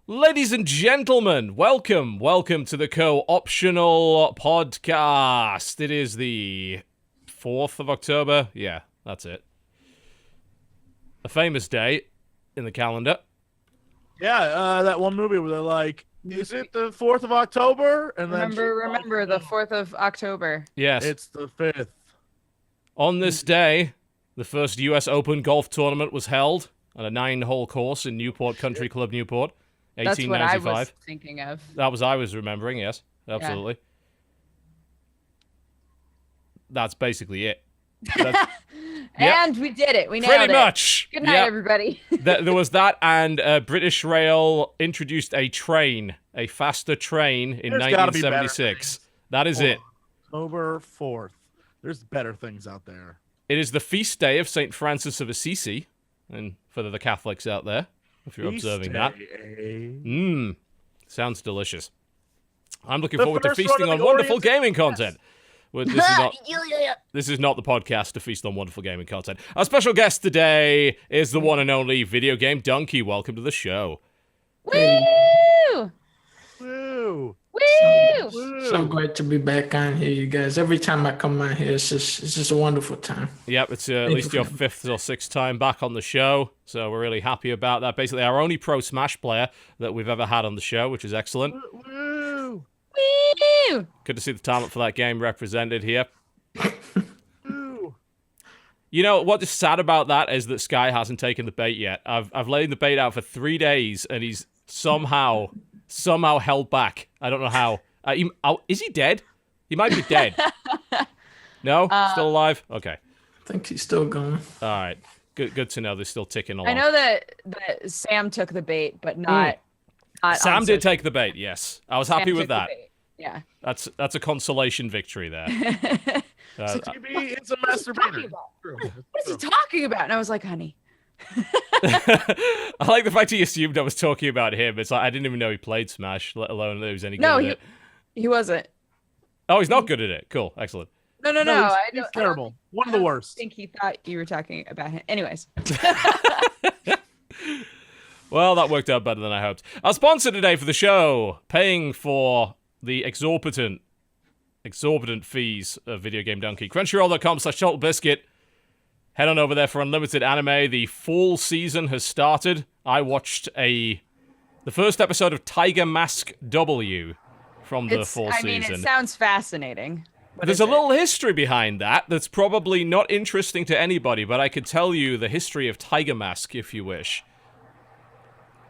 Ladies and gentlemen, welcome to the Co-Optional Podcast. It is the 4th of October. Yeah, that's it. A famous day in the calendar. Yeah, that one movie where they're like, is it the 4th of October? And remember the 4th of October. Yes. It's the 5th. On this day, the first US Open golf tournament was held on a 9-hole course in Newport Country Club, Newport. That's what I 1895. was thinking of. I was remembering, yes. Absolutely. Yeah. That's basically it. And we did it. We nailed Pretty much. Good night, everybody. There was that, and British Rail introduced a faster train in 1976. That is it. October 4th. There's better things out there. It is the feast day of St. Francis of Assisi, and for the Catholics out there, if you're observing that. Sounds delicious. I'm looking forward to feasting on wonderful gaming content. Well, this is not the podcast to feast on wonderful gaming content. Our special guest today is the one and only VideoGameDunkey. Welcome to the show. Woo! Woo! Woo! So great to be back on here, you guys. Every time I come on here, it's just a wonderful time. Yep, it's at least your 5th or 6th time back on the show, so we're really happy about that. Basically, our only pro Smash player that we've ever had on the show, which is excellent. Woo! Woo! Good to see the talent for that game represented here. Woo! You know, what's sad about that is that Sky hasn't taken the bait yet. I've laid the bait out for 3 days, and he's somehow held back. I don't know how. Is he dead? He might be dead. No? Still alive? Okay. I think he's still going. All right. Good to know they're still ticking along. I know that Sam took the bait, but not Sam did take the bait, yes. I was happy with that. Yeah. That's a consolation victory there. It's a masturbator. What is he talking about? And I was like, honey. I like the fact he assumed I was talking about him. It's like I didn't even know he played Smash, let alone that he was any good at it. He wasn't. Oh, he's not good at it. Cool, excellent. No. He's terrible. One of the worst. I think he thought you were talking about him. Anyways. Well, that worked out better than I hoped. Our sponsor today for the show, paying for the exorbitant fees of VideoGameDunkey. Crunchyroll.com/TotalBiscuit. Head on over there for unlimited anime. The fall season has started. I watched the first episode of Tiger Mask W from the fall season. I mean, it sounds fascinating. There's a little history behind that that's probably not interesting to anybody, but I could tell you the history of Tiger Mask if you wish.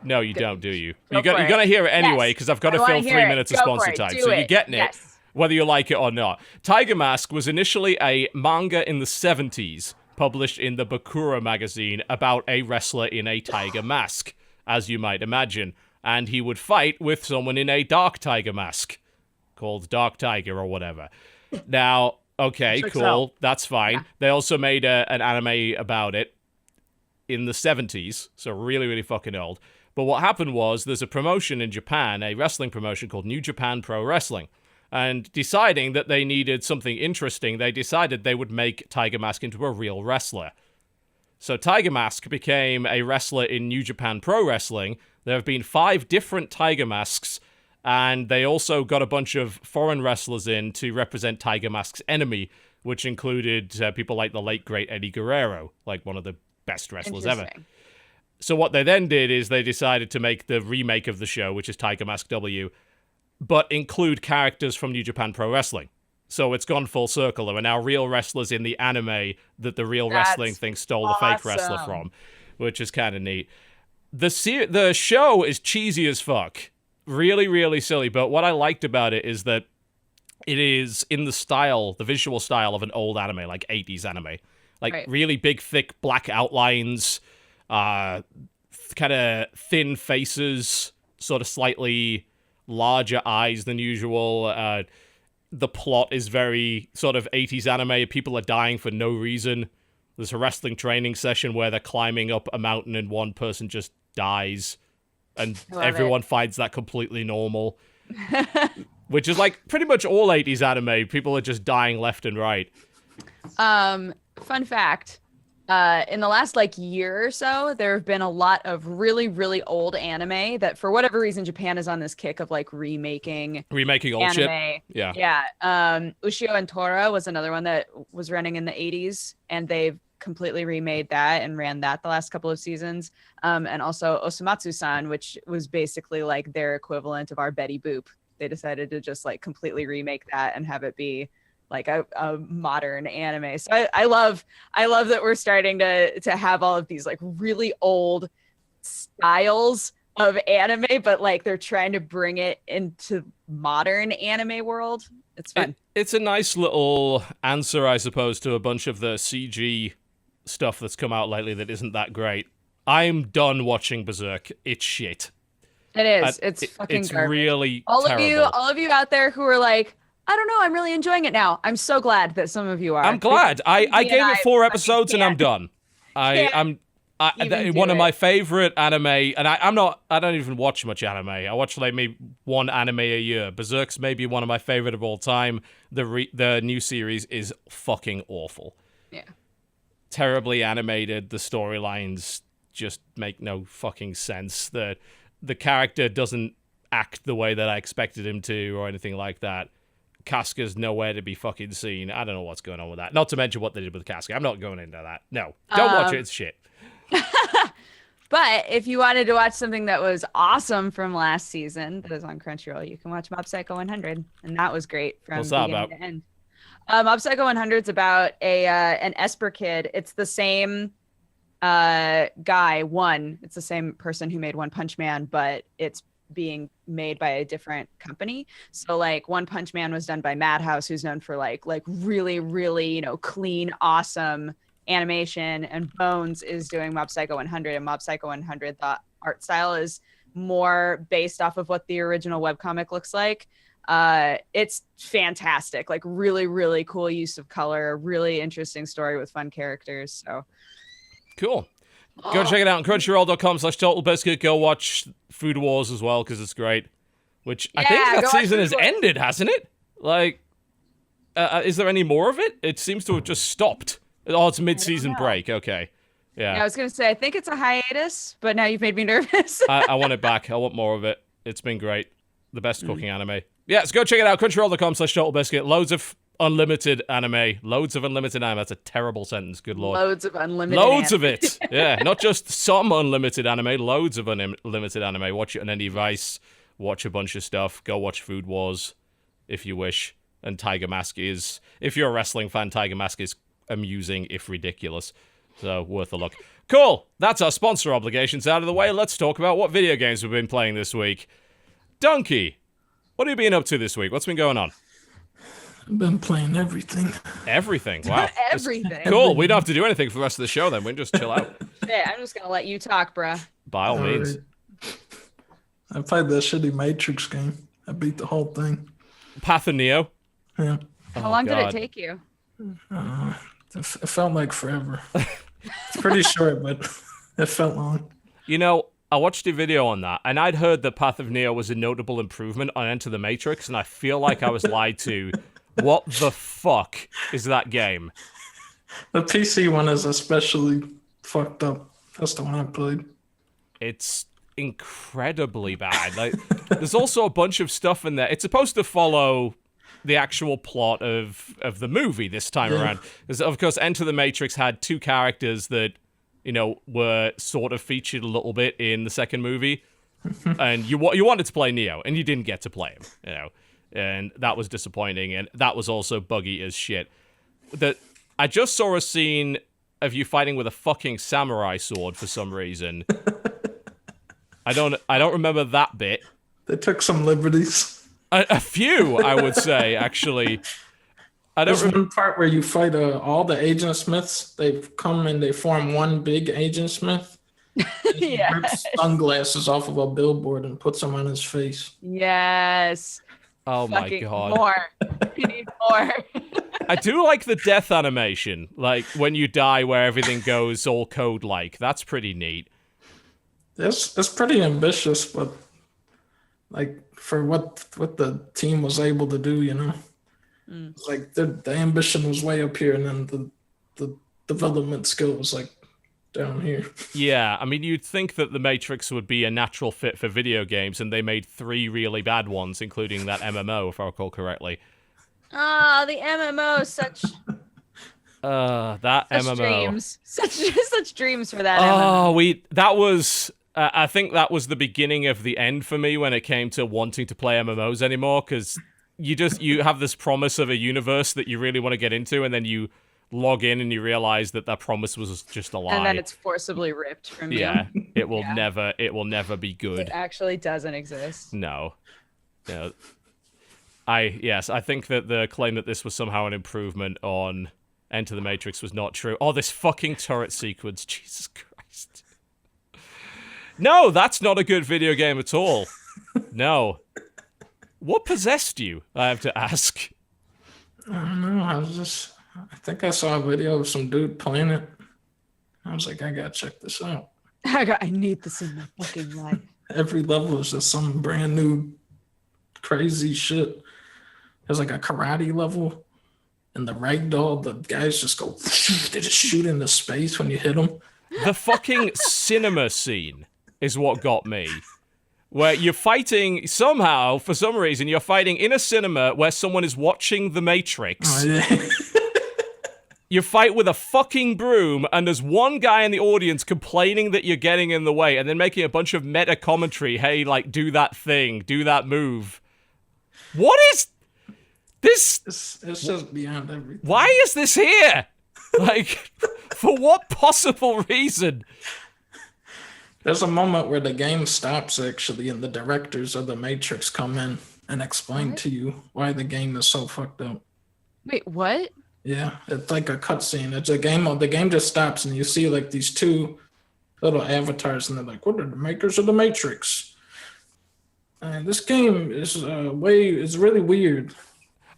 No, you don't, do you? You're going to hear it anyway, because I've got to fill 3 minutes of sponsor time. So you're getting it, whether you like it or not. Tiger Mask was initially a manga in the 70s, published in the Bakura magazine, about a wrestler in a tiger mask, as you might imagine. And he would fight with someone in a dark tiger mask, called Dark Tiger or whatever. Now, okay, cool, that's fine. Yeah. They also made an anime about it in the 70s, so really, really fucking old. But what happened was, there's a promotion in Japan, a wrestling promotion called New Japan Pro Wrestling. And deciding that they needed something interesting, they decided they would make Tiger Mask into a real wrestler. So Tiger Mask became a wrestler in New Japan Pro Wrestling. There have been 5 different Tiger Masks, and they also got a bunch of foreign wrestlers in to represent Tiger Mask's enemy, which included people like the late, great Eddie Guerrero, like one of the best wrestlers ever. So what they then did is they decided to make the remake of the show, which is Tiger Mask W, but include characters from New Japan Pro Wrestling. So it's gone full circle. There are now real wrestlers in the anime that the real wrestling thing stole the fake wrestler from, which is kind of neat. The show is cheesy as fuck. Really, really silly. But what I liked about it is that it is in the visual style of an old anime, like 80s anime. Like really big, thick black outlines, kind of thin faces, sort of slightly larger eyes than usual. The plot is very sort of 80s anime. People are dying for no reason. There's a wrestling training session where they're climbing up a mountain and one person just dies. And everyone finds that completely normal. Which is like pretty much all 80s anime. People are just dying left and right. Fun fact. in the last like year or so, there have been a lot of really, really old anime that for whatever reason, Japan is on this kick of like remaking old anime. shit. Yeah. Yeah. Ushio and Tora was another one that was running in the 80s, and they've completely remade that and ran that the last couple of seasons. And also Osamatsu-san, which was basically like their equivalent of our Betty Boop. They decided to just like completely remake that and have it be like a modern anime. So I love that we're starting to have all of these like really old styles of anime, but like they're trying to bring it into modern anime world. It's fun. It's a nice little answer, I suppose, to a bunch of the CG stuff that's come out lately that isn't that great. I'm done watching Berserk. It's shit. It is. It's fucking it's garbage. really all terrible. Of you out there who are like, I don't know, I'm really enjoying it now. I'm so glad that some of you are. I'm glad. I gave it 4 episodes and I'm done. Even One of do my it. favorite anime, and I don't even watch much anime. I watch like maybe one anime a year. Berserk's maybe one of my favorite of all time. The new series is fucking awful. Yeah. Terribly animated. The storylines just make no fucking sense. The character doesn't act the way that I expected him to or anything like that. Casca's nowhere to be fucking seen. I don't know what's going on with that. Not to mention what they did with Casca. I'm not going into that. No. Don't watch it. It's shit. But if you wanted to watch something that was awesome from last season that is on Crunchyroll, you can watch Mob Psycho 100, and that was great from What's that beginning about? to end. Mob Psycho 100 is about an Esper kid. It's the same guy. It's the same person who made One Punch Man, but it's being made by a different company. So like One Punch Man was done by Madhouse, who's known for like really, really, clean, awesome animation, and Bones is doing Mob Psycho 100, and Mob Psycho 100, the art style is more based off of what the original webcomic looks like. It's fantastic, like really, really cool use of color, really interesting story with fun characters. So Cool. Go check it out on crunchyroll.com/TotalBiscuit. Go watch Food Wars as well, because it's great. Which I think that go watch season has Food Wars. ended, hasn't it? Like, is there any more of it? It seems to have just stopped. Oh, it's mid-season know. break. Okay. I was gonna say I think it's a hiatus, but now you've made me nervous. I want it back. I want more of it. It's been great. The best cooking anime. Yeah, so go check it out. Crunchyroll.com/TotalBiscuit. Loads of unlimited anime. Loads of unlimited anime. That's a terrible sentence. Good lord. Loads of unlimited. Loads anime. of it. Yeah, not just some unlimited anime. Loads of unlimited anime. Watch it on any device. Watch a bunch of stuff. Go watch Food Wars if you wish. And Tiger Mask is, if you're a wrestling fan, Tiger Mask is amusing if ridiculous. So worth a look. Cool. That's our sponsor obligations out of the way. Let's talk about what video games we've been playing this week. Dunkey, what have you been up to this week? What's been going on? I've been playing everything. Everything. Wow. Everything. Cool. We don't have to do anything for the rest of the show then. We can just chill out. Yeah, I'm just gonna let you talk, bruh. By all means. I played that shitty Matrix game. I beat the whole thing. Path of Neo. Yeah. How long did God. it take you? It felt like forever. It's pretty short, but it felt long. You know, I watched a video on that, and I'd heard that Path of Neo was a notable improvement on Enter the Matrix, and I feel like I was lied to. What the fuck is that game? The PC one is especially fucked up. That's the one I played. It's incredibly bad. Like, there's also a bunch of stuff in there. It's supposed to follow the actual plot of the movie this time around. Because, of course, Enter the Matrix had 2 characters that, were sort of featured a little bit in the second movie. And you wanted to play Neo, and you didn't get to play him, And that was disappointing, and that was also buggy as shit. I just saw a scene of you fighting with a fucking samurai sword for some reason. I don't remember that bit. They took some liberties. A few, I would say, actually. There's one part where you fight all the Agent Smiths. They come and they form one big Agent Smith. He rips sunglasses off of a billboard and puts them on his face. Yes. Oh my Fucking god. More. We need more. I do like the death animation, like when you die where everything goes all code-like. That's pretty neat. It's pretty ambitious, but like for what the team was able to do, It's like the ambition was way up here, and then the development skills like down here. Yeah, I mean, you'd think that The Matrix would be a natural fit for video games, and they made 3 really bad ones, including that MMO, if I recall correctly. Ah, the MMO, such that MMO. dreams, such dreams for that MMO. That was. I think that was the beginning of the end for me when it came to wanting to play MMOs anymore, because you have this promise of a universe that you really want to get into, and then you log in and you realize that promise was just a lie. And then it's forcibly ripped from you. Yeah, it will never be good. It actually doesn't exist. No. I think that the claim that this was somehow an improvement on Enter the Matrix was not true. Oh, this fucking turret sequence. Jesus Christ. No, that's not a good video game at all. No. What possessed you, I have to ask? I don't know. I think I saw a video of some dude playing it. I was like, I gotta check this out. I need this in my fucking life. Every level is just some brand new crazy shit. There's like a karate level, and the ragdoll, the guys just go, they just shoot into space when you hit them. The fucking cinema scene is what got me. Where you're fighting, somehow, for some reason, you're fighting in a cinema where someone is watching The Matrix. Oh, yeah. You fight with a fucking broom, and there's one guy in the audience complaining that you're getting in the way, and then making a bunch of meta commentary. Hey, like, do that thing, do that move. What is this? It's just beyond everything. Why is this here? Like, for what possible reason? There's a moment where the game stops, actually, and the directors of The Matrix come in and explain to you why the game is so fucked up. Wait, what? Yeah, it's like a cutscene. It's a game. The game just stops, and you see like these 2 little avatars, and they're like, "What are the makers of The Matrix?" And this game is it's really weird.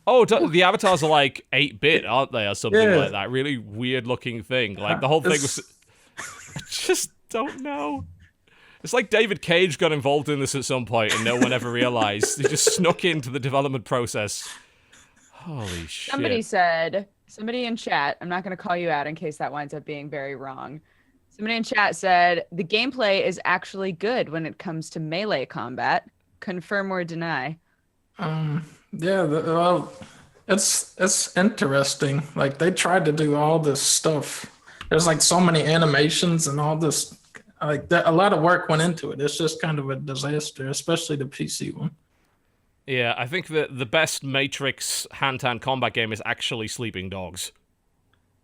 Oh, the avatars are like 8-bit, aren't they, or something like that? Really weird looking thing. Like the whole thing was. I just don't know. It's like David Cage got involved in this at some point, and no one ever realized. He just snuck into the development process. Holy shit. Somebody in chat, I'm not going to call you out in case that winds up being very wrong. Somebody in chat said, the gameplay is actually good when it comes to melee combat. Confirm or deny? Yeah, well, it's interesting. Like, they tried to do all this stuff. There's like so many animations and all this. Like, a lot of work went into it. It's just kind of a disaster, especially the PC one. Yeah, I think that the best Matrix hand-to-hand combat game is actually Sleeping Dogs.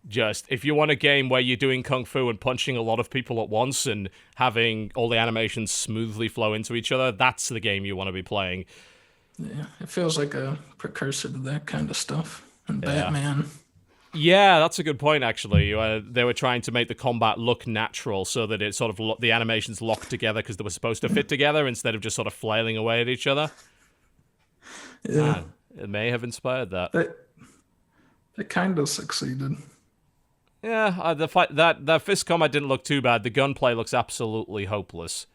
Just, if you want a game where you're doing kung fu and punching a lot of people at once and having all the animations smoothly flow into each other, that's the game you want to be playing. Yeah, it feels like a precursor to that kind of stuff. And Batman. Yeah, that's a good point, actually. They were trying to make the combat look natural so that it sort of the animations locked together because they were supposed to fit together instead of just sort of flailing away at each other. Yeah. It may have inspired that. They kind of succeeded. Yeah, the fight that fist combat didn't look too bad. The gunplay looks absolutely hopeless.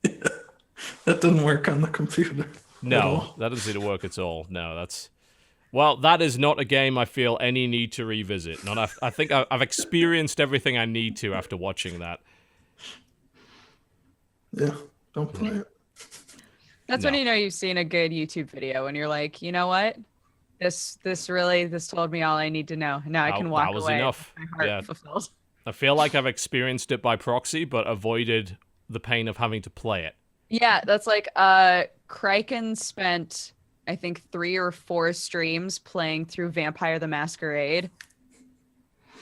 Yeah. That didn't work on the computer. No, that doesn't seem to work at all. No, that is not a game I feel any need to revisit. I think I've experienced everything I need to after watching that. Yeah, don't play it. That's when you know you've seen a good YouTube video and you're like, you know what? This told me all I need to know. Now I can walk away. That was enough. My heart fulfilled. I feel like I've experienced it by proxy, but avoided the pain of having to play it. Yeah, that's like Kraken spent, I think, 3 or 4 streams playing through Vampire the Masquerade.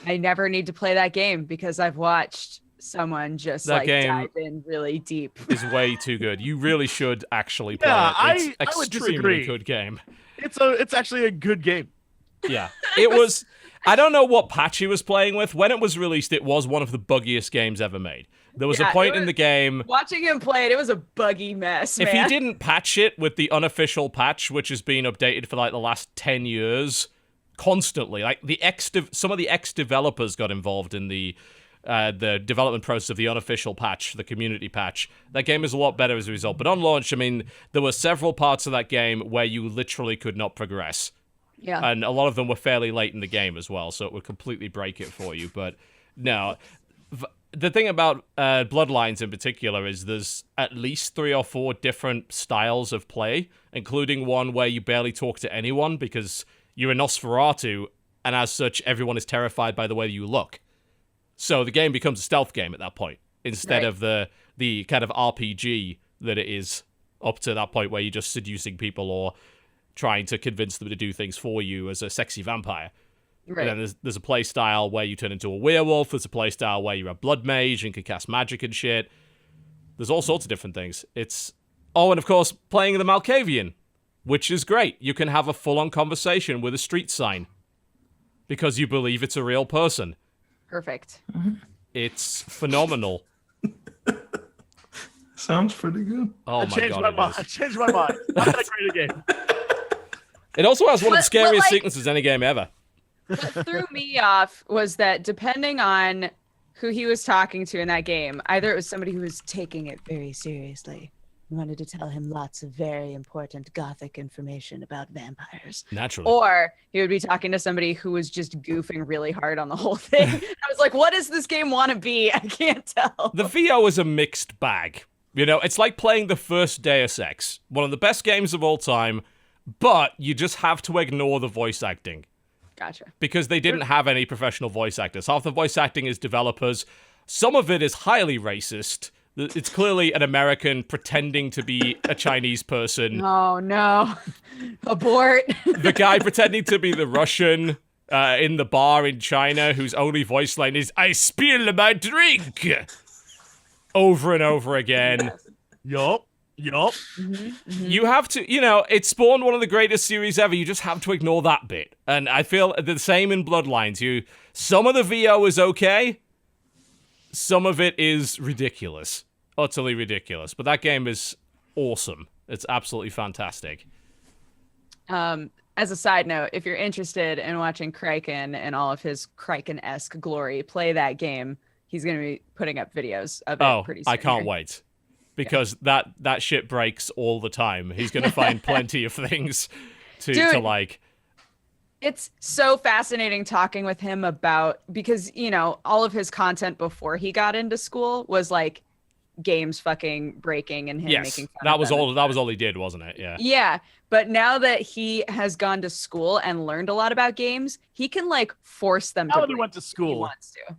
I never need to play that game because I've watched someone just that like dive in really deep. Is way too good. You really should actually play it. It's I would extremely disagree. good game. It's actually a good game. Yeah, it was. I don't know what patch he was playing with. When it was released, it was one of the buggiest games ever made. There was a point in the game. Watching him play it was a buggy mess. If he didn't patch it with the unofficial patch, which has been updated for like the last 10 years, constantly, like some of the ex-developers got involved in the development process of the unofficial patch, the community patch. That game is a lot better as a result. But on launch, I mean, there were several parts of that game where you literally could not progress. Yeah. And a lot of them were fairly late in the game as well, so it would completely break it for you. But no, the thing about Bloodlines in particular is there's at least 3 or 4 different styles of play, including one where you barely talk to anyone because you're a Nosferatu, and as such, everyone is terrified by the way you look. So the game becomes a stealth game at that point, instead of the kind of RPG that it is up to that point where you're just seducing people or trying to convince them to do things for you as a sexy vampire. Right. And then there's a play style where you turn into a werewolf. There's a play style where you're a blood mage and can cast magic and shit. There's all sorts of different things. And of course, playing the Malkavian, which is great. You can have a full-on conversation with a street sign because you believe it's a real person. Perfect. It's phenomenal. Sounds pretty good. Oh I changed my mind. I'm gonna create a game. It also has one of the But, scariest like- sequences in any game ever. What threw me off was that depending on who he was talking to in that game, either it was somebody who was taking it very seriously and wanted to tell him lots of very important gothic information about vampires, Naturally. or he would be talking to somebody who was just goofing really hard on the whole thing. I was like, what does this game want to be? I can't tell. The VO is a mixed bag. You know, it's like playing the first Deus Ex, one of the best games of all time, but you just have to ignore the voice acting. Gotcha. Because they didn't have any professional voice actors. Half the voice acting is developers. Some of it is highly racist. It's clearly an American pretending to be a Chinese person. Oh, no. Abort. The guy pretending to be the Russian in the bar in China whose only voice line is, "I spill my drink," over and over again. Yup. You have to, it spawned one of the greatest series ever. You just have to ignore that bit. And I feel the same in Bloodlines. Some of the VO is okay. Some of it is ridiculous. Utterly ridiculous. But that game is awesome. It's absolutely fantastic. As a side note, if you're interested in watching Kraken and all of his Kraken-esque glory, play that game. He's going to be putting up videos of it pretty soon. I can't here. wait. Because that shit breaks all the time. He's going to find plenty of things to like. It's so fascinating talking with him about, because, all of his content before he got into school was like games fucking breaking and him making fun that of was them. all. That was all he did, wasn't it? Yeah. Yeah, but now that he has gone to school and learned a lot about games, he can like force them to. How he went to if he school? wants to.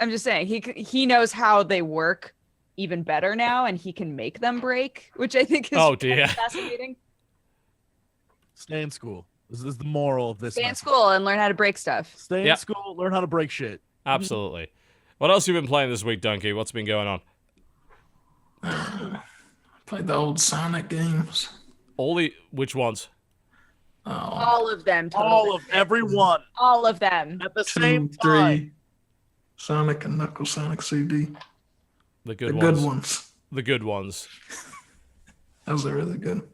I'm just saying he knows how they work even better now, and he can make them break, which I think is kind of fascinating. Stay in school. This is the moral of this. Stay in school and learn how to break stuff. Stay in school, learn how to break shit. Absolutely. What else have you been playing this week, Dunkey? What's been going on? Played the old Sonic games. Which ones? All of them. Every one. All of them. At the 2, same 3. time. Sonic and Knuckles Sonic CD. The good ones. The good ones. Those are really good.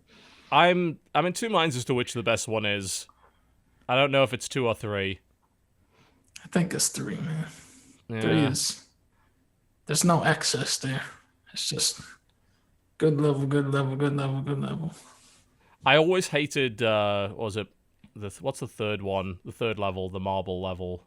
I'm in two minds as to which the best one is. I don't know if it's 2 or 3. I think it's 3, man. Yeah. 3 is. There's no excess there. It's just good level, good level, good level, good level. I always hated. What was it? What's the third one? The third level, the marble level.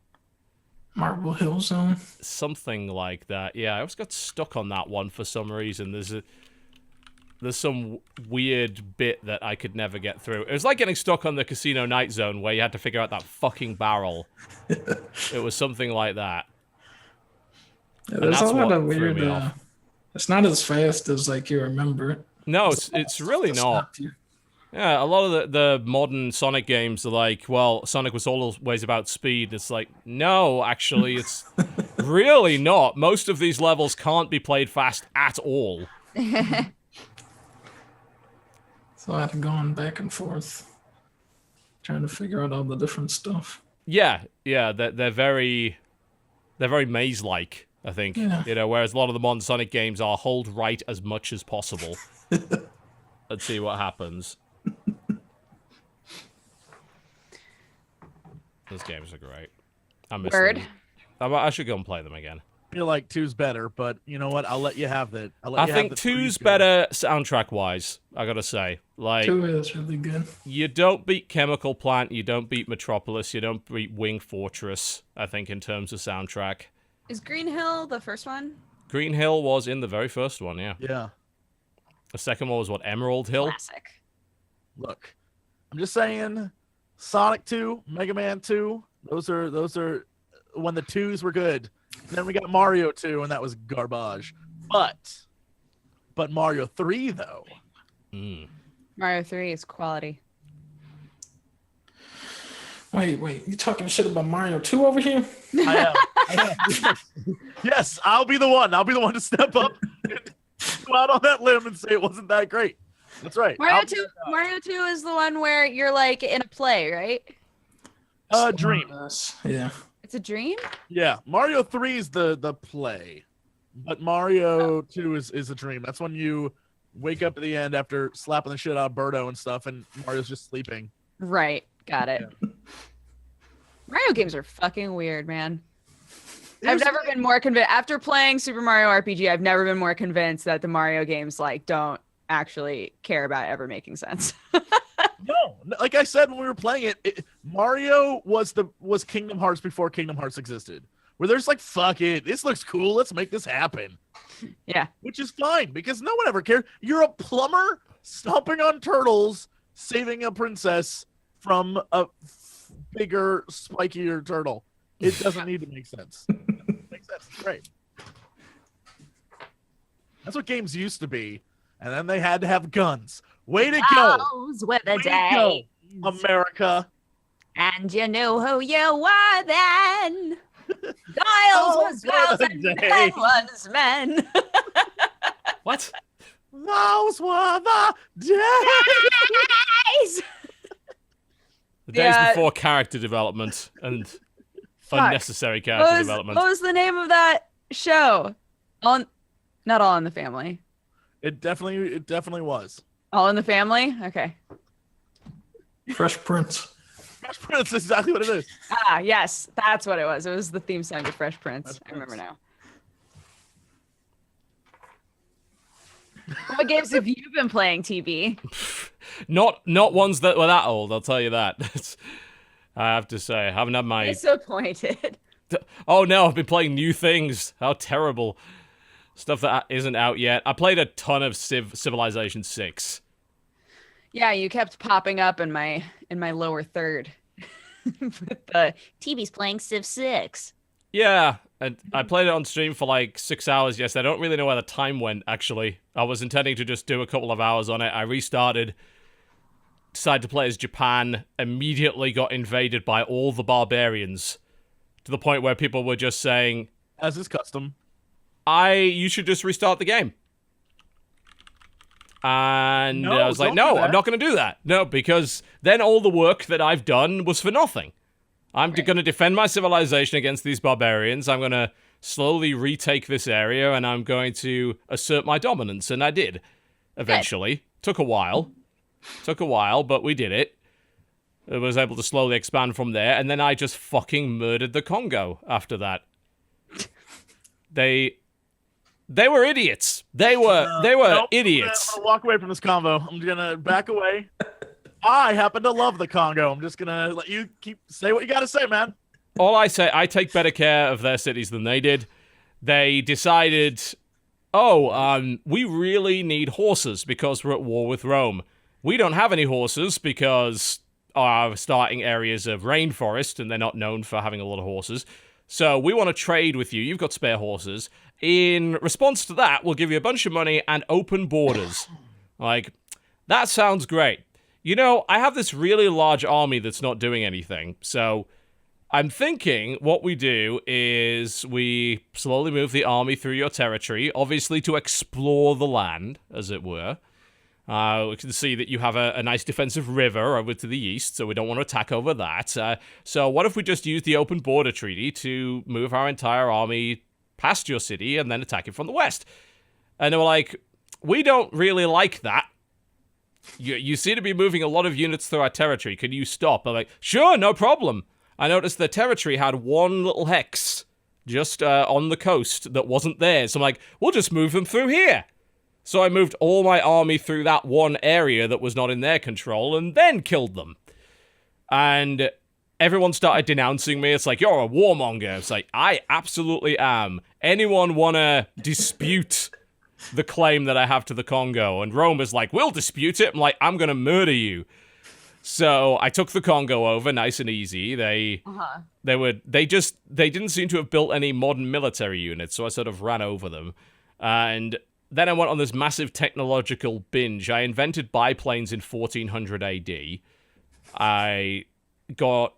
Marble Hill Zone. Something like that. Yeah, I always got stuck on that one for some reason. There's some weird bit that I could never get through. It was like getting stuck on the Casino Night Zone where you had to figure out that fucking barrel. It was something like that. Yeah, there's a lot of weird. It's not as fast as like you remember it. No, it's really not. Yeah, a lot of the modern Sonic games are like, well, Sonic was always about speed. It's like, no, actually, it's really not. Most of these levels can't be played fast at all. So I had to go on back and forth, trying to figure out all the different stuff. Yeah, they're very maze-like, I think. Yeah. Whereas a lot of the modern Sonic games are hold right as much as possible. Let's see what happens. Those games are great. I miss them. I should go and play them again. feel like 2's better, but you know what? I'll let you have that. I think 2's better soundtrack-wise, I gotta say. Like, 2 is really good. You don't beat Chemical Plant, you don't beat Metropolis, you don't beat Wing Fortress, I think, in terms of soundtrack. Is Green Hill the first one? Green Hill was in the very first one, yeah. Yeah. The second one was, what, Emerald Hill? Classic. Look, I'm just saying, Sonic 2, Mega Man 2, those are when the 2s were good. And then we got Mario 2, and that was garbage. But Mario 3, though. Mario 3 is quality. Wait, you talking shit about Mario 2 over here? I am. Yes, I'll be the one. I'll be the one to step up and go out on that limb and say it wasn't that great. That's right. Mario 2 is the one where you're like in a play, right? Dream. Yeah. It's a dream? Yeah. Mario 3 is the play. But Mario 2 is a dream. That's when you wake up at the end after slapping the shit out of Birdo and stuff, and Mario's just sleeping. Right. Got it. Yeah. Mario games are fucking weird, man. I've never been more convinced. After playing Super Mario RPG, I've never been more convinced that the Mario games like don't actually care about ever making sense. No, like I said when we were playing it, Mario was Kingdom Hearts before Kingdom Hearts existed. Where there's like, fuck it, this looks cool, let's make this happen. Yeah. Which is fine, because no one ever cared. You're a plumber stomping on turtles, saving a princess from a bigger, spikier turtle. It doesn't need to make sense. It makes sense. It's great. That's what games used to be. And then they had to have guns. Way to go. Those were the days. America. And you knew who you were then. Giles was girls and men was men. What? Those were the days. The days before character development and unnecessary character development. What was the name of that show? Not All in the Family. It definitely was. All in the Family? Okay. Fresh Prince. Fresh Prince is exactly what it is. Ah, yes. That's what it was. It was the theme song to Fresh Prince. I remember now. What games have you been playing, TB? Not ones that were that old, I'll tell you that. I have to say, I haven't had my... Disappointed. Oh no, I've been playing new things. How terrible. Stuff that isn't out yet. I played a ton of Civilization 6. Yeah, you kept popping up in my lower third. With the TV's playing Civ 6. Yeah, and I played it on stream for like 6 hours yesterday. I don't really know where the time went, actually. I was intending to just do a couple of hours on it. I restarted, decided to play as Japan, immediately got invaded by all the barbarians, to the point where people were just saying... As is custom. You should just restart the game. And I was like, no, I'm not going to do that. No, because then all the work that I've done was for nothing. I'm going to defend my civilization against these barbarians. I'm going to slowly retake this area, and I'm going to assert my dominance. And I did, eventually. Good. Took a while, but we did it. I was able to slowly expand from there, and then I just fucking murdered the Congo after that. They were idiots. They were idiots. I'm gonna walk away from this convo. I'm gonna back away. I happen to love the Congo. I'm just gonna let you say what you gotta say, man. All I say, I take better care of their cities than they did. They decided, we really need horses because we're at war with Rome. We don't have any horses because our starting areas of rainforest, and they're not known for having a lot of horses. So we want to trade with you. You've got spare horses. In response to that, we'll give you a bunch of money and open borders. Like, that sounds great. You know, I have this really large army that's not doing anything. So I'm thinking what we do is we slowly move the army through your territory, obviously to explore the land, as it were. We can see that you have a nice defensive river over to the east, so we don't want to attack over that. So what if we just use the open border treaty to move our entire army past your city and then attack it from the west? And they were like, we don't really like that. You seem to be moving a lot of units through our territory. Can you stop? I'm like, sure, no problem. I noticed the territory had one little hex just on the coast that wasn't theirs. So I'm like, we'll just move them through here. So I moved all my army through that one area that was not in their control and then killed them. And everyone started denouncing me. It's like, you're a warmonger. It's like, I absolutely am. Anyone want to dispute the claim that I have to the Congo? And Rome is like, we'll dispute it. I'm like, I'm going to murder you. So I took the Congo over, nice and easy. They didn't seem to have built any modern military units, so I sort of ran over them. And then I went on this massive technological binge. I invented biplanes in 1400 AD. I got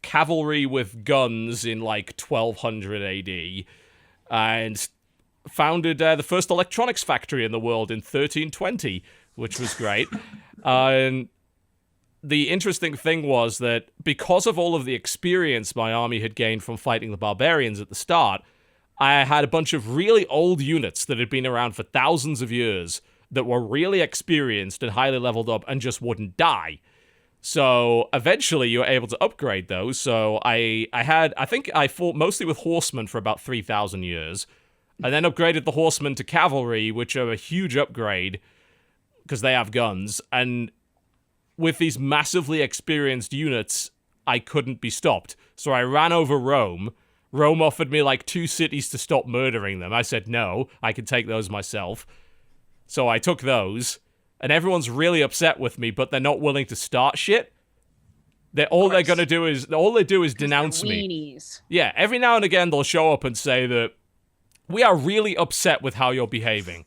cavalry with guns in like 1200 AD. And founded the first electronics factory in the world in 1320, which was great. And the interesting thing was that because of all of the experience my army had gained from fighting the barbarians at the start, I had a bunch of really old units that had been around for thousands of years that were really experienced and highly leveled up and just wouldn't die. So eventually you were able to upgrade those. So I think I fought mostly with horsemen for about 3,000 years, and then upgraded the horsemen to cavalry, which are a huge upgrade because they have guns. And with these massively experienced units, I couldn't be stopped. So I ran over Rome. Rome offered me like 2 cities to stop murdering them. I said, no, I can take those myself. So I took those, and everyone's really upset with me, but they're not willing to start shit. All they do is denounce me. Yeah, every now and again they'll show up and say that we are really upset with how you're behaving.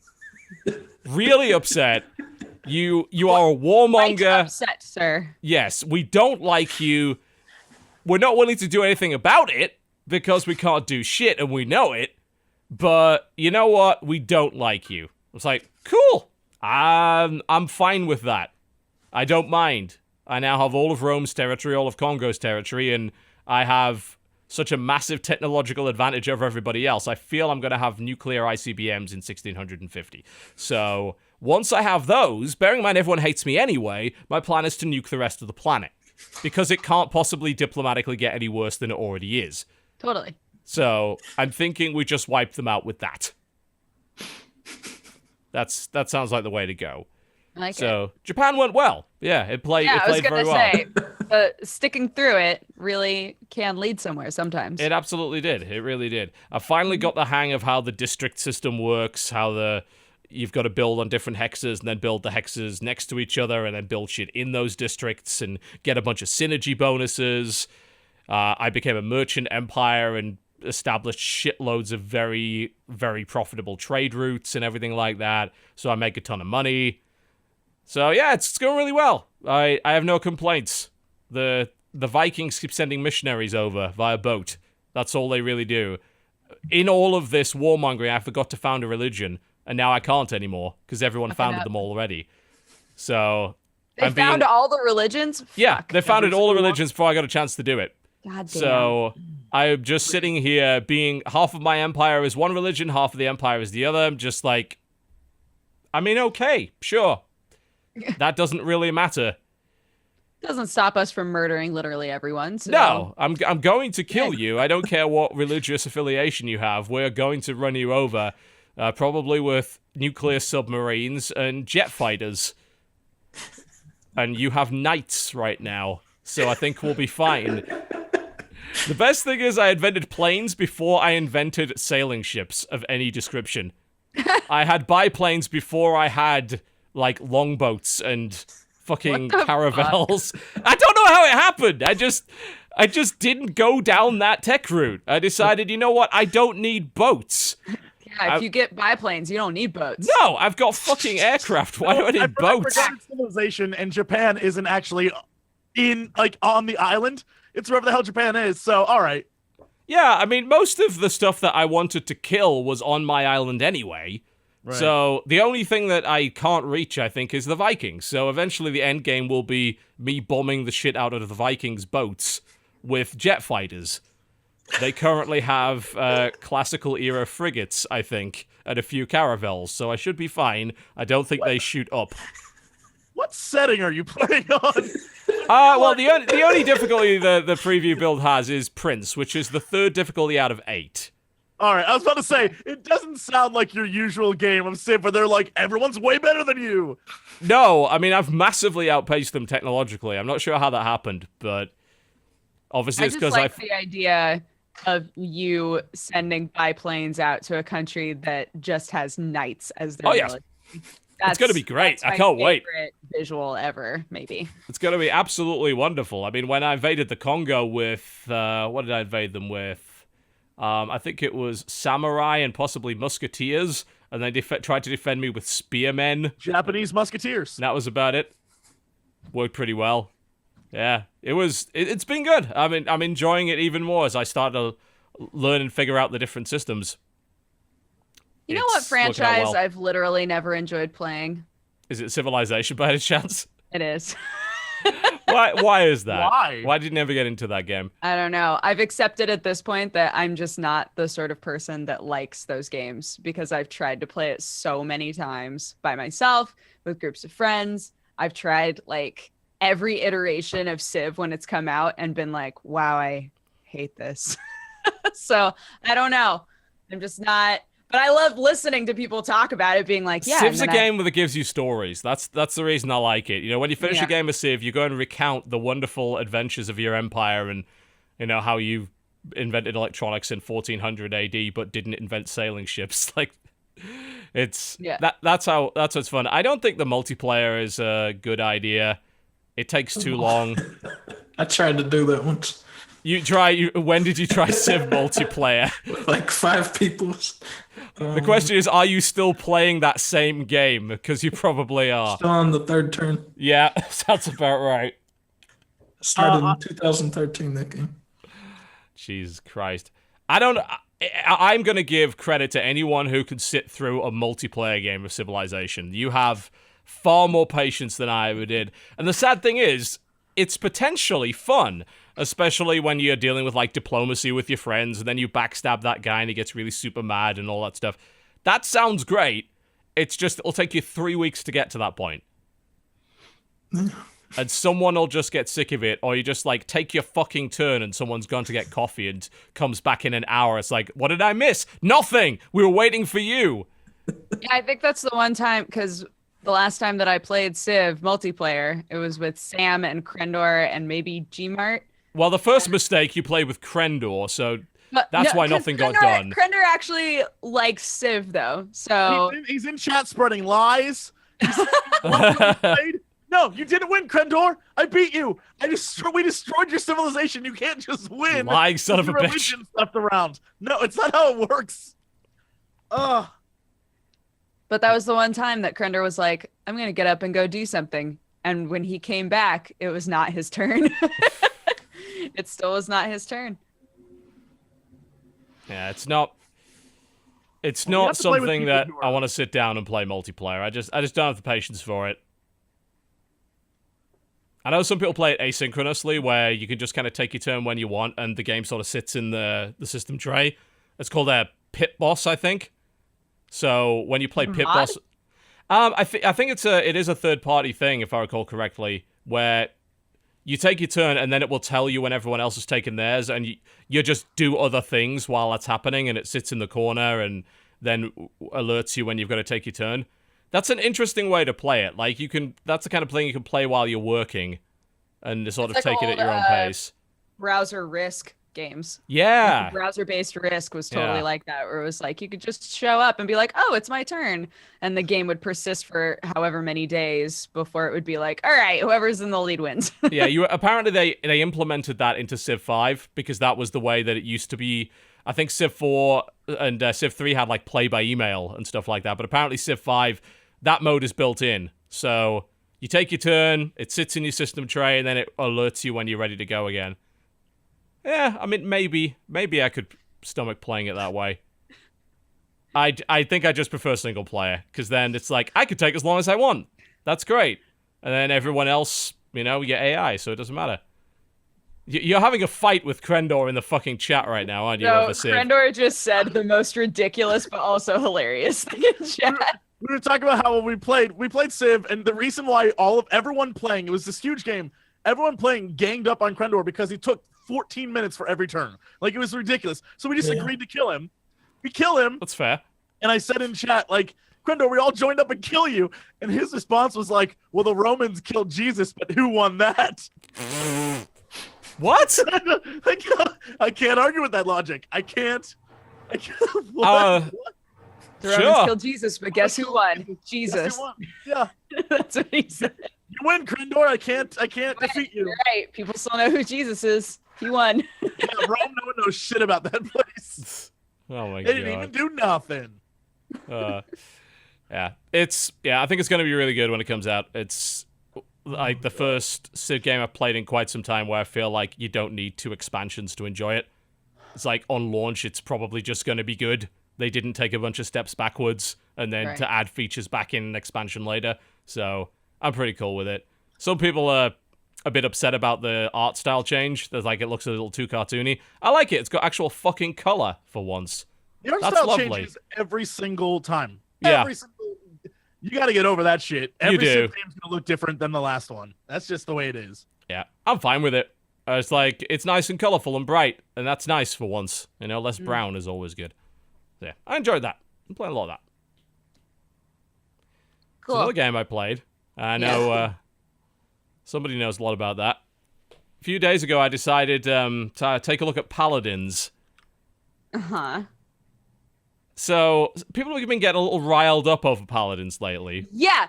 Really upset. You are a warmonger. Quite upset, sir. Yes, we don't like you. We're not willing to do anything about it because we can't do shit and we know it. But you know what? We don't like you. It's like, cool. I'm fine with that. I don't mind. I now have all of Rome's territory, all of Congo's territory, and I have such a massive technological advantage over everybody else. I feel I'm going to have nuclear ICBMs in 1650. So once I have those, bearing in mind everyone hates me anyway, my plan is to nuke the rest of the planet. Because it can't possibly diplomatically get any worse than it already is. Totally. So I'm thinking we just wipe them out with that. That sounds like the way to go. I like it. Japan went well. Yeah, it played very well. I was gonna say, sticking through it really can lead somewhere sometimes. It absolutely did. It really did. I finally got the hang of how the district system works, how you've got to build on different hexes and then build the hexes next to each other and then build shit in those districts and get a bunch of synergy bonuses. I became a merchant empire and established shitloads of very, very profitable trade routes and everything like that. So I make a ton of money. So yeah, it's going really well. I have no complaints. The Vikings keep sending missionaries over via boat. That's all they really do. In all of this warmongering, I forgot to found a religion, and now I can't anymore because everyone founded them all already. So they found all the religions? Yeah, they founded all the religions before I got a chance to do it. God damn. So I'm just sitting here being half of my empire is one religion, half of the empire is the other. I'm just like, I mean, okay, sure. That doesn't really matter. Doesn't stop us from murdering literally everyone. So. No, I'm going to kill you. I don't care what religious affiliation you have. We're going to run you over, probably with nuclear submarines and jet fighters. And you have knights right now, so I think we'll be fine. The best thing is I invented planes before I invented sailing ships of any description. I had biplanes before I had, like, longboats and fucking caravels. Fuck? I don't know how it happened. I just didn't go down that tech route. I decided, you know what? I don't need boats. Yeah, if you get biplanes, you don't need boats. No, I've got fucking aircraft. Why do I need boats? Civilization, and Japan isn't actually on the island. It's wherever the hell Japan is, so all right. Yeah, I mean, most of the stuff that I wanted to kill was on my island anyway. Right. So the only thing that I can't reach, I think, is the Vikings. So eventually the end game will be me bombing the shit out of the Vikings' boats with jet fighters. They currently have classical era frigates, I think, and a few caravels, so I should be fine. I don't think they shoot up. What setting are you playing on? Well, the only difficulty the preview build has is Prince, which is the 3rd difficulty out of 8. All right, I was about to say, it doesn't sound like your usual game of Civ where they're like, everyone's way better than you. No, I mean, I've massively outpaced them technologically. I'm not sure how that happened, but obviously it's because the idea of you sending biplanes out to a country that just has knights as their military. It's going to be great. I can't wait. Favorite visual ever, maybe. It's going to be absolutely wonderful. I mean, when I invaded the Congo with, what did I invade them with? I think it was samurai and possibly musketeers, and they tried to defend me with spearmen. Japanese musketeers. And that was about it. Worked pretty well. Yeah, it's been good. I mean, I'm enjoying it even more as I start to learn and figure out the different systems. You know what franchise I've literally never enjoyed playing? Is it Civilization by any chance? It is. Why is that? Why? Why did you never get into that game? I don't know. I've accepted at this point that I'm just not the sort of person that likes those games because I've tried to play it so many times by myself, with groups of friends. I've tried like every iteration of Civ when it's come out and been like, wow, I hate this. So I don't know. I'm just not. But I love listening to people talk about it, being like, yeah. Civ's a game that gives you stories. That's the reason I like it. You know, when you finish a game of Civ, you go and recount the wonderful adventures of your empire and, you know, how you invented electronics in 1400 AD but didn't invent sailing ships. Like, it's that's what's fun. I don't think the multiplayer is a good idea. It takes too long. I tried to do that once. When did you try Civ multiplayer? Like 5 people. The question is, are you still playing that same game? Because you probably are. Still on the 3rd turn. Yeah, that's about right. Started in 2013, that game. Jesus Christ. I'm going to give credit to anyone who can sit through a multiplayer game of Civilization. You have far more patience than I ever did. And the sad thing is, it's potentially fun. Especially when you're dealing with, like, diplomacy with your friends, and then you backstab that guy and he gets really super mad and all that stuff. That sounds great. It's just, it'll take you 3 weeks to get to that point. And someone will just get sick of it, or you just, like, take your fucking turn and someone's gone to get coffee and comes back in an hour. It's like, what did I miss? Nothing! We were waiting for you! Yeah, I think that's the one time, because the last time that I played Civ multiplayer, it was with Sam and Krendor and maybe Gmart. Well, the first mistake you played with Krendor, so that's why nothing got done. Krendor actually likes Civ, though, so... He's in chat spreading lies. No, you didn't win, Krendor. I beat you. We destroyed your civilization. You can't just win. Lying son of a bitch. Left around. No, it's not how it works. Ugh. But that was the one time that Krendor was like, I'm going to get up and go do something. And when he came back, it was not his turn. It still was not his turn. Yeah, it's not something that I want to sit down and play multiplayer. I just don't have the patience for it. I know some people play it asynchronously, where you can just kind of take your turn when you want, and the game sort of sits in the system tray. It's called a Pit Boss, I think. So when you play Pit Boss, I think it is a third-party thing, if I recall correctly, where you take your turn, and then it will tell you when everyone else has taken theirs, and you just do other things while that's happening, and it sits in the corner, and then alerts you when you've got to take your turn. That's an interesting way to play it. Like, that's the kind of thing you can play while you're working, and sort of take it at your own pace. Browser Risk games. Yeah. Like browser-based Risk was totally like that, where it was like, you could just show up and be like, oh, it's my turn. And the game would persist for however many days before it would be like, all right, whoever's in the lead wins. Yeah, apparently they implemented that into Civ 5, because that was the way that it used to be. I think Civ 4 and Civ 3 had, like, play by email and stuff like that, but apparently Civ 5, that mode is built in. So you take your turn, it sits in your system tray, and then it alerts you when you're ready to go again. Yeah, I mean, maybe I could stomach playing it that way. I think I just prefer single player, because then it's like, I could take as long as I want. That's great. And then everyone else, you know, we get AI, so it doesn't matter. You're having a fight with Krendor in the fucking chat right now, aren't you? No, Krendor just said the most ridiculous but also hilarious thing in chat. We were talking about how when we played Civ, and the reason why everyone playing, it was this huge game, everyone playing ganged up on Crendor because he took 14 minutes for every turn. Like, it was ridiculous. So we just agreed to kill him. We kill him. That's fair. And I said in chat, like, Crendor, we all joined up and kill you. And his response was like, well, the Romans killed Jesus, but who won that? What? I can't argue with that logic. I can't. The Romans killed Jesus, but guess who won? Jesus. Guess who won? Yeah. That's what he said. You win, Crendor. I can't defeat you. You're right. People still know who Jesus is. He won. Yeah, Rome, no one knows shit about that place. Oh my god. They didn't even do nothing. Yeah, I think it's going to be really good when it comes out. It's like the first Civ game I've played in quite some time where I feel like you don't need 2 expansions to enjoy it. It's like on launch, it's probably just going to be good. They didn't take a bunch of steps backwards and then to add features back in an expansion later. So I'm pretty cool with it. Some people are a bit upset about the art style change. There's like, it looks a little too cartoony. I like it. It's got actual fucking color for once. The art That's style lovely. changes every single time. Yeah. You got to get over that shit. Every You do. single game's going to look different than the last one. That's just the way it is. Yeah, I'm fine with it. It's like, it's nice and colorful and bright, and that's nice for once. You know, less brown is always good. So, yeah, I enjoyed that. I'm playing a lot of that. Cool. It's another game I played. I know somebody knows a lot about that. A few days ago, I decided to take a look at Paladins. Uh-huh. So, people have been getting a little riled up over Paladins lately. Yeah.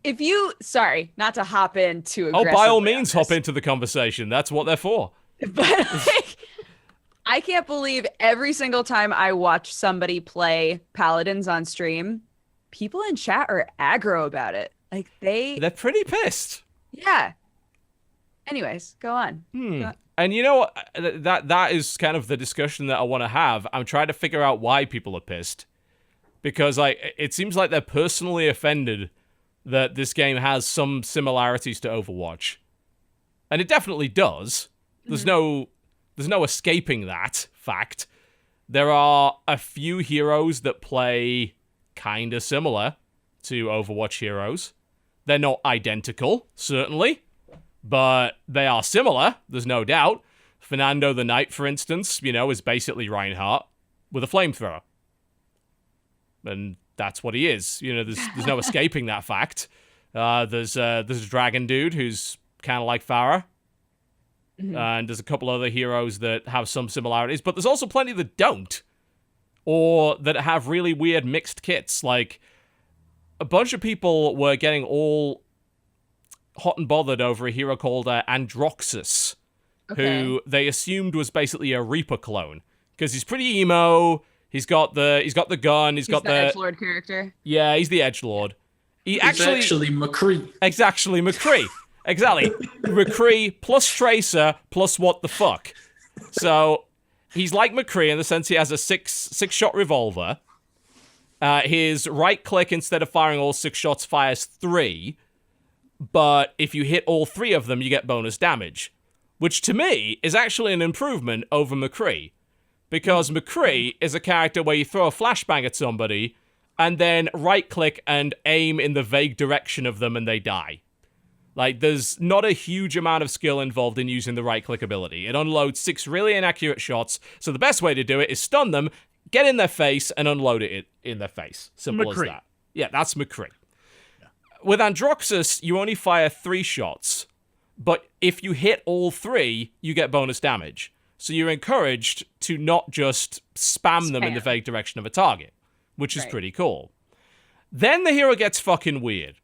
If you, sorry, not to hop in too aggressively. Oh, by all means, hop into the conversation. That's what they're for. But like, I can't believe every single time I watch somebody play Paladins on stream, people in chat are aggro about it. Like They're pretty pissed. Yeah. Anyways, go on. And you know what? That is kind of the discussion that I want to have. I'm trying to figure out why people are pissed. Because it seems like they're personally offended that this game has some similarities to Overwatch. And it definitely does. There's no escaping that fact. There are a few heroes that play kind of similar to Overwatch heroes. They're not identical, certainly, but they are similar, there's no doubt. Fernando the Knight, for instance, is basically Reinhardt with a flamethrower. And that's what he is. There's no escaping that fact. There's a dragon dude who's kind of like Farah. And there's a couple other heroes that have some similarities, but there's also plenty that don't. Or that have really weird mixed kits. Like, a bunch of people were getting all hot and bothered over a hero called Androxus, who they assumed was basically a Reaper clone. Because he's pretty emo, he's got the gun, he's got the edgelord character. Yeah, he's the edgelord. He's actually McCree. Exactly, McCree. Exactly. McCree plus Tracer plus what the fuck. So, he's like McCree in the sense he has a six-shot revolver. His right click, instead of firing all 6 shots, fires 3. But if you hit all 3 of them, you get bonus damage. Which, to me, is actually an improvement over McCree. Because McCree is a character where you throw a flashbang at somebody, and then right-click and aim in the vague direction of them, and they die. Like, there's not a huge amount of skill involved in using the right-click ability. It unloads 6 really inaccurate shots, so the best way to do it is stun them, get in their face, and unload it in their face. Simple as that. Yeah, that's McCree. Yeah. With Androxus, you only fire 3 shots, but if you hit all 3, you get bonus damage. So you're encouraged to not just spam them in the vague direction of a target, which is pretty cool. Then the hero gets fucking weird.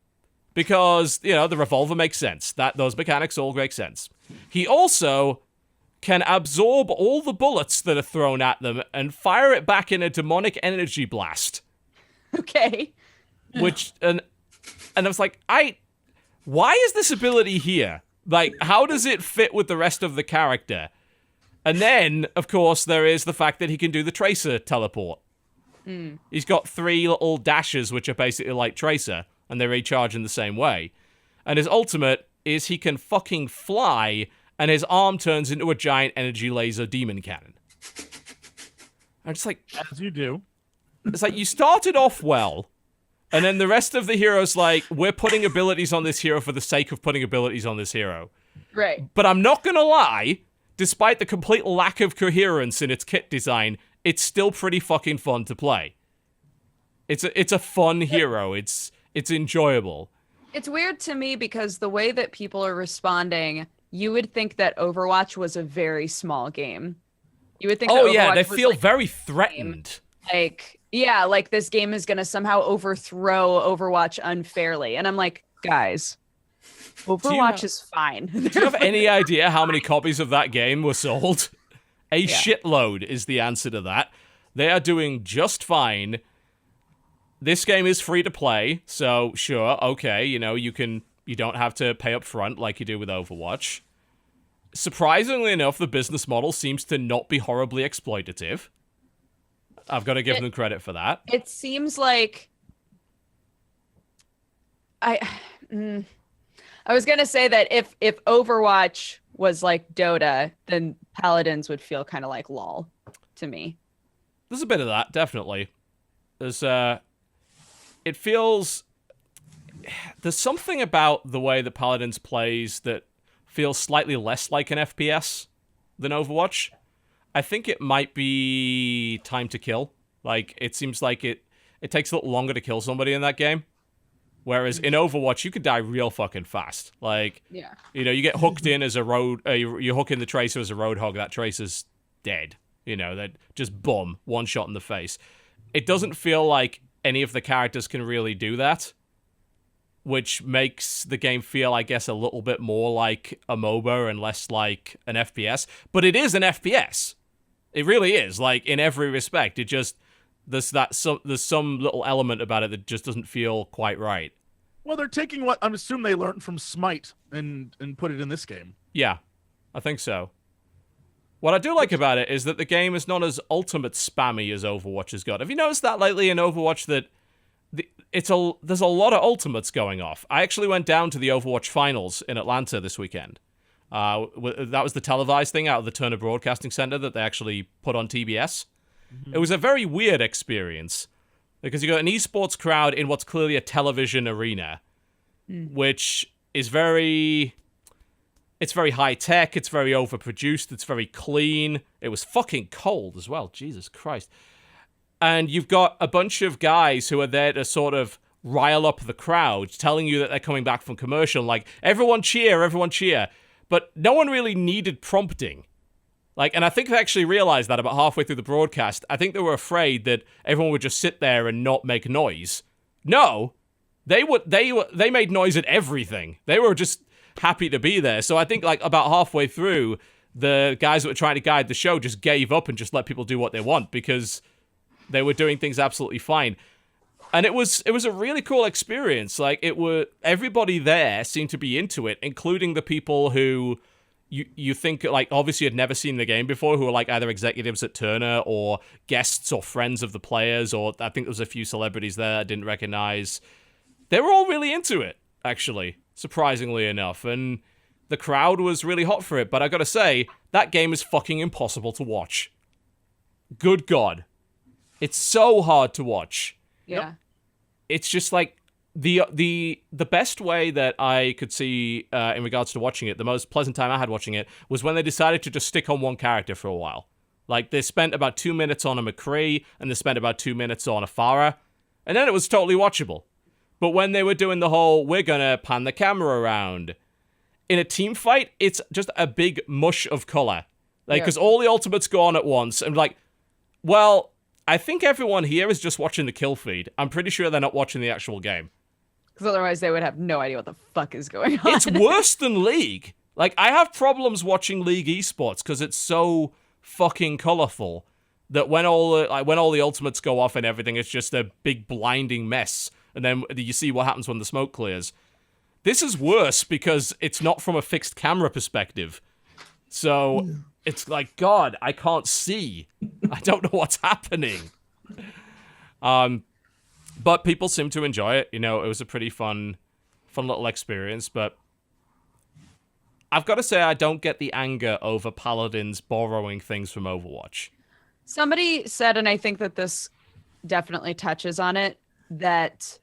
Because, the revolver makes sense. Those mechanics all make sense. He also can absorb all the bullets that are thrown at them and fire it back in a demonic energy blast. Okay. Which, and I was like, why is this ability here? Like, how does it fit with the rest of the character? And then, of course, there is the fact that he can do the Tracer teleport. He's got 3 little dashes, which are basically like Tracer, and they recharge in the same way. And his ultimate is he can fucking fly, and his arm turns into a giant energy laser demon cannon. I'm just like... As you do. It's like, you started off well, And then the rest of the heroes, like, we're putting abilities on this hero for the sake of putting abilities on this hero. Right. But I'm not gonna lie, despite the complete lack of coherence in its kit design, it's still pretty fucking fun to play. It's a fun hero. It's enjoyable. It's weird to me because the way that people are responding, you would think that Overwatch was a very small game. You would think that Overwatch they was, feel like, very threatened. Like, yeah, like this game is going to somehow overthrow Overwatch unfairly. And I'm like, guys, Overwatch is fine. Do you have any idea how many copies of that game were sold? A shitload is the answer to that. They are doing just fine. This game is free to play, so sure, okay, you know, you don't have to pay up front like you do with Overwatch. Surprisingly enough, the business model seems to not be horribly exploitative. I've got to give them credit for that. It seems like I was going to say that if Overwatch was like Dota, then Paladins would feel kind of like LOL to me. There's a bit of that, definitely. There's there's something about the way that Paladins plays that feels slightly less like an FPS than Overwatch. I think it might be time to kill. Like, it seems like it takes a little longer to kill somebody in that game. Whereas in Overwatch, you could die real fucking fast. Like, you know, you get hooked in as a road, you hook in the Tracer as a Roadhog, that Tracer's dead. You know, that just boom, one shot in the face. It doesn't feel like any of the characters can really do that, which makes the game feel, I guess, a little bit more like a MOBA and less like an FPS. But it is an FPS. It really is. Like, in every respect, it just there's some little element about it that just doesn't feel quite right. Well, they're taking what I'm assuming they learned from Smite and put it in this game. Yeah, I think so. What I do like about it is that the game is not as ultimate spammy as Overwatch has got. Have you noticed that lately in Overwatch that there's a lot of ultimates going off? I actually went down to the Overwatch finals in Atlanta this weekend. That was the televised thing out of the Turner Broadcasting Center that they actually put on TBS. Mm-hmm. It was a very weird experience because you got an esports crowd in what's clearly a television arena, which is very high tech, it's very overproduced, it's very clean. It was fucking cold as well, Jesus Christ. And you've got a bunch of guys who are there to sort of rile up the crowd, telling you that they're coming back from commercial, like, everyone cheer, everyone cheer. But no one really needed prompting. Like, and I think they actually realized that about halfway through the broadcast. I think they were afraid that everyone would just sit there and not make noise. No, they made noise at everything. They were just happy to be there. So I think, like, about halfway through, the guys that were trying to guide the show just gave up and just let people do what they want because they were doing things absolutely fine. And it was a really cool experience. Like, everybody there seemed to be into it, including the people who you think, like, obviously had never seen the game before, who were, like, either executives at Turner or guests or friends of the players, or I think there was a few celebrities there I didn't recognize. They were all really into it, actually, surprisingly enough. And the crowd was really hot for it. But I gotta say, that game is fucking impossible to watch. Good God. It's so hard to watch. Yeah. It's just like the best way that I could see in regards to watching it, the most pleasant time I had watching it, was when they decided to just stick on one character for a while. Like, they spent about 2 minutes on a McCree, and they spent about 2 minutes on a Farah, and then it was totally watchable. But when they were doing the whole, we're gonna pan the camera around, in a team fight, it's just a big mush of color. Like, because all the ultimates go on at once, and like, well, I think everyone here is just watching the kill feed. I'm pretty sure they're not watching the actual game. Because otherwise they would have no iddia what the fuck is going on. It's worse than League. Like, I have problems watching League esports because it's so fucking colorful that when all the ultimates go off and everything, it's just a big blinding mess. And then you see what happens when the smoke clears. This is worse because it's not from a fixed camera perspective. So it's like, God, I can't see. I don't know what's happening. But people seem to enjoy it. You know, it was a pretty fun little experience. But I've got to say, I don't get the anger over Paladins borrowing things from Overwatch. Somebody said, and I think that this definitely touches on it, that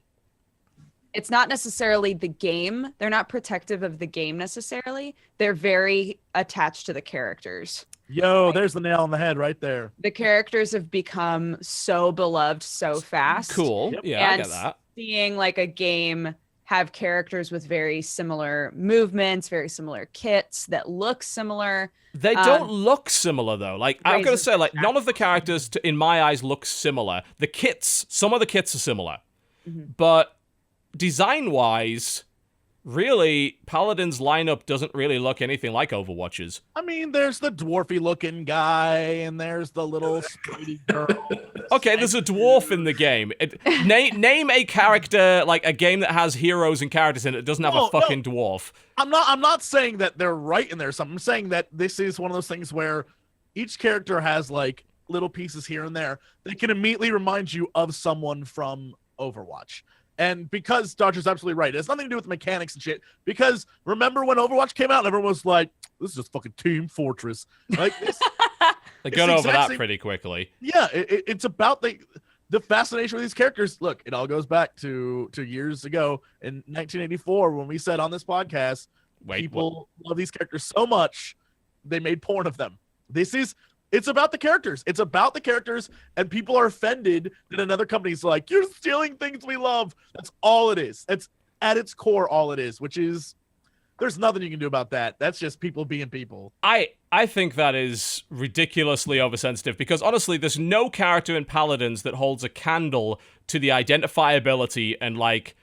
it's not necessarily the game. They're not protective of the game necessarily. They're very attached to the characters. Yo, there's the nail on the head right there. The characters have become so beloved so fast. Cool. Yep. Yeah, And I get that. seeing like a game have characters with very similar movements, very similar kits that look similar. They don't look similar though. Like I'm gonna raises say, like none of the characters, in my eyes, look similar. The kits, some of the kits are similar, but design-wise, really, Paladins lineup doesn't really look anything like Overwatch's. I mean, there's the dwarfy looking guy, and there's the little spritty girl. Okay, there's a dwarf in the game. Name a character, like a game that has heroes and characters in it that doesn't have a fucking dwarf. I'm not saying that they're right in there. I'm saying that this is one of those things where each character has like little pieces here and there that can immediately remind you of someone from Overwatch. And because Dodger's absolutely right, it has nothing to do with the mechanics and shit. Because remember when Overwatch came out and everyone was like, this is just fucking Team Fortress. Like this, They got over that pretty quickly. Yeah, it's about the fascination with these characters. Look, it all goes back to years ago in 1984 when we said on this podcast, people love these characters so much they made porn of them. It's about the characters. It's about the characters, and people are offended that another company's like, you're stealing things we love. That's all it is. That's at its core all it is, which is there's nothing you can do about that. That's just people being people. I think that is ridiculously oversensitive because honestly, there's no character in Paladins that holds a candle to the identifiability and like,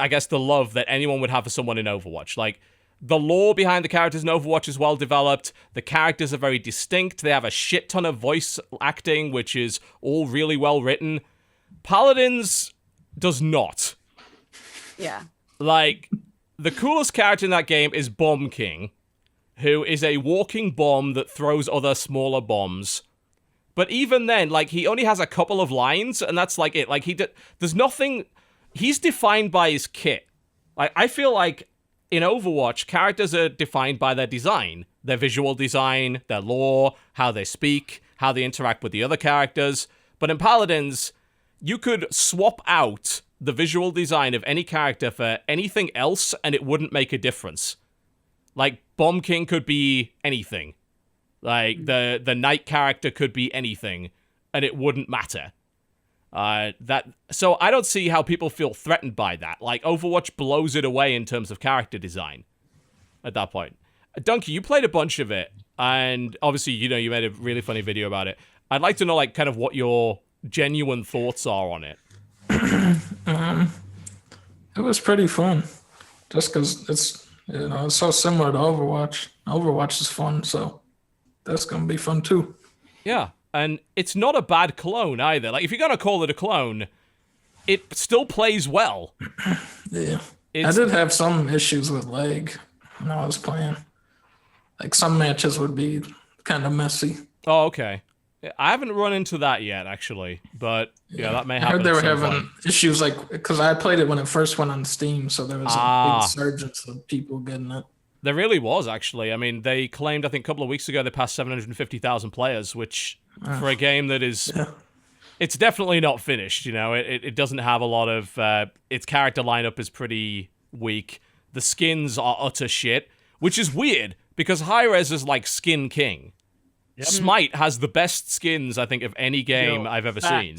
I guess the love that anyone would have for someone in Overwatch. Like, the lore behind the characters in Overwatch is well developed. The characters are very distinct. They have a shit ton of voice acting, which is all really well written. Paladins does not. Yeah. Like, the coolest character in that game is Bomb King, who is a walking bomb that throws other smaller bombs. But even then, like, he only has a couple of lines, and that's like it. Like, there's nothing. He's defined by his kit. Like, I feel like in Overwatch, characters are defined by their design, their visual design, their lore, how they speak, how they interact with the other characters. But in Paladins, you could swap out the visual design of any character for anything else, and it wouldn't make a difference. Like, Bomb King could be anything. Like, the Knight character could be anything, and it wouldn't matter. So I don't see how people feel threatened by that. Like, Overwatch blows it away in terms of character design at that point. Dunkey, you played a bunch of it, and obviously, you made a really funny video about it. I'd like to know, like, kind of what your genuine thoughts are on it. It was pretty fun, just because it's so similar to Overwatch. Overwatch is fun, so that's gonna be fun too. Yeah. And it's not a bad clone either. Like, if you're going to call it a clone, it still plays well. Yeah. I did have some issues with lag when I was playing. Like, some matches would be kind of messy. Oh, okay. I haven't run into that yet, actually. But, yeah, that may happen. I heard they were having issues, like, because I played it when it first went on Steam, so there was a big surge of people getting it. There really was, actually. I mean, they claimed, I think, a couple of weeks ago, they passed 750,000 players, which, for a game that is... Yeah. It's definitely not finished, It doesn't have a lot of... its character lineup is pretty weak. The skins are utter shit, which is weird, because Hi-Rez is like Skin King. Yep. Smite has the best skins, I think, of any game I've ever seen.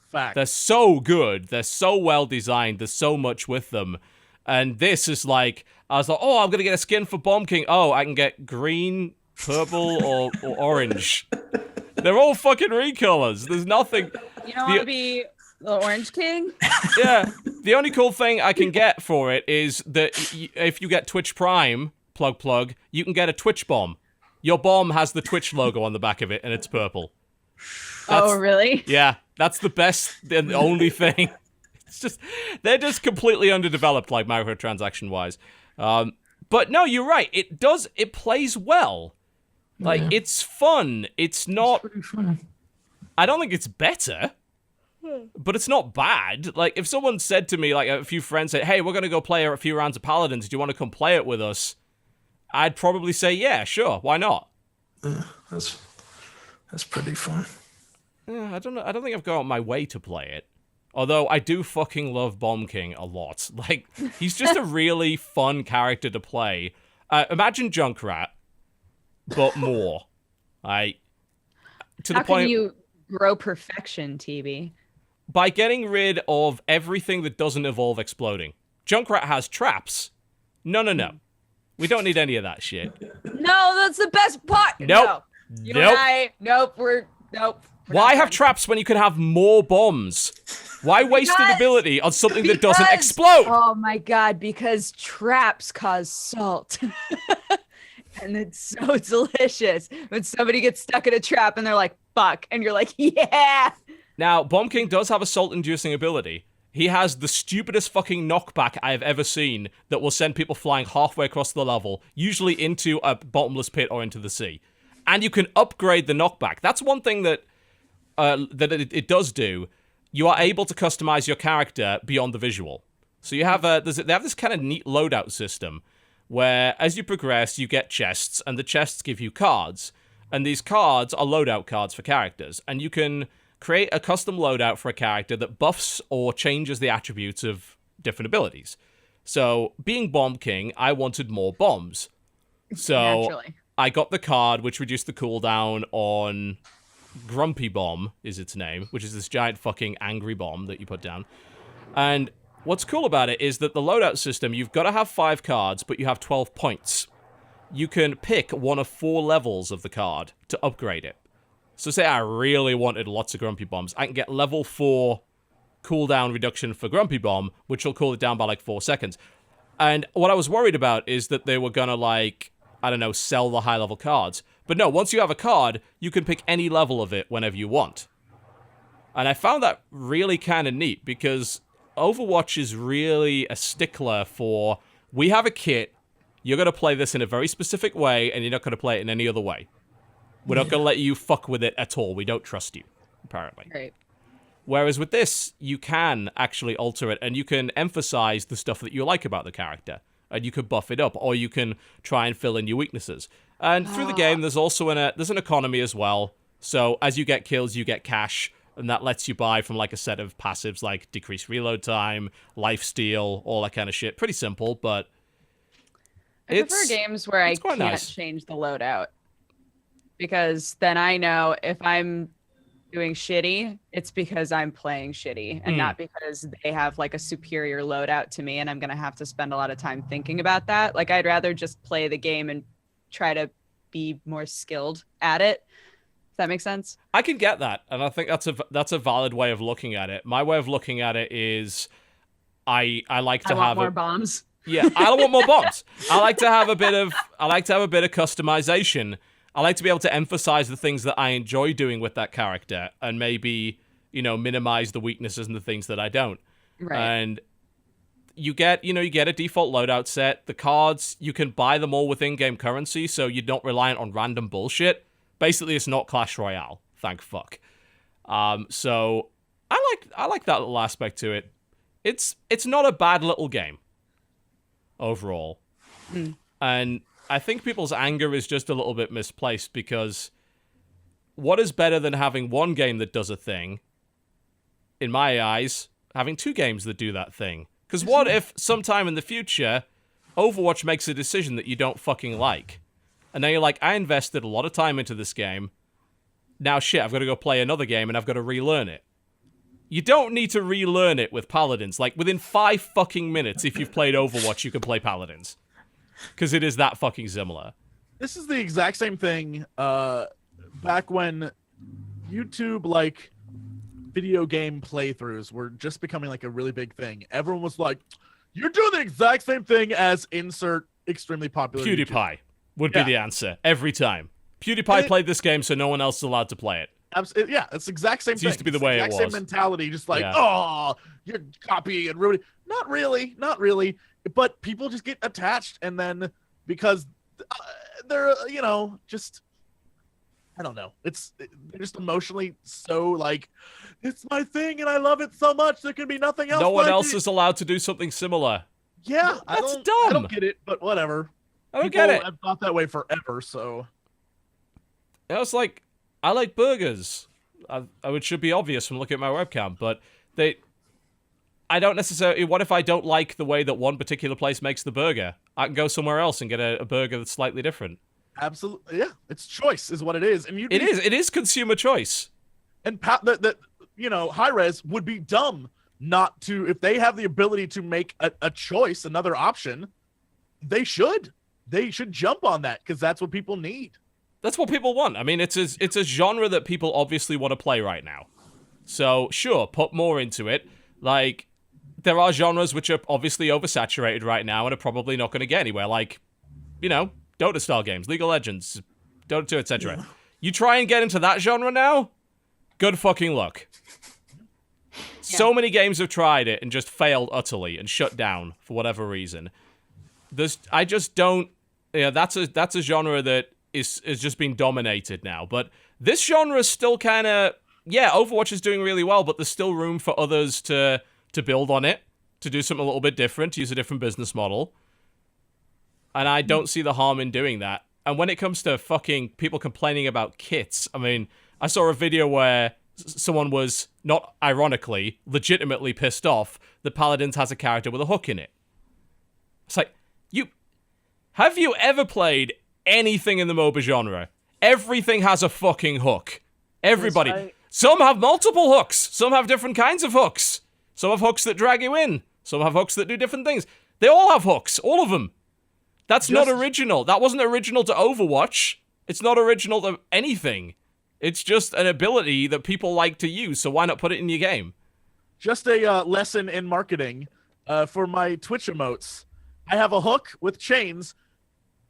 Fact. They're so good. They're so well designed. There's so much with them. And this is like... I was like, oh, I'm going to get a skin for Bomb King. Oh, I can get green, purple, or orange. They're all fucking recolors. There's nothing... You don't want to be the Orange King? Yeah. The only cool thing I can get for it is that if you get Twitch Prime, plug, you can get a Twitch bomb. Your bomb has the Twitch logo on the back of it, and it's purple. Oh, really? Yeah. That's the best and the only thing. It's just... They're just completely underdeveloped, like, microtransaction-wise. But no, you're right. It plays well. Like, it's fun. It's not... It's pretty fun. I don't think it's better, but it's not bad. Like, if someone said to me, like, a few friends said, hey, we're going to go play a few rounds of Paladins. Do you want to come play it with us? I'd probably say, yeah, sure. Why not? Yeah, that's pretty fun. Yeah, I don't know. I don't think I've gone out my way to play it. Although I do fucking love Bomb King a lot. Like, he's just a really fun character to play. Imagine Junkrat, but more. To the How point. can you grow perfection, TB? By getting rid of everything that doesn't involve exploding. Junkrat has traps. No. We don't need any of that shit. No, that's the best part. Nope. No. You and I, nope. We're Why have traps when you can have more bombs? Why waste an ability on something that doesn't explode? Oh my god, because traps cause salt. And it's so delicious when somebody gets stuck in a trap and they're like, fuck. And you're like, yeah. Now, Bomb King does have a salt-inducing ability. He has the stupidest fucking knockback I have ever seen that will send people flying halfway across the level, usually into a bottomless pit or into the sea. And you can upgrade the knockback. That's one thing that it does do. You are able to customize your character beyond the visual. So you have they have this kind of neat loadout system where as you progress, you get chests, and the chests give you cards. And these cards are loadout cards for characters. And you can create a custom loadout for a character that buffs or changes the attributes of different abilities. So, being Bomb King, I wanted more bombs. So, Naturally. I got the card which reduced the cooldown on Grumpy Bomb, is its name, which is this giant fucking angry bomb that you put down. And what's cool about it is that the loadout system, you've got to have 5 cards, but you have 12 points. You can pick one of 4 levels of the card to upgrade it. So say I really wanted lots of Grumpy Bombs, I can get level 4 cooldown reduction for Grumpy Bomb, which will cool it down by like 4 seconds. And what I was worried about is that they were gonna like, I don't know, sell the high level cards. But no, once you have a card, you can pick any level of it whenever you want. And I found that really kind of neat because Overwatch is really a stickler for, we have a kit, you're going to play this in a very specific way, and you're not going to play it in any other way. We're not going to let you fuck with it at all. We don't trust you, apparently. Right. Whereas with this, you can actually alter it, and you can emphasize the stuff that you like about the character. And you can buff it up, or you can try and fill in your weaknesses. And through the game, there's also there's an economy as well. So as you get kills, you get cash, and that lets you buy from like a set of passives like decreased reload time, lifesteal, all that kind of shit. Pretty simple, but I prefer games where I can't change the loadout. Because then I know if I'm doing shitty, it's because I'm playing shitty and not because they have like a superior loadout to me and I'm going to have to spend a lot of time thinking about that. Like I'd rather just play the game and try to be more skilled at it. Does that make sense? I can get that. And I think that's a valid way of looking at it. My way of looking at it is I like to have more bombs. Yeah, I don't want more bombs. I like to have a bit of customization. I like to be able to emphasize the things that I enjoy doing with that character and maybe, minimize the weaknesses and the things that I don't. Right. And you get a default loadout set. The cards, you can buy them all with in-game currency, so you're not reliant on random bullshit. Basically, it's not Clash Royale. Thank fuck. So I like that little aspect to it. It's not a bad little game overall. And I think people's anger is just a little bit misplaced because what is better than having one game that does a thing? In my eyes, having 2 games that do that thing. Because what if sometime in the future, Overwatch makes a decision that you don't fucking like? And then you're like, I invested a lot of time into this game. Now shit, I've got to go play another game and I've got to relearn it. You don't need to relearn it with Paladins. Like, within 5 fucking minutes, if you've played Overwatch, you can play Paladins. Because it is that fucking similar. This is the exact same thing back when YouTube, like, video game playthroughs were just becoming, like, a really big thing. Everyone was like, you're doing the exact same thing as insert extremely popular PewDiePie YouTuber. would be the answer every time. PewDiePie played this game, so no one else is allowed to play it. Yeah, it's the exact same thing. Used to be the way it was. Same mentality, just like, oh, you're copying and ruining. Not really. But people just get attached, and then because they're, just, I don't know. They're just emotionally so like, it's my thing, and I love it so much. There can be nothing else. No one else is allowed to do something similar. Yeah, that's dumb. I don't get it, but whatever. I don't get it. I've thought that way forever, so. It's like, I like burgers. It should be obvious from looking at my webcam, but I don't necessarily... What if I don't like the way that one particular place makes the burger? I can go somewhere else and get a burger that's slightly different. Absolutely, yeah. It's choice is what it is. And It is consumer choice. And Hi-Rez would be dumb not to, if they have the ability to make a choice, another option, they should jump on that because that's what people need. That's what people want. I mean, it's a genre that people obviously want to play right now. So, sure, put more into it. Like, there are genres which are obviously oversaturated right now and are probably not going to get anywhere. Like, Dota-style games, League of Legends, Dota 2, etc. Yeah. You try and get into that genre now, good fucking luck. Yeah. So many games have tried it and just failed utterly and shut down for whatever reason. I just don't... that's a genre that is just being dominated now. But this genre is still kind of... Yeah, Overwatch is doing really well, but there's still room for others to build on it, to do something a little bit different, to use a different business model. And I don't see the harm in doing that. And when it comes to fucking people complaining about kits, I mean, I saw a video where someone was, not ironically, legitimately pissed off that Paladins has a character with a hook in it. It's like, have you ever played anything in the MOBA genre? Everything has a fucking hook. Everybody. Yes, Some have multiple hooks. Some have different kinds of hooks. Some have hooks that drag you in. Some have hooks that do different things. They all have hooks. All of them. That's not original. That wasn't original to Overwatch. It's not original to anything. It's just an ability that people like to use, so why not put it in your game? Just a lesson in marketing for my Twitch emotes. I have a hook with chains.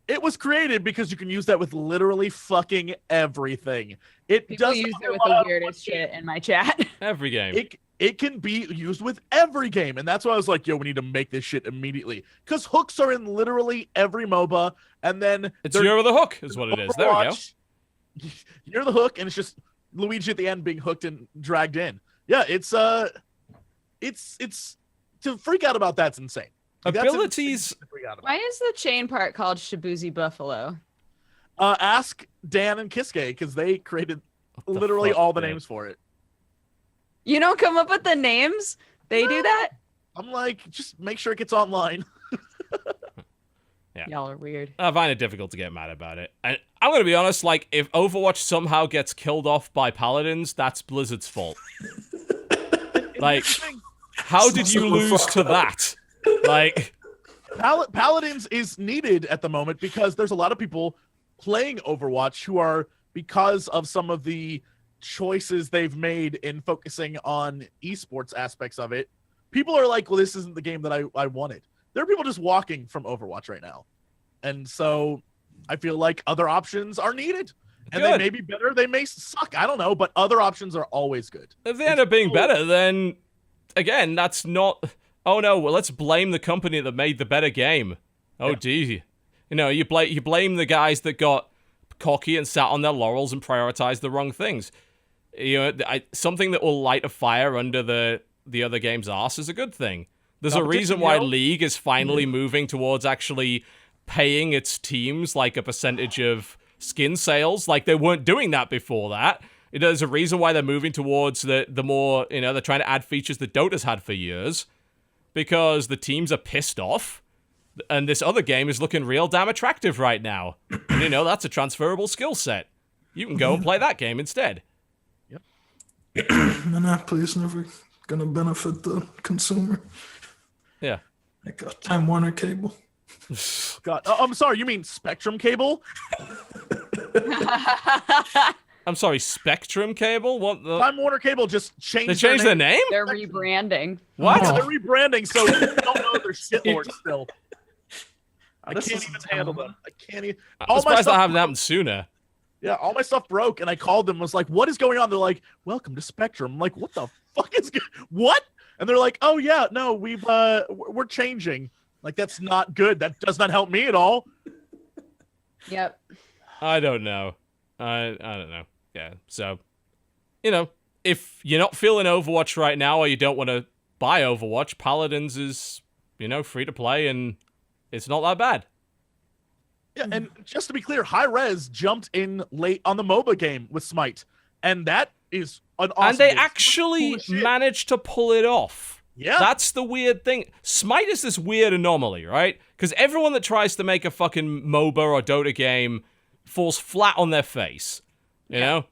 It was created because you can use that with literally fucking everything. People use it with the weirdest shit in my chat. Every game. It can be used with every game, and that's why I was like, yo, we need to make this shit immediately. Because hooks are in literally every MOBA, and then... It's You're the hook, is what it is. There we go. You're the hook, and it's just Luigi at the end being hooked and dragged in. Yeah, it's to freak out about that's insane. Like, abilities... Why is the chain part called Shibuzi Buffalo? Ask Dan and Kiske, because they created literally all the names for it. You don't come up with the names? They do that? I'm like, just make sure it gets online. Yeah. Y'all are weird. I find it difficult to get mad about it. And I'm going to be honest, like, if Overwatch somehow gets killed off by Paladins, that's Blizzard's fault. Like, how did you lose to that? Like... Paladins is needed at the moment because there's a lot of people playing Overwatch who are, because of some of the choices they've made in focusing on esports aspects of it, people are like, well, this isn't the game that I wanted. There are people just walking from Overwatch right now. And so I feel like other options are needed. And They may be better, they may suck, I don't know, but other options are always good. If they end up being better, then, again, that's not... Oh no, well, let's blame the company that made the better game. Oh, gee. You blame the guys that got cocky and sat on their laurels and prioritized the wrong things. Something that will light a fire under the other game's arse is a good thing. There's a reason why League is finally moving towards actually paying its teams like a percentage of skin sales. Like, they weren't doing that before that. There's a reason why they're moving towards the more, they're trying to add features that Dota's had for years. Because the teams are pissed off, and this other game is looking real damn attractive right now. And, that's a transferable skill set. You can go and play that game instead. Yep. Monopoly is never going to benefit the consumer. Yeah. Like a Time Warner cable. God, I'm sorry, you mean Spectrum cable? I'm sorry, Spectrum Cable? What the... Time Warner Cable just changed They changed their name? They're rebranding. What? Yeah, they're rebranding, so you don't know they're shitlords still. I can't even handle them. I can't even... I'm surprised that haven't happened sooner. Yeah, all my stuff broke, and I called them and was like, what is going on? They're like, welcome to Spectrum. I'm like, what the fuck is... What? And they're like, oh, yeah, no, we're changing. Like, that's not good. That does not help me at all. Yep. I don't know. I don't know. Yeah, so, if you're not feeling Overwatch right now or you don't want to buy Overwatch, Paladins is, free to play and it's not that bad. Yeah, and just to be clear, Hi-Rez jumped in late on the MOBA game with Smite, and that is an awesome And they game. actually managed to pull it off. Yeah. That's the weird thing. Smite is this weird anomaly, right? Because everyone that tries to make a fucking MOBA or Dota game falls flat on their face. You know?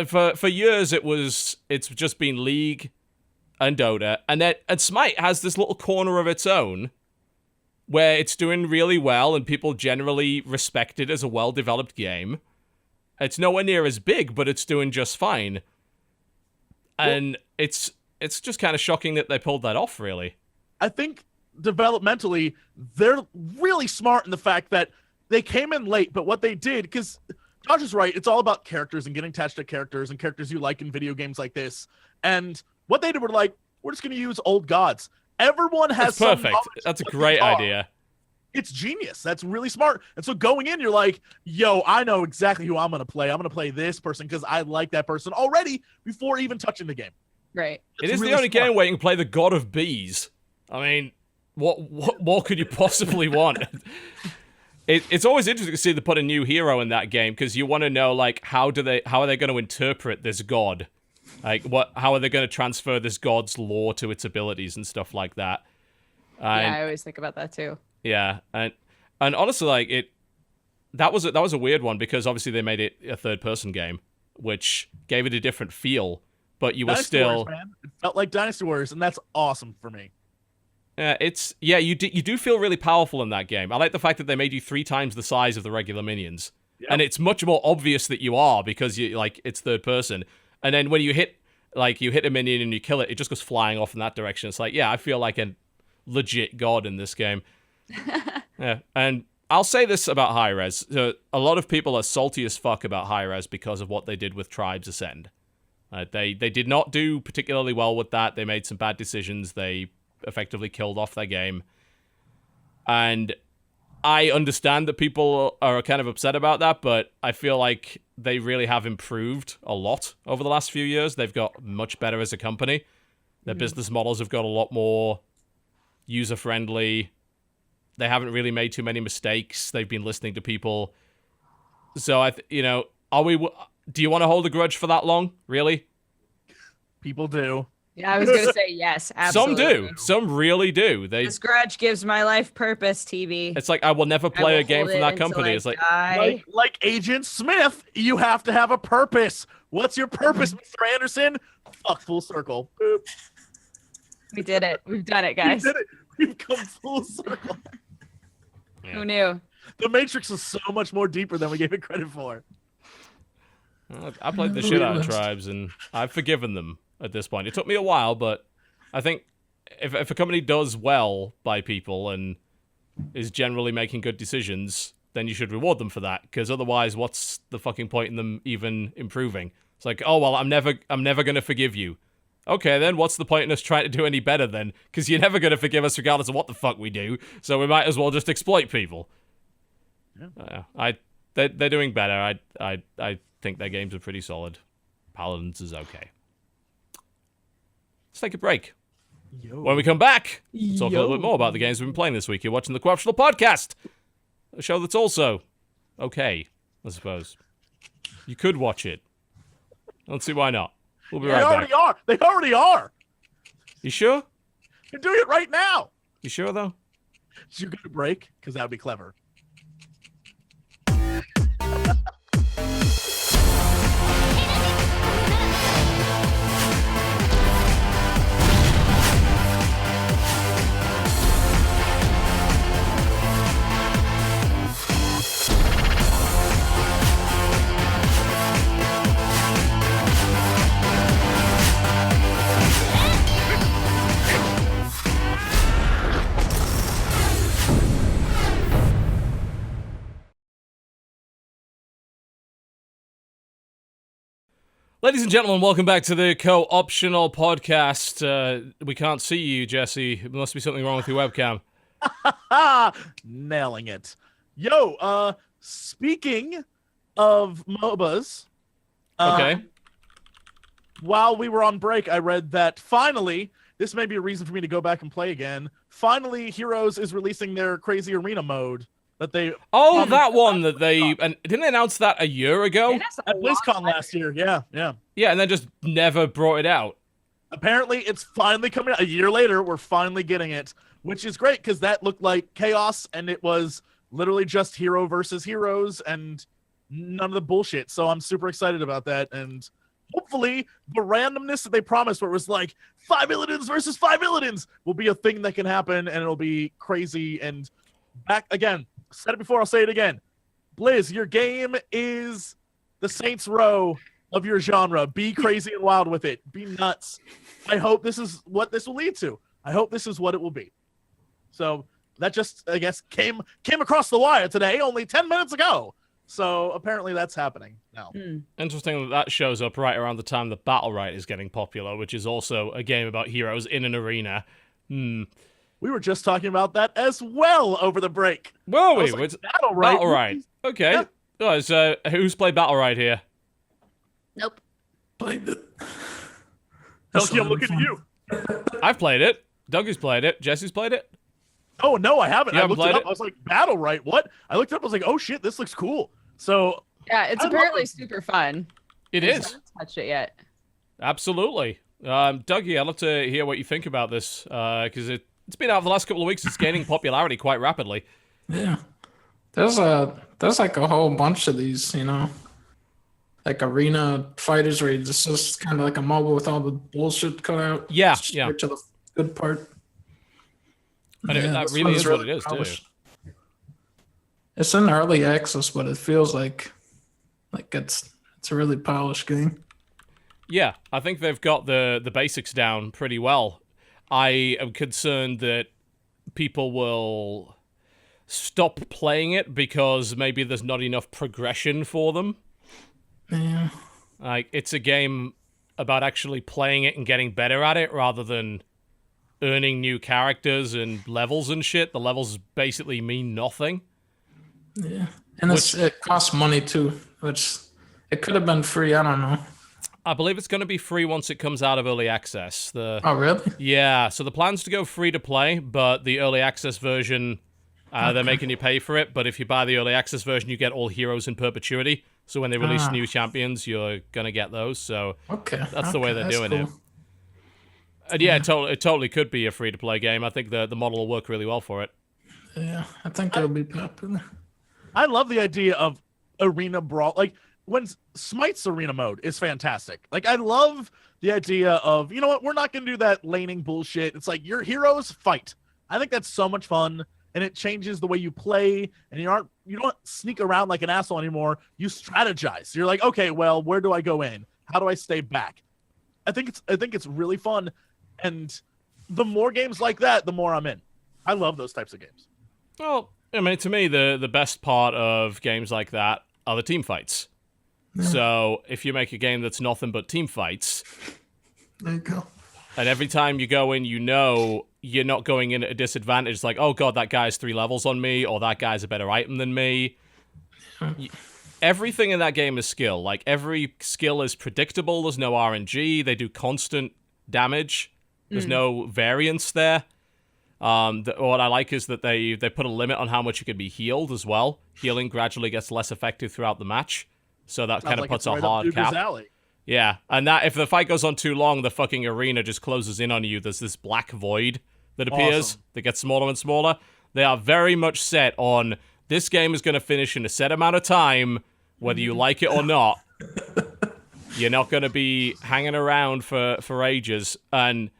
For years, it's just been League and Dota. And Smite has this little corner of its own where it's doing really well and people generally respect it as a well-developed game. It's nowhere near as big, but it's doing just fine. And it's just kind of shocking that they pulled that off, really. I think developmentally, they're really smart in the fact that they came in late, but what they did, because Josh is right, it's all about characters and getting attached to characters and characters you like in video games like this. And what they did were like, we're just going to use old gods. Everyone has That's perfect. That's a great idea. It's genius. That's really smart. And so going in, you're like, yo, I know exactly who I'm going to play. I'm going to play this person because I like that person already before even touching the game. Right. It is really the only game where you can play the god of bees. I mean, what more could you possibly want? It's always interesting to see they put a new hero in that game because you want to know, like, how are they going to interpret this god? Like, how are they going to transfer this god's lore to its abilities and stuff like that? Yeah, I always think about that too. Yeah, and honestly, like that was a weird one because obviously they made it a third-person game, which gave it a different feel. But you were Dynasty still. Wars, man. It felt like Dynasty Wars, and that's awesome for me. You do feel really powerful in that game. I like the fact that they made you 3 times the size of the regular minions, and it's much more obvious that you are because it's third person. And then when you hit a minion and you kill it, it just goes flying off in that direction. It's like, yeah, I feel like a legit god in this game. Yeah, and I'll say this about high-res. A lot of people are salty as fuck about high-res because of what they did with Tribes Ascend. They did not do particularly well with that. They made some bad decisions. They effectively killed off their game. And I understand that people are kind of upset about that, but I feel like they really have improved a lot over the last few years. They've got much better as a company. Their business models have got a lot more user-friendly. They haven't really made too many mistakes. They've been listening to people. So, do you want to hold a grudge for that long? Really? People do. Yeah, I was going to say yes, absolutely. Some do. Some really do. This grudge gives my life purpose, TV. It's like, I will never play a game from that company. It's like Agent Smith, you have to have a purpose. What's your purpose, Mr. Anderson? Fuck, full circle. Boop. We did it. We've done it, guys. We did it. We've come full circle. Yeah. Who knew? The Matrix is so much more deeper than we gave it credit for. I played the shit out of Tribes, and I've forgiven them at this point. It took me a while, but I think if a company does well by people and is generally making good decisions, then you should reward them for that, because otherwise, what's the fucking point in them even improving? It's like, oh, well, I'm never going to forgive you. Okay, then what's the point in us trying to do any better then? Because you're never going to forgive us regardless of what the fuck we do, so we might as well just exploit people. Yeah. They're doing better. I think their games are pretty solid. Paladins is okay. Let's take a break. When we come back, we'll talk a little bit more about the games we've been playing this week. You're watching the Corruptional Podcast, a show that's also okay, I suppose. You could watch it. I don't see why not. We'll be right back. They already are. You sure? They're doing it right now. You sure, though? Should you go to break? Because that would be clever. Ladies and gentlemen, welcome back to the Co-Optional Podcast. We can't see you, Jesse. There must be something wrong with your webcam. Nailing it. Yo, speaking of MOBAs. Okay. While we were on break, I read that finally, this may be a reason for me to go back and play again. Finally, Heroes is releasing their Crazy Arena mode. That they that one that and didn't they announce that a year ago at BlizzCon last year? Yeah, and then just never brought it out. apparently it's finally coming out. A year later, we're finally getting it, which is great because that looked like chaos, and it was literally just hero versus heroes and none of the bullshit. So I'm super excited about that, and hopefully the randomness that they promised, where it was like 5 Illidan's versus 5 Illidan's, will be a thing that can happen, and it'll be crazy. And back again, said it before, I'll say it again. Blizz, your game is the Saints Row of your genre. Be crazy and wild with it. Be nuts. I hope this is what this will lead to. I hope this is what it will be. So that just, I guess, came across the wire today, only 10 minutes ago. So apparently that's happening now. Interesting that shows up right around the time that Battlerite is getting popular, which is also a game about heroes in an arena. We were just talking about that as well over the break. Were we? Like, Battlerite. Battlerite. Okay. Yeah. Oh, so who's played Battlerite here? Nope. Played it. Elkie, I'm looking at you. I've played it. Dougie's played it. Jesse's played it. Oh, no, I haven't. You I haven't looked it played up. it? I was like, Battlerite? What? I looked it up. I was like, oh, shit, this looks cool. So Yeah, it's I love apparently it. super fun. It I is. haven't touched it yet. Absolutely. Dougie, I'd love to hear what you think about this, because it's been out for the last couple of weeks. It's gaining popularity quite rapidly. Yeah. There's like a whole bunch of these, you know, like arena fighters where it's just kind of like a mobile with all the bullshit cut out. Yeah, Straight yeah. to the good part. And that this really one's is what it is, too. polished. It's in early access, but it feels like it's a really polished game. Yeah, I think they've got the basics down pretty well. I am concerned that people will stop playing it because maybe there's not enough progression for them. Yeah. Like, it's a game about actually playing it and getting better at it rather than earning new characters and levels and shit. The levels basically mean nothing. Yeah. And it costs money too, which it could have been free. I don't know. I believe it's going to be free once it comes out of early access. Oh, really? Yeah, so the plan's to go free to play, but the early access version, they're making you pay for it. But if you buy the early access version, you get all heroes in perpetuity. So when they release new champions, you're going to get those. So that's the way they're doing it. And yeah, it totally could be a free-to-play game. I think the model will work really well for it. Yeah, I think it'll be popular. I love the idea of arena brawl. Like, when Smite's arena mode is fantastic. Like, I love the idea of, you know what, we're not going to do that laning bullshit. It's like, your heroes fight. I think that's so much fun, and it changes the way you play, and you don't sneak around like an asshole anymore. You strategize. You're like, okay, well, where do I go in? How do I stay back? I think it's really fun, and the more games like that, the more I'm in. I love those types of games. Well, I mean, to me, the best part of games like that are the team fights. Yeah. So if you make a game that's nothing but team fights, there you go. And every time you go in, you know you're not going in at a disadvantage. It's like, oh god, that guy's 3 levels on me, or that guy's a better item than me. Everything in that game is skill. Like, every skill is predictable. There's no RNG. They do constant damage. There's no variance there. What I like is that they put a limit on how much you can be healed as well. Healing gradually gets less effective throughout the match. So that kind of puts a hard cap. Yeah, and that if the fight goes on too long, the fucking arena just closes in on you. There's this black void that appears that gets smaller and smaller. They are very much set on this game is going to finish in a set amount of time, whether you like it or not. You're not going to be hanging around for ages. And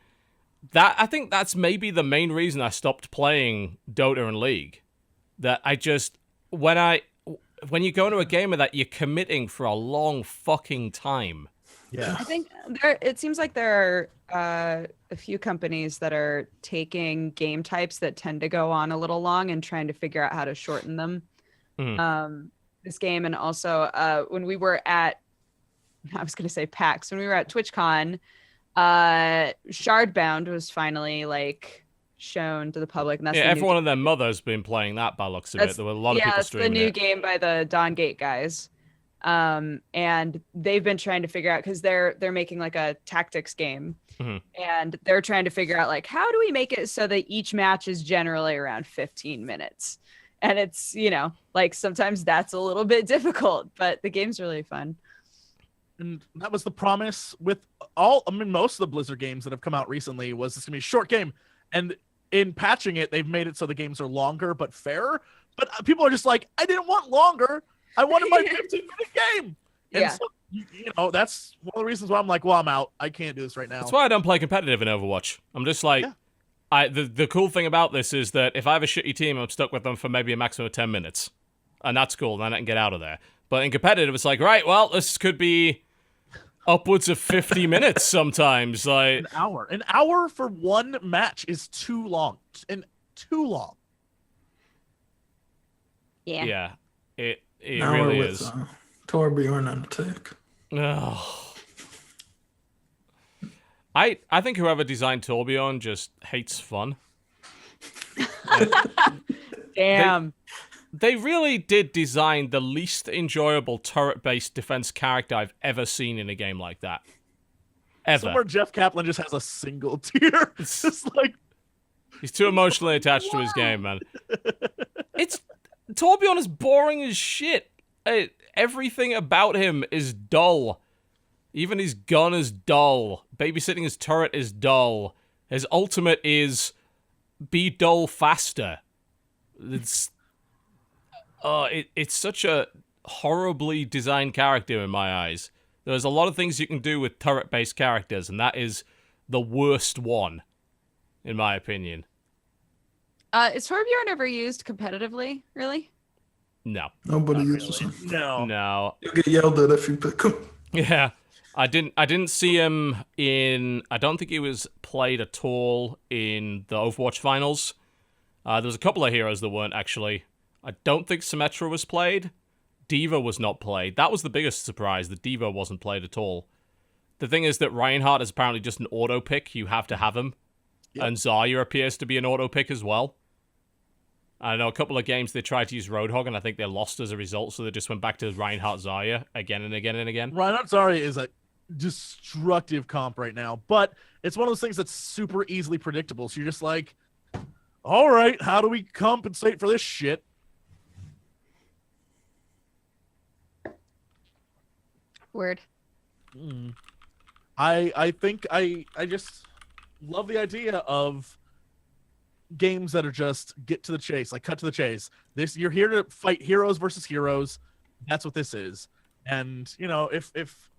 that, I think that's maybe the main reason I stopped playing Dota and League. That I just, when you go into a game of that, you're committing for a long fucking time. Yeah. I think it seems like there are a few companies that are taking game types that tend to go on a little long and trying to figure out how to shorten them. This game, and also when we were at, I was going to say PAX, when we were at TwitchCon, Shardbound was finally like shown to the public. And that's everyone and their mother's been playing that by looks of it. There were a lot of people streaming it. Yeah, it's the new game by the Dawn Gate guys. And they've been trying to figure out, because they're making like a tactics game, and they're trying to figure out like, how do we make it so that each match is generally around 15 minutes? And it's, like sometimes that's a little bit difficult, but the game's really fun. And that was the promise with most of the Blizzard games that have come out recently was it's going to be a short game. And in patching it, they've made it so the games are longer but fairer. But people are just like, I didn't want longer. I wanted my 15-minute game. And so, that's one of the reasons why I'm like, well, I'm out. I can't do this right now. That's why I don't play competitive in Overwatch. I'm just like, the cool thing about this is that if I have a shitty team, I'm stuck with them for maybe a maximum of 10 minutes. And that's cool. Then I can get out of there. But in competitive, it's like, right, well, this could be upwards of 50 minutes sometimes. Like An hour for one match is too long. And too long. Yeah. It really is. Torbjorn on attack. Oh. I think whoever designed Torbjorn just hates fun. Damn. They really did design the least enjoyable turret-based defense character I've ever seen in a game like that. Ever. Somewhere Jeff Kaplan just has a single tear. It's just like... He's too emotionally attached to his game, man. Torbjorn is boring as shit. Everything about him is dull. Even his gun is dull. Babysitting his turret is dull. His ultimate is be dull faster. It's such a horribly designed character in my eyes. There's a lot of things you can do with turret-based characters, and that is the worst one, in my opinion. Is Torbjorn ever used competitively, really? No. Nobody uses him. No. You'll get yelled at if you pick him. Yeah. I didn't see him in... I don't think he was played at all in the Overwatch finals. There was a couple of heroes that weren't, actually. I don't think Symmetra was played. D.Va was not played. That was the biggest surprise, that D.Va wasn't played at all. The thing is that Reinhardt is apparently just an auto-pick. You have to have him. Yep. And Zarya appears to be an auto-pick as well. I know a couple of games they tried to use Roadhog, and I think they lost as a result, so they just went back to Reinhardt Zarya again and again and again. Reinhardt Zarya is a destructive comp right now, but it's one of those things that's super easily predictable. So you're just like, all right, how do we compensate for this shit? Word. I think I just love the idea of games that are just get to the chase, like cut to the chase. You're here to fight heroes versus heroes. That's what this is. And if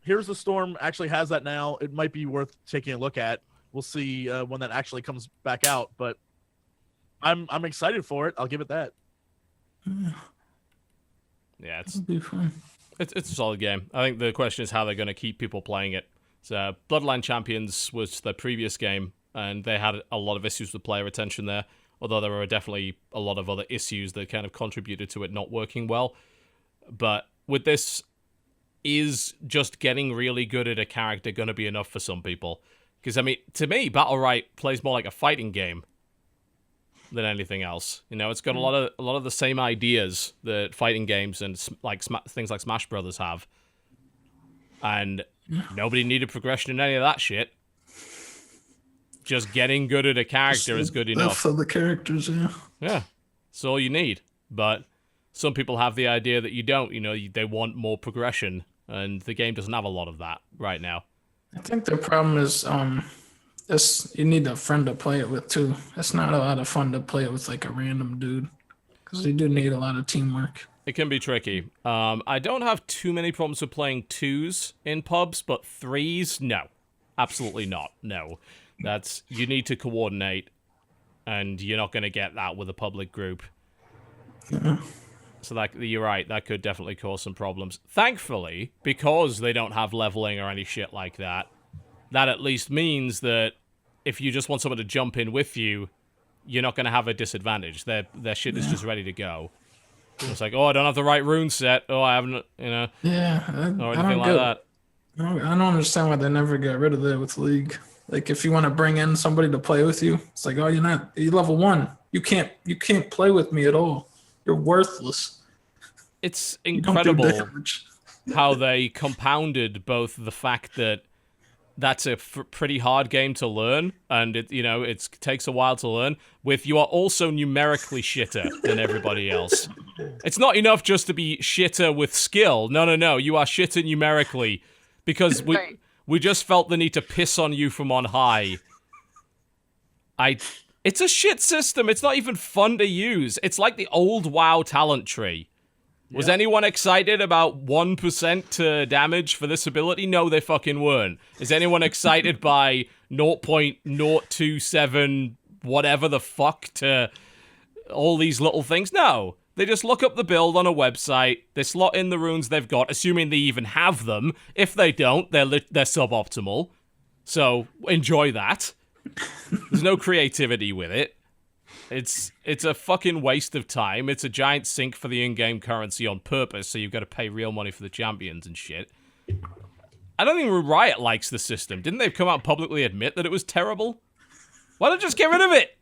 Here's the Storm actually has that now, it might be worth taking a look at. We'll see when that actually comes back out, but I'm excited for it. I'll give it that. Yeah, It'll be fun. It's a solid game. I think the question is how they're going to keep people playing it. So Bloodline Champions was the previous game, and they had a lot of issues with player retention there, although there were definitely a lot of other issues that kind of contributed to it not working well. But with this, is just getting really good at a character going to be enough for some people? Because, I mean, to me, Battlerite plays more like a fighting game than anything else. It's got a lot of the same ideas that fighting games and things like Smash Brothers have. And nobody needed progression in any of that shit. Just getting good at a character is good enough. For the characters, yeah. Yeah, that's all you need. But some people have the idea that you don't. They want more progression, and the game doesn't have a lot of that right now. I think the problem is you need a friend to play it with, too. It's not a lot of fun to play it with, like, a random dude, because you do need a lot of teamwork. It can be tricky. I don't have too many problems with playing 2s in pubs, but 3s, no. Absolutely not, no. You need to coordinate, and you're not going to get that with a public group. Yeah. So you're right, that could definitely cause some problems. Thankfully, because they don't have leveling or any shit like that, that at least means that if you just want someone to jump in with you, you're not going to have a disadvantage. Their shit is just ready to go. It's like, oh, I don't have the right rune set. Oh, I haven't, Yeah, or anything like that. I don't understand why they never got rid of that with League. Like, if you want to bring in somebody to play with you, it's like, oh, you're level 1. You can't play with me at all. You're worthless. It's incredible how they compounded both the fact that that's a pretty hard game to learn, and it takes a while to learn, with you are also numerically shitter than everybody else. It's not enough just to be shitter with skill. No. You are shitter numerically because we just felt the need to piss on you from on high. It's a shit system. It's not even fun to use. It's like the old WoW talent tree. Was anyone excited about 1% to damage for this ability? No, they fucking weren't. Is anyone excited by 0.027 whatever the fuck to all these little things? No. They just look up the build on a website, they slot in the runes they've got, assuming they even have them. If they don't, they're suboptimal. So, enjoy that. There's no creativity with it. It's a fucking waste of time. It's a giant sink for the in-game currency on purpose, so you've got to pay real money for the champions and shit. I don't think Riot likes the system. Didn't they come out and publicly admit that it was terrible? Why don't you just get rid of it?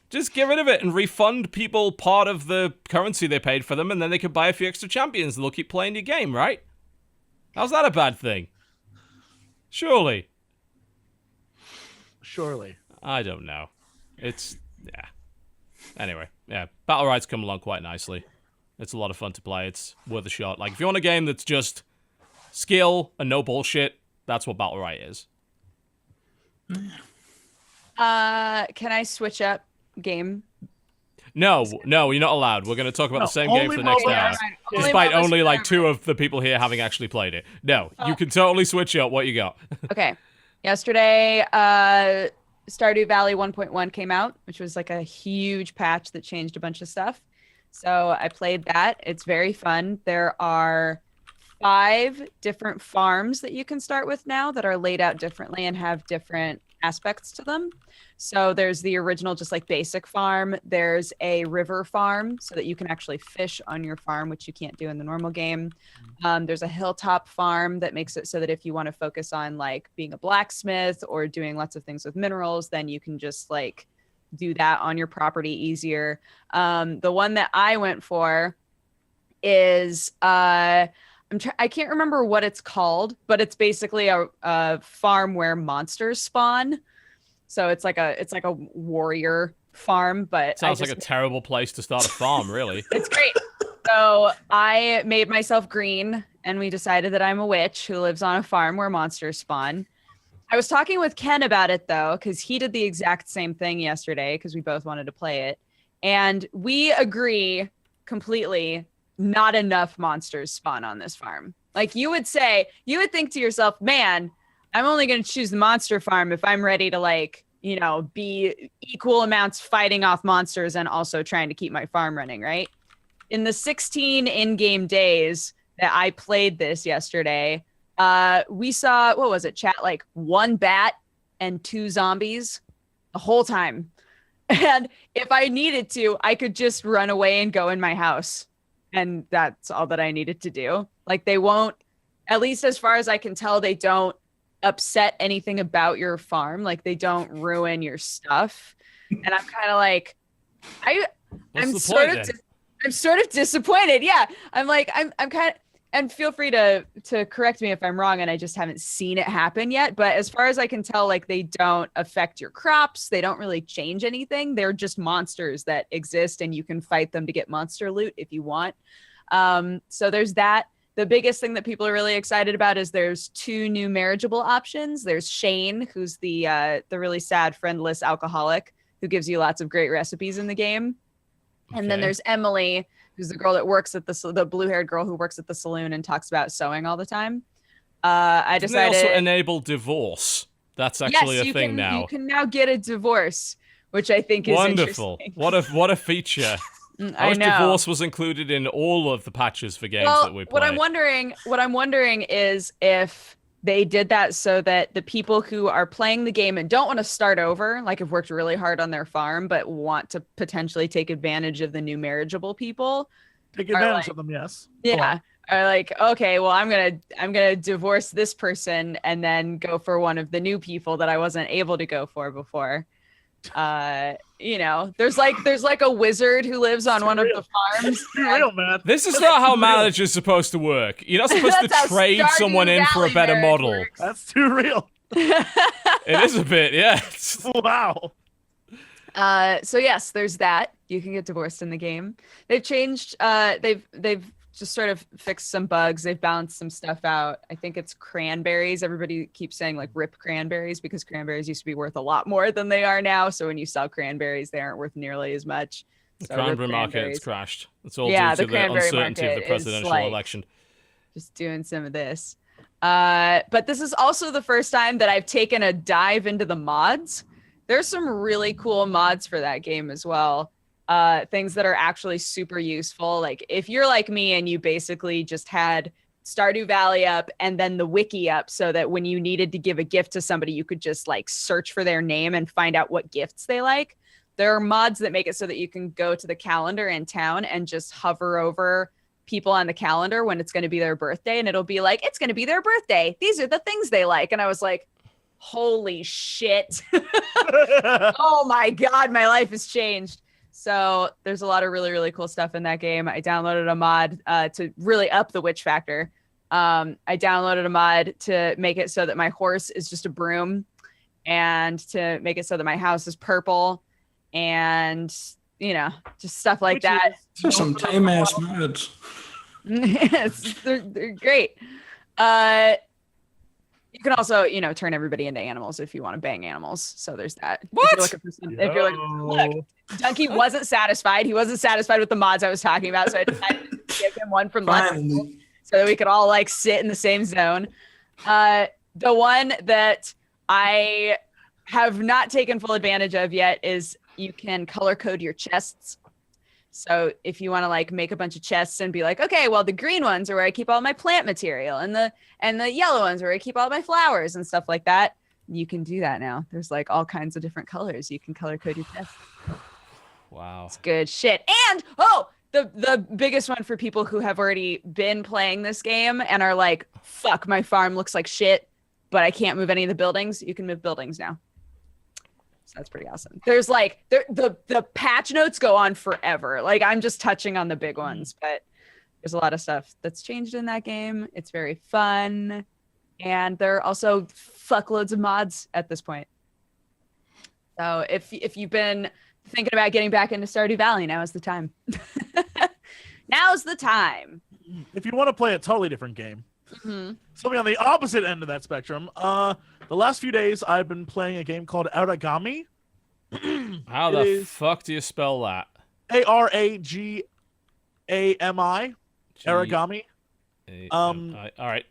Just get rid of it and refund people part of the currency they paid for them, and then they can buy a few extra champions and they'll keep playing your game, right? How's that a bad thing? Surely. I don't know. Anyway, Battlerite's come along quite nicely. It's a lot of fun to play. It's worth a shot. Like, if you want a game that's just skill and no bullshit, that's what Battlerite is. Can I switch up game? No, you're not allowed. We're going to talk about the same game for the next hour. Despite only like 2 of the people here having actually played it. No, you can totally switch up what you got. Okay. Yesterday, Stardew Valley 1.1 came out, which was like a huge patch that changed a bunch of stuff. So I played that. It's very fun. There are 5 different farms that you can start with now that are laid out differently and have different aspects to them. So there's the original, just like basic farm. There's a river farm so that you can actually fish on your farm, which you can't do in the normal game. There's a hilltop farm that makes it so that if you want to focus on like being a blacksmith or doing lots of things with minerals, then you can just like do that on your property easier. The one that I went for is I can't remember what it's called, but it's basically a farm where monsters spawn. So it's like a warrior farm, but sounds like a terrible place to start a farm, really. It's great. So I made myself green, and we decided that I'm a witch who lives on a farm where monsters spawn. I was talking with Ken about it though, because he did the exact same thing yesterday, because we both wanted to play it, and we agree completely. Not enough monsters spawn on this farm. Like you would think to yourself, man, I'm only going to choose the monster farm if I'm ready to like, you know, be equal amounts fighting off monsters and also trying to keep my farm running, right? In the 16 in-game days that I played this yesterday, we saw, what was it, chat, like 1 bat and 2 zombies the whole time. And if I needed to, I could just run away and go in my house. And that's all that I needed to do. Like they won't, at least as far as I can tell, they don't upset anything about your farm. Like they don't ruin your stuff. And I'm kind of like, I'm sort of disappointed. Yeah. I'm like, I'm kind of, and feel free to correct me if I'm wrong and I just haven't seen it happen yet. But as far as I can tell, like they don't affect your crops. They don't really change anything. They're just monsters that exist and you can fight them to get monster loot if you want. So there's that. The biggest thing that people are really excited about is there's 2 new marriageable options. There's Shane, who's the really sad, friendless alcoholic who gives you lots of great recipes in the game. Okay. And then there's Emily, who's the girl that works at the blue-haired girl who works at the saloon and talks about sewing all the time. I decided they also enable divorce. That's actually a thing now. You can now get a divorce, which I think is wonderful. What a feature. I wish divorce was included in all of the patches for games that we play. What I'm wondering is if they did that so that the people who are playing the game and don't want to start over, like have worked really hard on their farm, but want to potentially take advantage of the new marriageable people. Take advantage of them, yes. Yeah. Are like, okay, well, I'm gonna divorce this person and then go for one of the new people that I wasn't able to go for before. You know, there's like a wizard who lives on one of the farms. Real, man. This is not how marriage is supposed to work. You're not supposed to trade someone in for a better model. That's too real. It is a bit, yeah. Wow. So yes, there's that. You can get divorced in the game. They've changed. They've just sort of fixed some bugs. They've balanced some stuff out. I think it's cranberries. Everybody keeps saying like rip cranberries because cranberries used to be worth a lot more than they are now. So when you sell cranberries, they aren't worth nearly as much. The So cranberry market has crashed. It's all Yeah, due the to the cranberry uncertainty of the market is, presidential like, election. Just doing some of this. But this is also the first time that I've taken a dive into the mods. There's some really cool mods for that game as well. Things that are actually super useful. Like if you're like me and you basically just had Stardew Valley up and then the wiki up so that when you needed to give a gift to somebody, you could just like search for their name and find out what gifts they like. There are mods that make it so that you can go to the calendar in town and just hover over people on the calendar when it's going to be their birthday. And it'll be like, it's going to be their birthday. These are the things they like. And I was like, holy shit. Oh my God, my life has changed. So there's a lot of really, really cool stuff in that game. I downloaded a mod to really up the witch factor. I downloaded a mod to make it so that my horse is just a broom and to make it so that my house is purple and, you know, just stuff like that. Those are some tame ass mods. Yes, they're great. You can also, you know, turn everybody into animals if you want to bang animals. So there's that. What? If you're like, look, Dunkey wasn't satisfied. He wasn't satisfied with the mods I was talking about. So I decided to give him one from last week so that we could all like sit in the same zone. The one that I have not taken full advantage of yet is you can color code your chests. So if you want to like make a bunch of chests and be like, okay, well, the green ones are where I keep all my plant material and the yellow ones are where I keep all my flowers and stuff like that. You can do that now. There's like all kinds of different colors. You can color code your chests. Wow. It's good shit. And the biggest one for people who have already been playing this game and are like, fuck, my farm looks like shit, but I can't move any of the buildings. You can move buildings now. So that's pretty awesome. There's like the patch notes go on forever. Like I'm just touching on the big ones, but there's a lot of stuff that's changed in that game. It's very fun. And there are also fuckloads of mods at this point. So if you've been thinking about getting back into Stardew Valley, now is the time. Now's the time. If you want to play a totally different game, something on the opposite end of that spectrum, the last few days I've been playing a game called Aragami. How the fuck do you spell that? Aragami. Aragami. All right.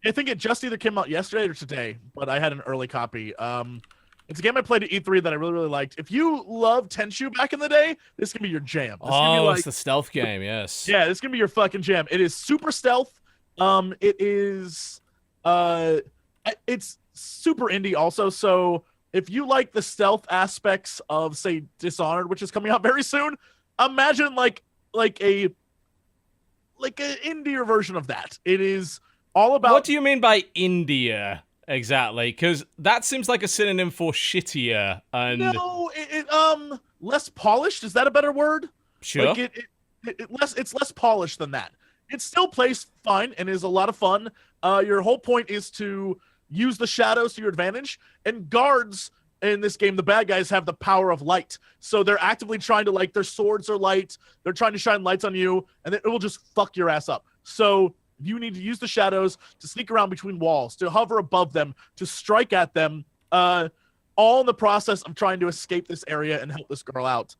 I think it just either came out yesterday or today, but I had an early copy. It's a game I played at E3 that I really, really liked. If you loved Tenchu back in the day, this can be your jam. It's the stealth game, yes. Yeah, this can be your fucking jam. It is super stealth. It is it's super indie also. So if you like the stealth aspects of, say, Dishonored, which is coming out very soon, imagine like a indie version of that. It is all about. What do you mean by India exactly? Because that seems like a synonym for shittier and no, less polished. Is that a better word? Sure. Like it's less polished than that. It still plays fine and is a lot of fun. Your whole point is to use the shadows to your advantage, and guards in this game, the bad guys, have the power of light. So they're actively trying to, like, their swords are light. They're trying to shine lights on you, and it will just fuck your ass up. So you need to use the shadows to sneak around between walls, to hover above them, to strike at them, all in the process of trying to escape this area and help this girl out.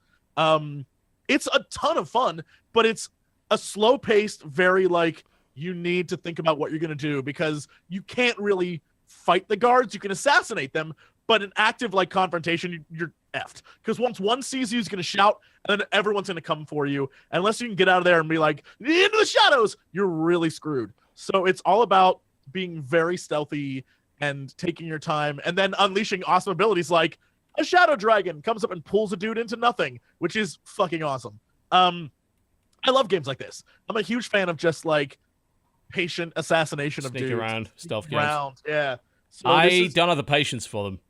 It's a ton of fun, but it's a slow-paced, very, like, you need to think about what you're going to do because you can't really fight the guards. You can assassinate them, but an active, like, confrontation, you're effed. Because once one sees you, he's going to shout, and then everyone's going to come for you. Unless you can get out of there and be like, into the shadows, you're really screwed. So it's all about being very stealthy and taking your time, and then unleashing awesome abilities like a shadow dragon comes up and pulls a dude into nothing, which is fucking awesome. I love games like this. I'm a huge fan of just, like, patient assassination of dudes. Sneak around, stealth games. Yeah. So I don't have the patience for them,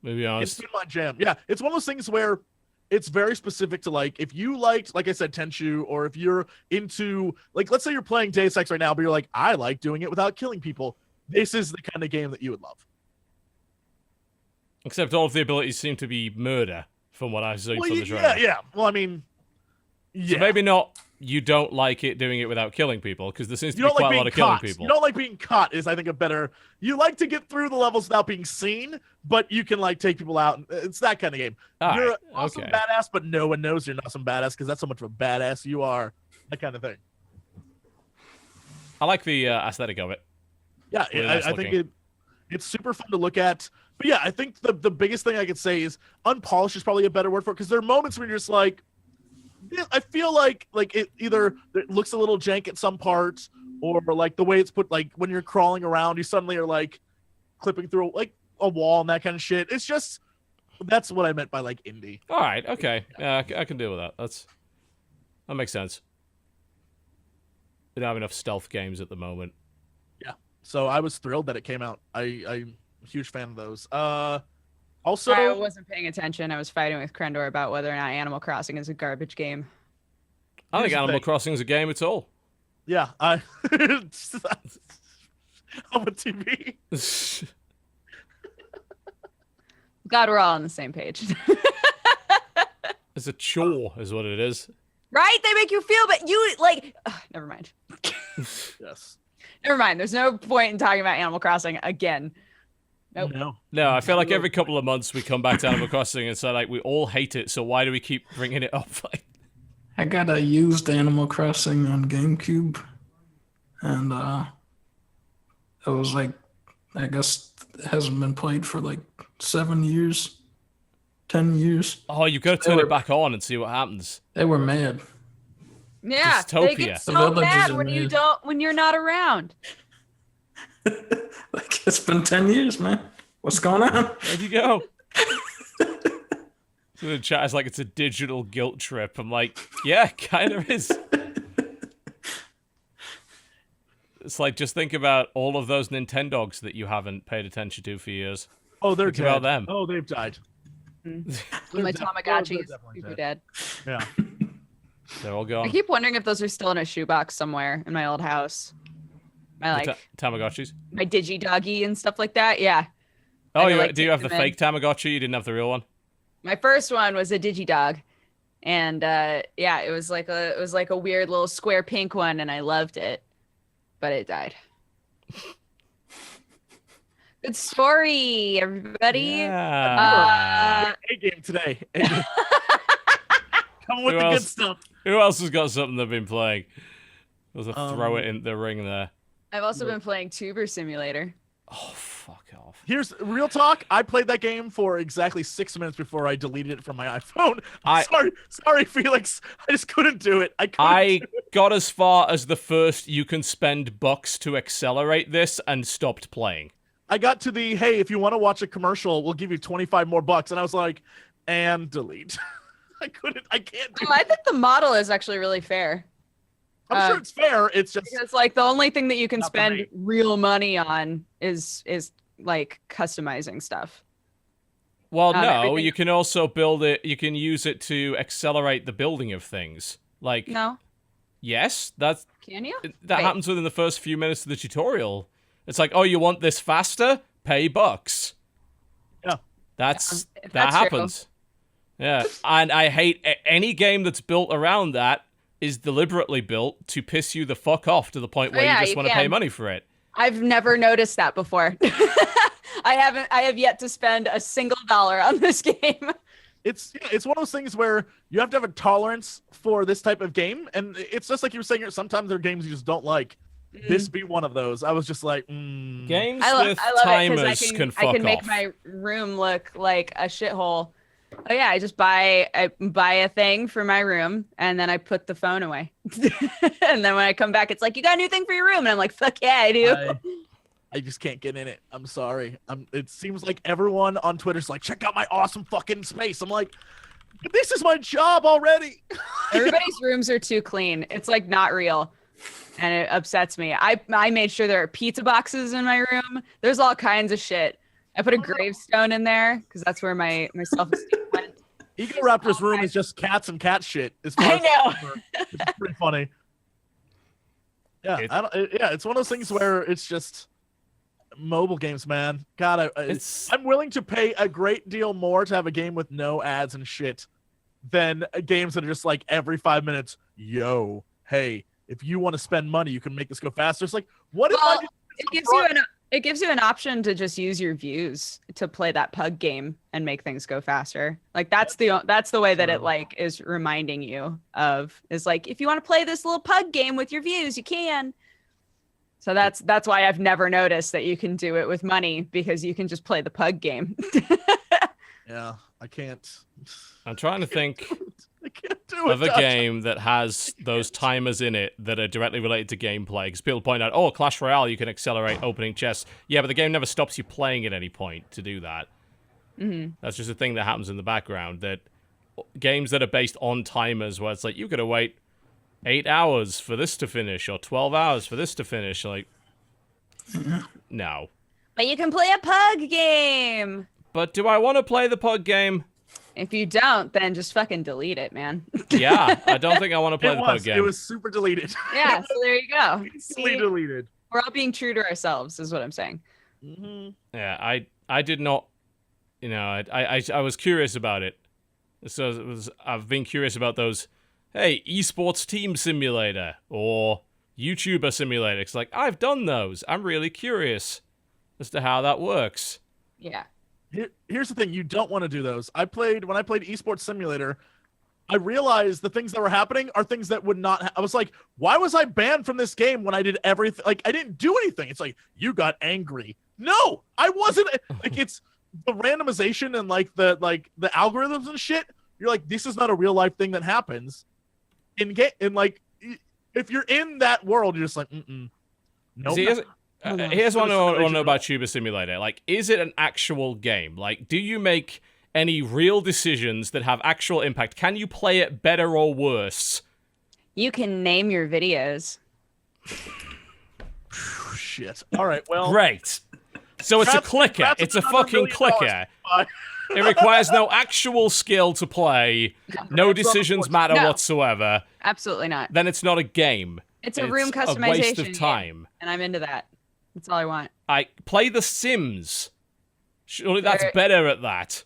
to be honest. It's been my jam. Yeah, it's one of those things where it's very specific to, like, if you liked, like I said, Tenchu, or if you're into, like, let's say you're playing Deus Ex right now, but you're like, I like doing it without killing people. This is the kind of game that you would love. Except all of the abilities seem to be murder, from what I've seen from the trailer. Yeah. Well, I mean, Yeah. So maybe not. You don't like it doing it without killing people, because there seems to You be don't like quite a being lot of killing caught. people. You don't like being caught is, I think, a better. You like to get through the levels without being seen, but you can like take people out. It's that kind of game. You're Alright, an awesome okay. badass, but no one knows you're not some badass because that's how much of a badass you are. That kind of thing. I like the aesthetic of it. Yeah, Really nice I think looking. it's super fun to look at. But yeah, I think the biggest thing I could say is unpolished is probably a better word for it, because there are moments where you're just like, I feel like it either it looks a little jank at some parts, or like the way it's put, like when you're crawling around, you suddenly are like clipping through like a wall and that kind of shit. It's just, that's what I meant by like indie. All right, okay, yeah, I can deal with that. That makes sense. We don't have enough stealth games at the moment. Yeah, so I was thrilled that it came out. I'm a huge fan of those. Also, I wasn't paying attention. I was fighting with Krendor about whether or not Animal Crossing is a garbage game. I don't think Here's the Animal thing. Crossing is a game at all. yeah, I'm a TV. Glad we're all on the same page. It's a chore, is what it is. Right? They make you feel, but you like. Never mind. Yes. Never mind. There's no point in talking about Animal Crossing again. Nope. No. No, I feel like every couple of months we come back to Animal Crossing and say, like, we all hate it, so why do we keep bringing it up? Like, I got a used Animal Crossing on GameCube, and it was like, I guess it hasn't been played for like 7 years, 10 years. oh, you've got to turn it back on and see what happens. They were mad. Yeah, they Dystopia. get The so villages mad are when you mad. don't, when you're not around. Like, it's been 10 years, man. What's going on? Where'd you go? So the chat is like, it's a digital guilt trip. I'm like, yeah, kind of is. It's like, just think about all of those Nintendogs that you haven't paid attention to for years. Oh, they're Think dead. about them. Oh, they've died. My They're Tamagotchi is definitely super dead. dead. Yeah. They're all I gone. keep wondering if those are still in a shoebox somewhere in my old house. My The like Tamagotchis. my Digi-Doggy and stuff like that. Yeah. Oh, I, like, do you take have the them in. fake Tamagotchi? You didn't have the real one? My first one was a Digi-Dog. And yeah, it was like a weird little square pink one, and I loved it. But it died. Good story, everybody. Yeah. A game today. A game. Come with Who the good else? stuff. Who else has got something they've been playing? There's a throw it Um, in the ring there. I've also been playing Tuber Simulator. Oh, fuck off. Here's real talk. I played that game for exactly 6 minutes before I deleted it from my iPhone. Sorry, Felix. I just couldn't do it. I got as far as the first you can spend bucks to accelerate this and stopped playing. I got to the, hey, if you want to watch a commercial, we'll give you 25 more bucks. And I was like, and delete. I can't do I think the model is actually really fair. I'm sure it's fair. It's just Because like the only thing that you can Not for spend me. real money on is like customizing stuff. Well, no, everything- you can also build it, you can use it to accelerate the building of things. Like, No, yes, that can you? Wait. happens within the first few minutes of the tutorial. It's like, oh, you want this faster? Pay bucks. Yeah. That that's happens. Yeah, and I hate any game that's built around that is deliberately built to piss you the fuck off to the point where yeah, you just you want to pay can. money for it. I've never noticed that before. I have yet to spend a single dollar on this game. it's one of those things where you have to have a tolerance for this type of game, and it's just like you were saying. Sometimes there are games you just don't like. This be one of those. I was just like, Games I love with it timers because can fuck I can make off. my room look like a shithole. Oh yeah, I buy a thing for my room and then I put the phone away. And then when I come back, it's like, you got a new thing for your room, and I'm like, fuck yeah, I do. I just can't get in it. I'm sorry. It seems like everyone on Twitter's like, check out my awesome fucking space. I'm like, this is my job already. Everybody's rooms are too clean. It's like not real. And it upsets me. I made sure there are pizza boxes in my room. There's all kinds of shit. I put a gravestone in there because that's where my self-esteem went. Ego Raptor's room is just cats and cat shit. I know. It's pretty funny. Yeah, it's one of those things where it's just mobile games, man. God, I'm willing to pay a great deal more to have a game with no ads and shit than games that are just like every 5 minutes, yo, hey, if you want to spend money, you can make this go faster. It's like, what if I just it gives you an option to just use your views to play that pug game and make things go faster. Like that's the way that it like is reminding you of, is like, if you want to play this little pug game with your views, you can. So that's why I've never noticed that you can do it with money, because you can just play the pug game. Yeah, I can't. I'm trying to think I can't do it. of a game that has those timers in it that are directly related to gameplay. Because people point out, oh, Clash Royale, you can accelerate opening chests. Yeah, but the game never stops you playing at any point to do that. Mm-hmm. That's just a thing that happens in the background. That games that are based on timers, where it's like, you gotta wait 8 hours for this to finish, or 12 hours for this to finish. Like, no. But you can play a pug game. But do I want to play the pug game? If you don't, then just fucking delete it, man. Yeah, I don't think I want to play the pug game. It was super deleted. Yeah, so there you go. Easily deleted. We're all being true to ourselves, is what I'm saying. Mm-hmm. Yeah, I did not, you know, I was curious about it. So I've been curious about those, hey, esports team simulator or YouTuber simulator. It's like, I've done those. I'm really curious as to how that works. Yeah. Here's the thing, you don't want to do those. When I played esports simulator, I realized the things that were happening are things that would not I was like, why was I banned from this game when I did everything? Like, I didn't do anything. It's like, you got angry. No, I wasn't. Like, it's the randomization and like the algorithms and shit. You're like, this is not a real life thing that happens in game. And like, if you're in that world, you're just like, no. Here's what I want to know about Tuber Simulator. Like, is it an actual game? Like, do you make any real decisions that have actual impact? Can you play it better or worse? You can name your videos. Shit. All right, well. Great. So it's a clicker. It's a fucking clicker. It requires no actual skill to play. No decisions matter whatsoever. Absolutely not. Then it's not a game. It's a room customization. A waste of time. Game, and I'm into that. That's all I want. I play The Sims. Surely that's better at that.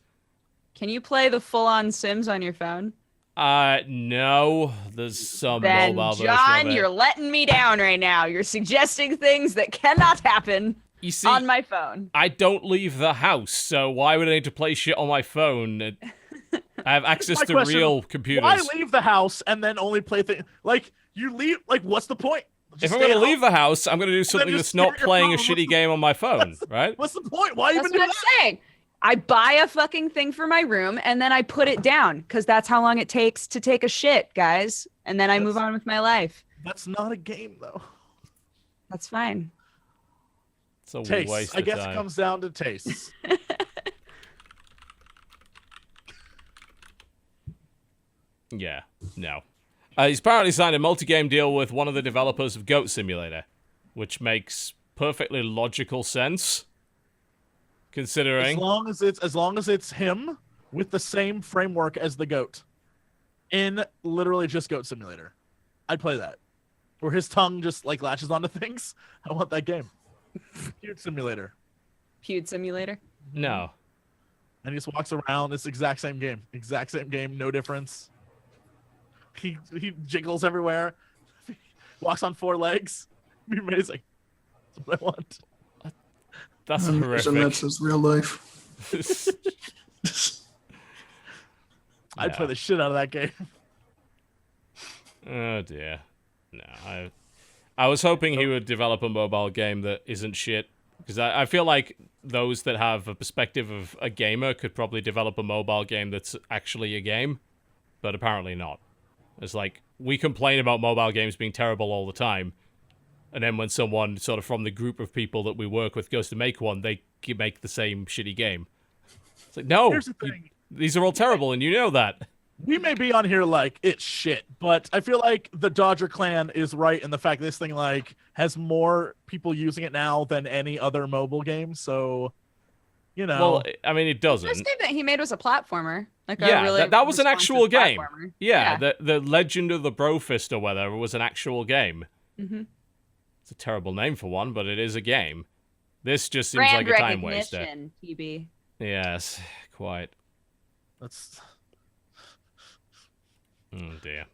Can you play the full-on Sims on your phone? No. There's some mobile version of it. John, you're letting me down right now. You're suggesting things that cannot happen on my phone. I don't leave the house, so why would I need to play shit on my phone? I have access to real computers. Why leave the house and then only play things? Like, you leave, like, what's the point? If I'm going to leave the house, I'm going to do something that's not playing a shitty game on my phone, right? What's the point? Why even do that? That's what I'm saying. I buy a fucking thing for my room, and then I put it down, because that's how long it takes to take a shit, guys. And then I move on with my life. That's not a game, though. That's fine. It's a taste. waste I of guess time. It comes down to tastes. Yeah, no. He's apparently signed a multi-game deal with one of the developers of Goat Simulator, which makes perfectly logical sense, considering as long as it's him with the same framework as the goat, in literally just Goat Simulator, I'd play that. Where his tongue just like latches onto things. I want that game. Feud Simulator. Feud Simulator? No. And he just walks around. It's the exact same game. Exact same game. No difference. He jiggles everywhere. He walks on 4 legs. It'd be amazing. That's what I want. That's horrific. That's his real life. I'd play the shit out of that game. Oh dear. No, I was hoping he would develop a mobile game that isn't shit, because I feel like those that have a perspective of a gamer could probably develop a mobile game that's actually a game, but apparently not. It's like, we complain about mobile games being terrible all the time, and then when someone sort of from the group of people that we work with goes to make one, they make the same shitty game. It's like, no, these are all terrible, and you know that. We may be on here like it's shit, but I feel like the Dodger clan is right in the fact this thing like has more people using it now than any other mobile game. So, you know, well, I mean, it doesn't. The first game that he made was a platformer. Like that was an actual game. Platformer. Yeah, the Legend of the Brofist or whatever was an actual game. Mm-hmm. It's a terrible name for one, but it is a game. This just seems like a time waster. TB. Yes, quite. That's Oh dear.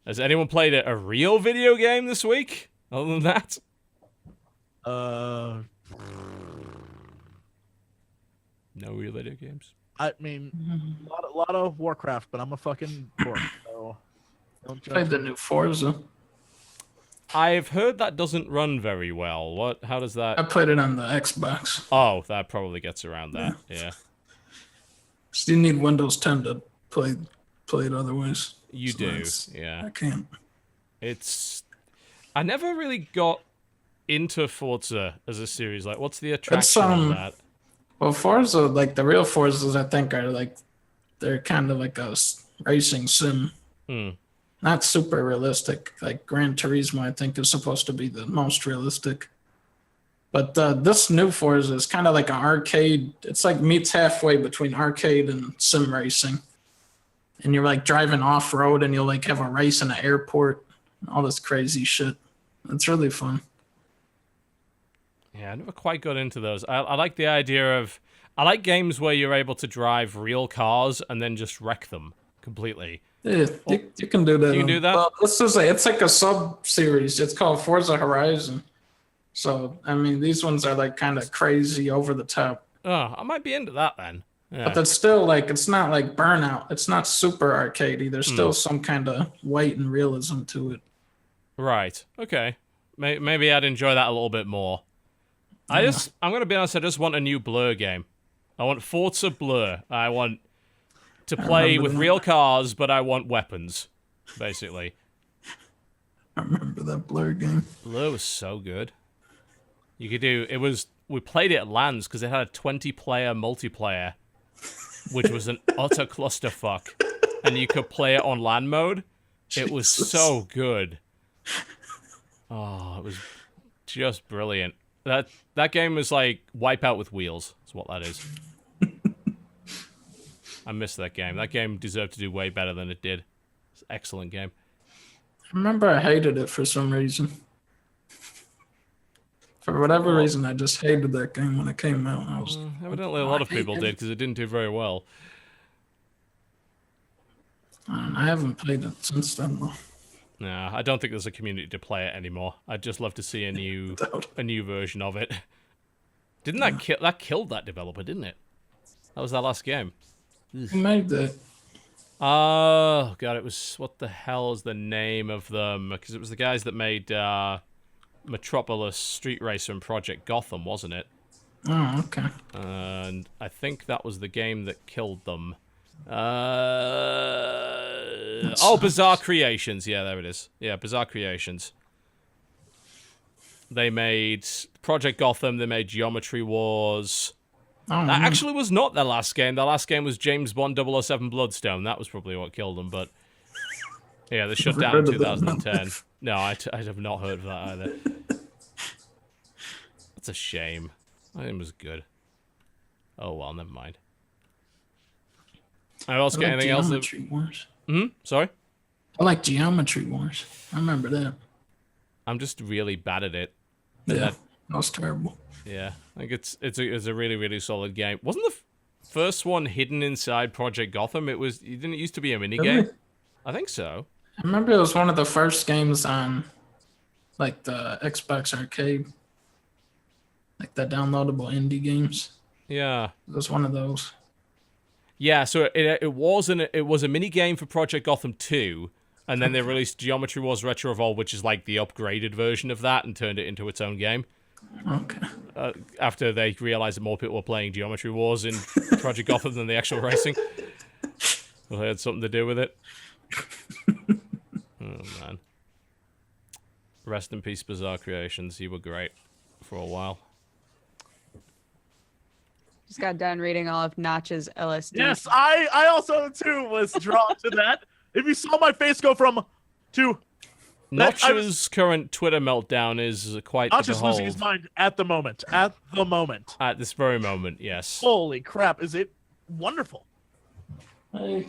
Has anyone played a real video game this week? Other than that? No real video games. I mean, a lot of Warcraft, but I'm a fucking dork, so don't judge Played the me. new Forza. I've heard that doesn't run very well. What? How does that? I played it on the Xbox. Oh, that probably gets around that. Yeah. So you need Windows 10 to play it otherwise. You So do. that's- Yeah. I can't. I never really got into Forza as a series. Like, what's the attraction of that? Well, Forza, like the real Forzas, I think are like they're kind of like a racing sim. Not super realistic. Like Gran Turismo, I think, is supposed to be the most realistic. But this new Forza is kind of like an arcade. It's like meets halfway between arcade and sim racing. And you're like driving off road, and you'll like have a race in an airport, and all this crazy shit. It's really fun. Yeah, I never quite got into those. I like the idea of... I like games where you're able to drive real cars and then just wreck them completely. Yeah, you can do that. You can do that? Well, let's just say it's like a sub-series. It's called Forza Horizon. So, I mean, these ones are like kind of crazy, over the top. Oh, I might be into that then. Yeah. But that's still like, it's not like Burnout. It's not super arcadey. There's still some kind of weight and realism to it. Right. Okay. Maybe I'd enjoy that a little bit more. I'm going to be honest, I just want a new Blur game. I want Forza Blur. I want to play with real cars, but I want weapons, basically. I remember that Blur game. Blur was so good. You could do... We played it at LANs because it had a 20-player multiplayer, which was an utter clusterfuck. And you could play it on LAN mode. It was so good. Oh, it was just brilliant. That game was like Wipeout with wheels. That's what that is. I missed that game. That game deserved to do way better than it did. It's an excellent game. I remember I hated it for some reason. For whatever reason, I just hated that game when it came out. Evidently, a lot of people did because it didn't do very well. I haven't played it since then, though. Nah, I don't think there's a community to play it anymore. I'd just love to see a new version of it. Didn't that killed that developer, didn't it? That was that last game. Who made that? Oh god, it was, what the hell is the name of them? Because it was the guys that made Metropolis, Street Racer, and Project Gotham, wasn't it? Oh, okay. And I think that was the game that killed them. Bizarre Creations. Yeah, there it is. Yeah, Bizarre Creations. They made Project Gotham. They made Geometry Wars. Oh, That actually was not their last game. Their last game was James Bond 007 Bloodstone. That was probably what killed them, but... Yeah, they shut down in 2010. No, I have not heard of that either. That's a shame. That game was good. Oh, well, never mind. I also got anything else? Geometry Wars. Sorry? I like Geometry Wars. I remember that. I'm just really bad at it. Yeah, that was terrible. Yeah, I think it's a really, really solid game. Wasn't the first one hidden inside Project Gotham? It didn't used to be a minigame? Really? I think so. I remember it was one of the first games on, like, the Xbox Arcade. Like, the downloadable indie games. Yeah. It was one of those. Yeah, so it was a mini game for Project Gotham 2, and then they released Geometry Wars Retro Evolve, which is like the upgraded version of that, and turned it into its own game. Okay. After they realized that more people were playing Geometry Wars in Project Gotham than the actual racing, well, they had something to do with it. Oh man! Rest in peace, Bizarre Creations. You were great for a while. Just got done reading all of Notch's LSD. Yes, I also too was drawn to that. If you saw my face go from to Notch's current Twitter meltdown is quite Notch the is behold. losing his mind at the moment. At the moment. At this very moment, yes. Holy crap! Is it wonderful? Hey.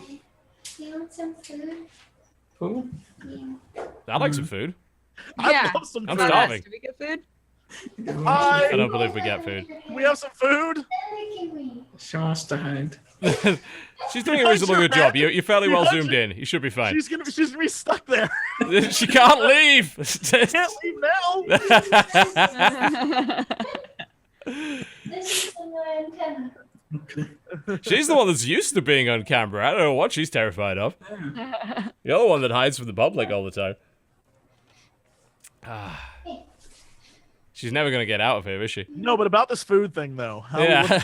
Do you want some food? Who? Yeah. I like some food. Yeah. I love some I'm food. starving. Do we get food? I don't believe we get food. We have some food. Can we? She wants to hide. She's doing a reasonably good job. You're fairly well zoomed in. You should be fine. She's gonna be stuck there. She can't leave. Can't leave now. This is my antenna. She's the one that's used to being on camera. I don't know what she's terrified of. You're the one that hides from the public all the time. She's never gonna get out of here, is she? No, but about this food thing though. Yeah.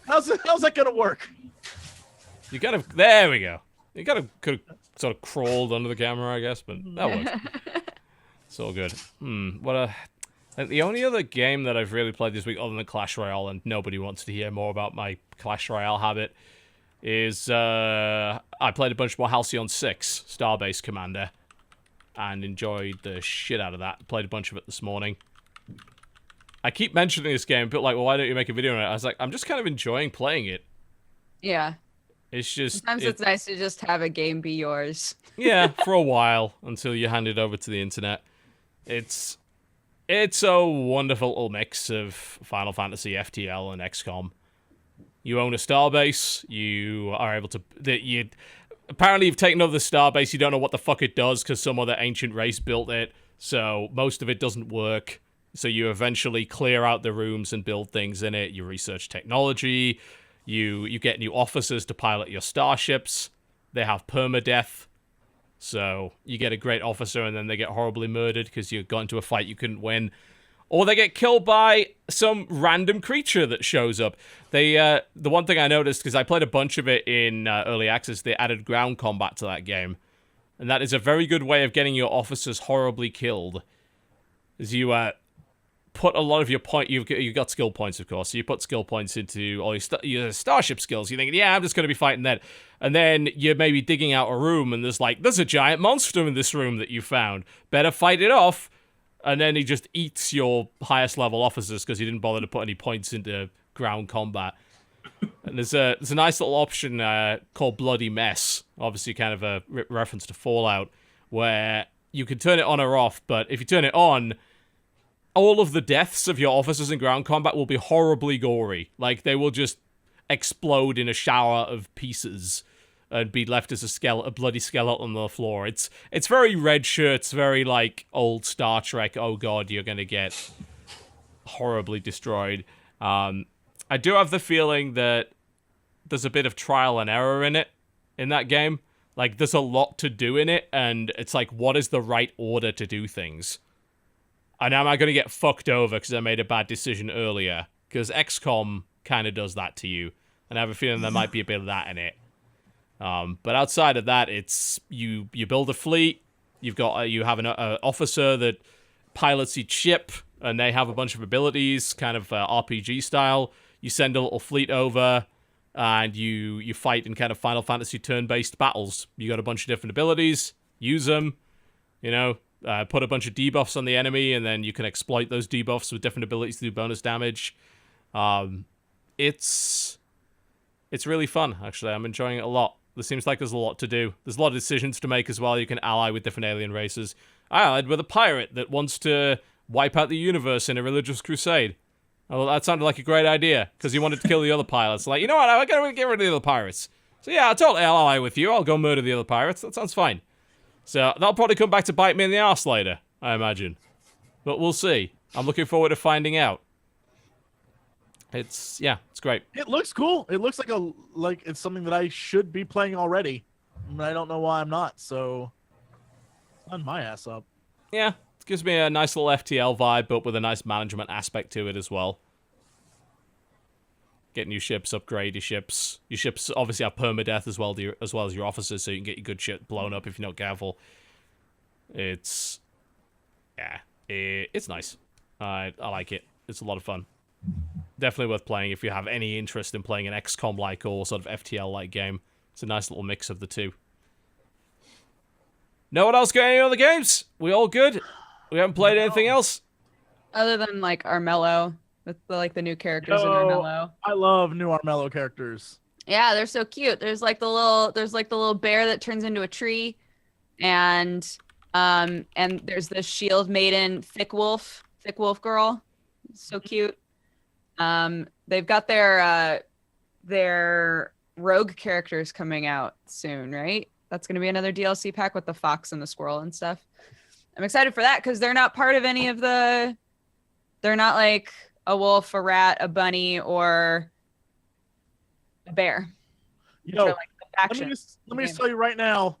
How's that gonna work? You gotta. There we go. You could have sort of crawled under the camera, I guess, but that works. It's all good. The only other game that I've really played this week, other than Clash Royale, and nobody wants to hear more about my Clash Royale habit, is I played a bunch more Halcyon 6, Starbase Commander, and enjoyed the shit out of that. Played a bunch of it this morning. I keep mentioning this game, but like, well, why don't you make a video on it? I was like, I'm just kind of enjoying playing it. Yeah. It's just... Sometimes it's nice to just have a game be yours. Yeah, for a while, until you hand it over to the internet. It's a wonderful little mix of Final Fantasy, FTL, and XCOM. You own a starbase, you are able to... Apparently you've taken over the starbase, you don't know what the fuck it does, because some other ancient race built it, so most of it doesn't work. So you eventually clear out the rooms and build things in it, you research technology, you get new officers to pilot your starships, they have permadeath, so you get a great officer and then they get horribly murdered because you got into a fight you couldn't win. Or they get killed by some random creature that shows up. The one thing I noticed, because I played a bunch of it in early access, they added ground combat to that game. And that is a very good way of getting your officers horribly killed. Is you put a lot of your you've got skill points, of course, so you put skill points into all your starship skills. You think, yeah, I'm just going to be fighting that. And then you're maybe digging out a room, and there's a giant monster in this room that you found. Better fight it off. And then he just eats your highest level officers because he didn't bother to put any points into ground combat. And there's a nice little option called Bloody Mess, obviously kind of a reference to Fallout, where you can turn it on or off, but if you turn it on, all of the deaths of your officers in ground combat will be horribly gory. Like, they will just explode in a shower of pieces and be left as a bloody skeleton on the floor. It's very Red Shirts, very like old Star Trek. Oh god, you're gonna get horribly destroyed. I do have the feeling that there's a bit of trial and error in that game. Like, there's a lot to do in it, and it's like, what is the right order to do things? And am I going to get fucked over because I made a bad decision earlier? Because XCOM kind of does that to you. And I have a feeling there might be a bit of that in it. But outside of that, it's you build a fleet. You have an officer that pilots each ship, and they have a bunch of abilities, kind of RPG style. You send a little fleet over, and you fight in kind of Final Fantasy turn-based battles. You got a bunch of different abilities. Use them. Put a bunch of debuffs on the enemy, and then you can exploit those debuffs with different abilities to do bonus damage. It's really fun, actually. I'm enjoying it a lot. There seems like there's a lot to do. There's a lot of decisions to make as well. You can ally with different alien races. I allied with a pirate that wants to wipe out the universe in a religious crusade. Oh, that sounded like a great idea, because he wanted to kill the other pilots. Like, you know what, I gotta get rid of the other pirates. So yeah, I'll totally ally with you. I'll go murder the other pirates. That sounds fine. So that'll probably come back to bite me in the arse later, I imagine. But we'll see. I'm looking forward to finding out. It's great. It looks cool. It looks like it's something that I should be playing already. And I don't know why I'm not, so on my ass up. Yeah, it gives me a nice little FTL vibe, but with a nice management aspect to it as well. Get new ships, upgrade your ships. Your ships obviously have permadeath as well as your officers, so you can get your good shit blown up if you're not careful. It's nice. I like it. It's a lot of fun. Definitely worth playing if you have any interest in playing an XCOM-like or sort of FTL-like game. It's a nice little mix of the two. Know what else got any other games? We all good? We haven't played anything else? Other than, like, Armello. With the new characters in Armello. I love new Armello characters. Yeah, they're so cute. There's like the little bear that turns into a tree, and there's this shield maiden, thick wolf girl. So cute. They've got their rogue characters coming out soon, right? That's going to be another DLC pack with the fox and the squirrel and stuff. I'm excited for that because they're not part of any of the. They're not like a wolf, a rat, a bunny, or a bear. Yo, like the let me just tell you right now,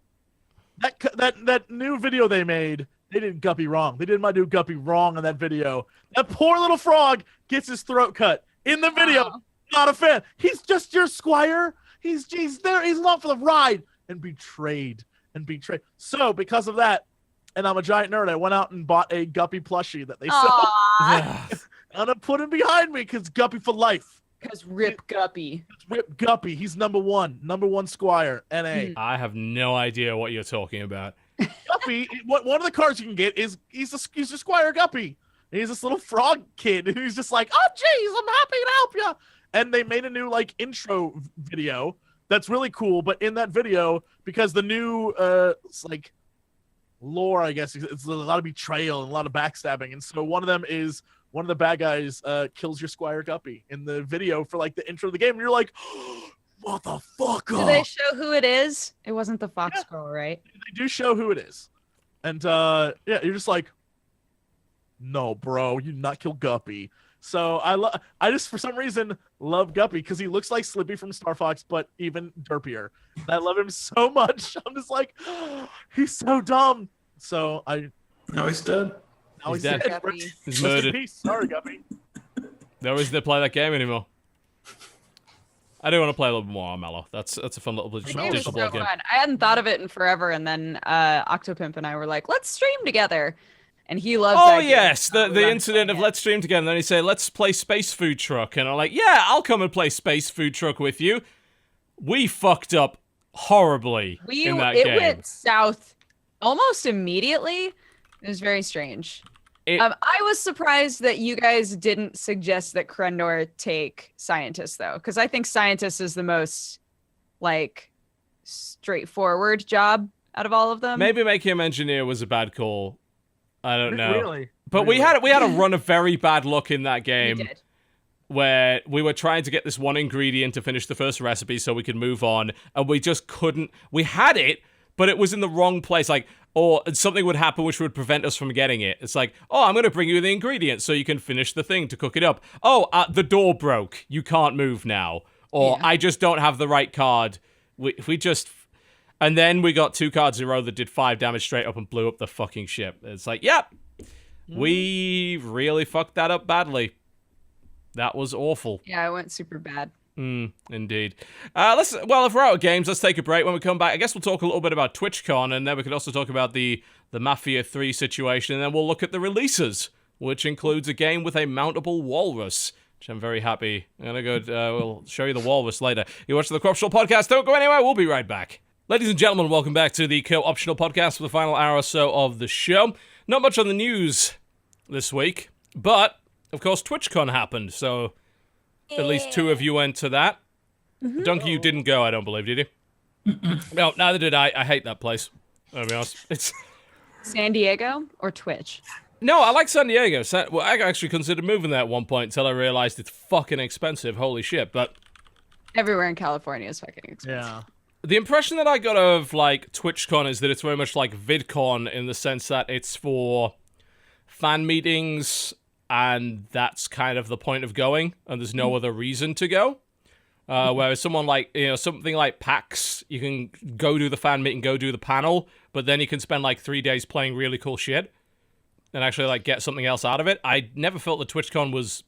that new video they made, they did Guppy wrong. They did my dude Guppy wrong in that video. That poor little frog gets his throat cut in the video. Oh. Not a fan. He's just your squire. He's there. He's along for the ride and betrayed. So because of that, and I'm a giant nerd, I went out and bought a Guppy plushie that they sell. And I put him behind me because Guppy for life. Because Rip Guppy. Rip Guppy. He's number one squire. NA. I have no idea what you're talking about. Guppy, one of the cards you can get is he's a Squire Guppy. He's this little frog kid, and he's just like, oh, geez, I'm happy to help you. And they made a new like intro video that's really cool. But in that video, because the new like lore, I guess it's a lot of betrayal and a lot of backstabbing, and so one of them is one of the bad guys kills your Squire Guppy in the video for like the intro of the game, and you're like, motherfucker. Do they show who it is? It wasn't the fox girl, right? They do show who it is. And yeah, you're just like, no, bro, you did not kill Guppy. So I just for some reason love Guppy because he looks like Slippy from Star Fox, but even derpier. And I love him so much. I'm just like, oh, he's so dumb. So Now he's dead. now He's he's dead. dead. Guppy. He's Rest in murdered. peace. Sorry, Guppy. No reason to play that game anymore. I do want to play a little bit more Armello. That's a fun little The game is digital so board game. fun. I hadn't thought of it in forever, and then Octopimp and I were like, let's stream together. And he loves that Oh game. yes, So the we're incident of playing it. let's stream together. And then he said, let's play Space Foodtruck. And I'm like, yeah, I'll come and play Space Foodtruck with you. We fucked up horribly in that it game. went south almost immediately. It was very strange. I was surprised that you guys didn't suggest that Krendor take Scientist, though, because I think Scientist is the most, like, straightforward job out of all of them. Maybe making him engineer was a bad call. I don't know. Really? But Really? we had a run of very bad luck in that game. We did. Where we were trying to get this one ingredient to finish the first recipe so we could move on, and we just couldn't. We had it, but it was in the wrong place. Like, or something would happen which would prevent us from getting it. It's like, oh, I'm going to bring you the ingredient so you can finish the thing to cook it up. Oh, the door broke. You can't move now. Or Yeah. I just don't have the right card. We just... And then we got 2 cards in a row that did 5 damage straight up and blew up the fucking ship. It's like, yep, we really fucked that up badly. That was awful. Yeah, it went super bad. Indeed. Well, if we're out of games, let's take a break. When we come back, I guess we'll talk a little bit about TwitchCon, and then we could also talk about the Mafia 3 situation, and then we'll look at the releases, which includes a game with a mountable walrus, which I'm very happy. I'm gonna go. We'll show you the walrus later. You're watching the Co-Optional Podcast. Don't go anywhere. We'll be right back. Ladies and gentlemen, welcome back to the Co-Optional Podcast for the final hour or so of the show. Not much on the news this week, but of course TwitchCon happened, so at least 2 of you went to that. Dunkey, you didn't go, I don't believe, did you? No, neither did I. I hate that place. I'll be honest. It's... San Diego or Twitch? No, I like San Diego. Well, I actually considered moving there at one point until I realized it's fucking expensive. Holy shit, but... Everywhere in California is fucking expensive. Yeah. The impression that I got of, like, TwitchCon is that it's very much like VidCon in the sense that it's for fan meetings, and that's kind of the point of going, and there's no other reason to go. Whereas something like PAX, you can go do the fan meeting, go do the panel, but then you can spend, like, 3 days playing really cool shit and actually, like, get something else out of it. I never felt that TwitchCon was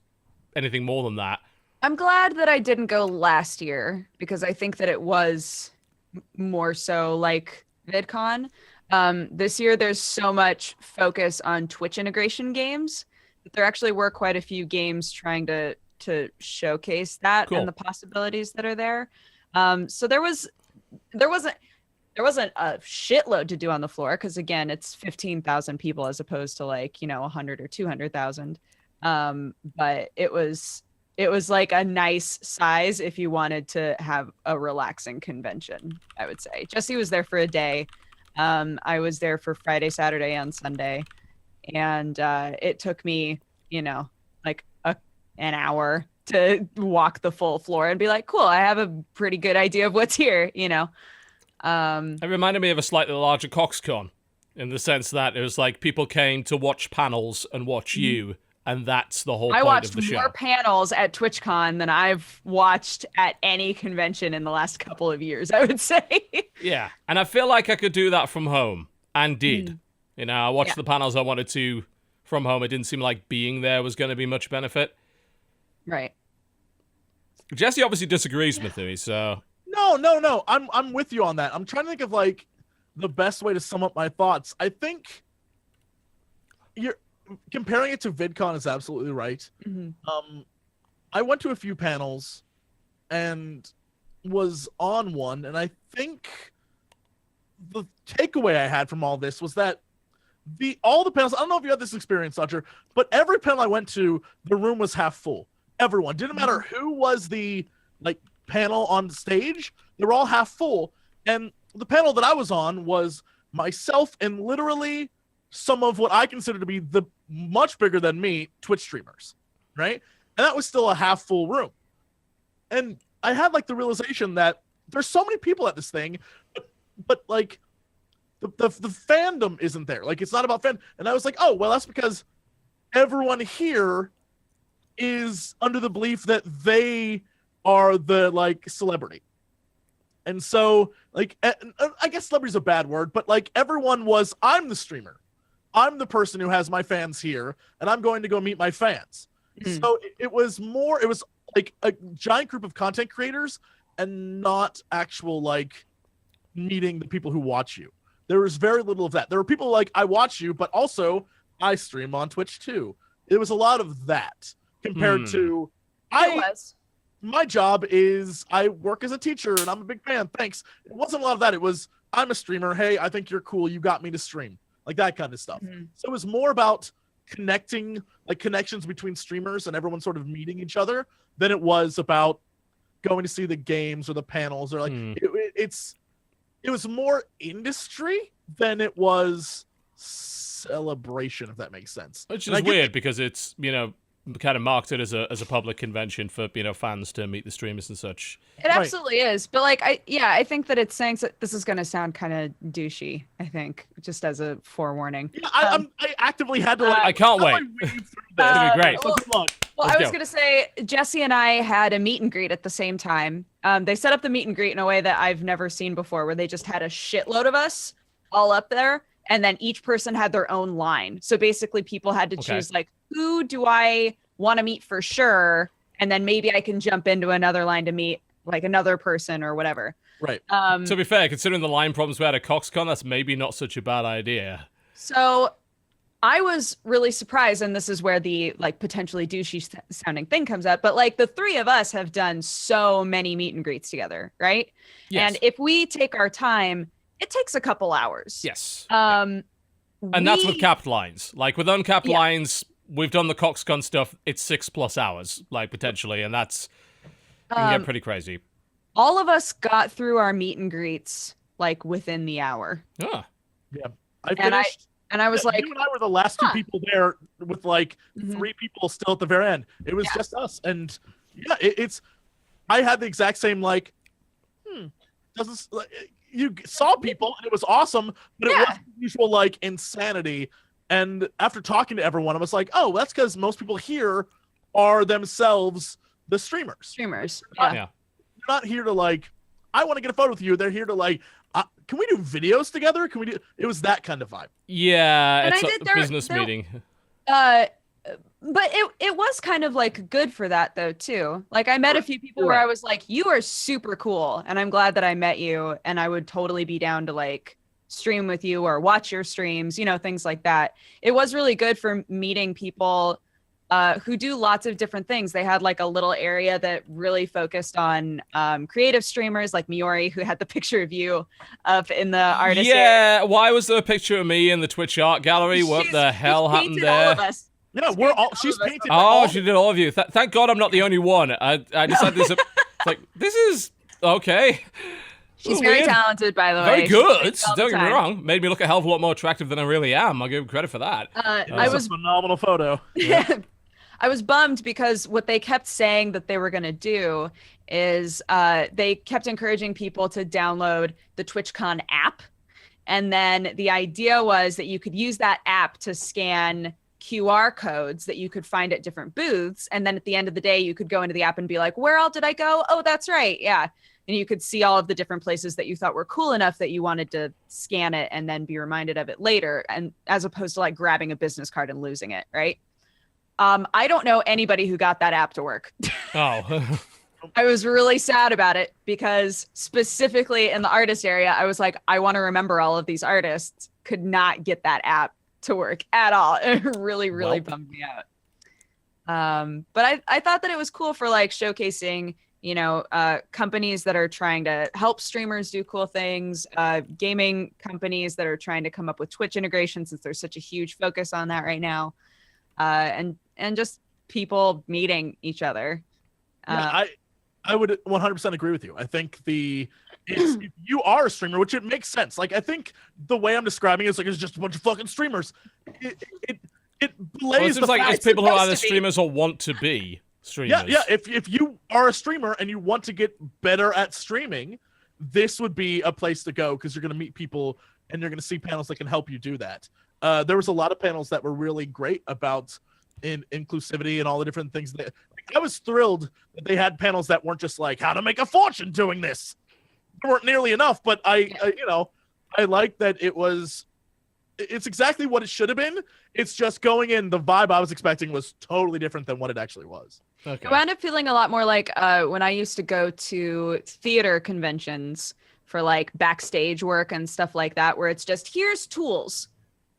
anything more than that. I'm glad that I didn't go last year because I think that it was more so like VidCon. This year, there's so much focus on Twitch integration games. There actually were quite a few games trying to showcase that Cool. and the possibilities that are there. So there wasn't a shitload to do on the floor because again, it's 15,000 people as opposed to 100 or 200,000. But it was like a nice size if you wanted to have a relaxing convention, I would say. Jesse was there for a day. I was there for Friday, Saturday, and Sunday. And it took me, an hour to walk the full floor and be like, cool, I have a pretty good idea of what's here, you know. It reminded me of a slightly larger CoxCon, in the sense that it was like people came to watch panels and watch you, and that's the whole point of the show. I watched more panels at TwitchCon than I've watched at any convention in the last couple of years, I would say. Yeah, and I feel like I could do that from home, and did. You know, I watched the panels I wanted to from home. It didn't seem like being there was going to be much benefit. Right. Jesse obviously disagrees with me, so... No. I'm with you on that. I'm trying to think of, like, the best way to sum up my thoughts. I think you're comparing it to VidCon is absolutely right. I went to a few panels and was on one, and I think the takeaway I had from all this was that all the panels, I don't know if you had this experience, Dodger, but every panel I went to, the room was half full. Everyone. Didn't matter who was the panel on stage, they were all half full. And the panel that I was on was myself and literally some of what I consider to be the much bigger than me Twitch streamers, right? And that was still a half full room. And I had the realization that there's so many people at this thing, but like the fandom isn't there. Like, it's not about fan. And I was like, oh, well, that's because everyone here is under the belief that they are the celebrity. And so I guess celebrity's a bad word, but everyone was, I'm the streamer. I'm the person who has my fans here, and I'm going to go meet my fans. So it was like a giant group of content creators and not actual meeting the people who watch you. There was very little of that. There were people I watch you, but also I stream on Twitch too. It was a lot of that compared to my job is I work as a teacher and I'm a big fan. Thanks. It wasn't a lot of that. It was, I'm a streamer. Hey, I think you're cool. You got me to stream. Like that kind of stuff. So it was more about connections between streamers and everyone sort of meeting each other than it was about going to see the games or the panels or it was more industry than it was celebration, if that makes sense. Which is weird because it's, kind of marketed as a public convention for, fans to meet the streamers and such. It absolutely is. But I think that it's saying that this is going to sound kind of douchey, I think, just as a forewarning. Yeah, I actively had to I can't wait. It's going to be great. Well, I was going to say, Jesse and I had a meet and greet at the same time. They set up the meet and greet in a way that I've never seen before, where they just had a shitload of us all up there, and then each person had their own line. So basically people had to choose, who do I want to meet for sure? And then maybe I can jump into another line to meet, another person or whatever. Right. To be fair, considering the line problems we had at CoxCon, that's maybe not such a bad idea. So I was really surprised, and this is where the potentially douchey sounding thing comes up, but the three of us have done so many meet and greets together, right? Yes. And if we take our time, it takes a couple hours. Yes. And that's with capped lines. With uncapped lines, we've done the CoxCon stuff, it's 6+ hours, potentially, and that's can get pretty crazy. All of us got through our meet and greets within the hour. Ah. Yeah. I finished. And I was you and I were the last two people there with 3 people still at the very end. It was just us. And yeah, it's, I had the exact same doesn't, you saw people and it was awesome, but it wasn't the usual insanity. And after talking to everyone, I was like, oh, that's because most people here are themselves the streamers. They're not here to I want to get a photo with you. They're here to can we do videos together? Can we do? It was that kind of vibe. Yeah, it's a business meeting. But it was kind of good for that though too. I met a few people where I was like, you are super cool, and I'm glad that I met you, and I would totally be down to stream with you or watch your streams, things like that. It was really good for meeting people who do lots of different things. They had a little area that really focused on creative streamers like Miori, who had the picture of you up in the artist area. Why was there a picture of me in the Twitch art gallery? What the hell happened there? All of us. Yeah, she's painted. Oh, she did all of you. Thank God I'm not the only one. I decided this. This is okay. She's very talented, by the way. Very good. Don't get me wrong. Made me look a hell of a lot more attractive than I really am. I'll give credit for that. It was a phenomenal photo. I was bummed because what they kept saying that they were going to do is they kept encouraging people to download the TwitchCon app. And then the idea was that you could use that app to scan QR codes that you could find at different booths. And then at the end of the day, you could go into the app and be like, where all did I go? Oh, that's right. Yeah. And you could see all of the different places that you thought were cool enough that you wanted to scan it and then be reminded of it later. And as opposed to like grabbing a business card and losing it. Right. I don't know anybody who got that app to work. Oh. I was really sad about it because specifically in the artist area, I was like, I want to remember all of these artists. Could not get that app to work at all. It really, really bummed me out. But I thought that it was cool for like showcasing, you know, companies that are trying to help streamers do cool things, gaming companies that are trying to come up with Twitch integration since there's such a huge focus on that right now, and just people meeting each other. I would 100% agree with you. I think if you are a streamer, which it makes sense. Like, I think the way I'm describing it is like it's just a bunch of fucking streamers. It belays the fact it's people who are either streamers or want to be streamers. Yeah. If you are a streamer and you want to get better at streaming, this would be a place to go because you're going to meet people and you're going to see panels that can help you do that. There was a lot of panels that were really great about inclusivity and all the different things that I was thrilled that they had panels that weren't just like how to make a fortune doing this. There weren't nearly enough, but I like that it's exactly what it should have been. It's just going in, the vibe I was expecting was totally different than what it actually was. Okay. I wound up feeling a lot more like when I used to go to theater conventions for like backstage work and stuff like that, where it's just here's tools.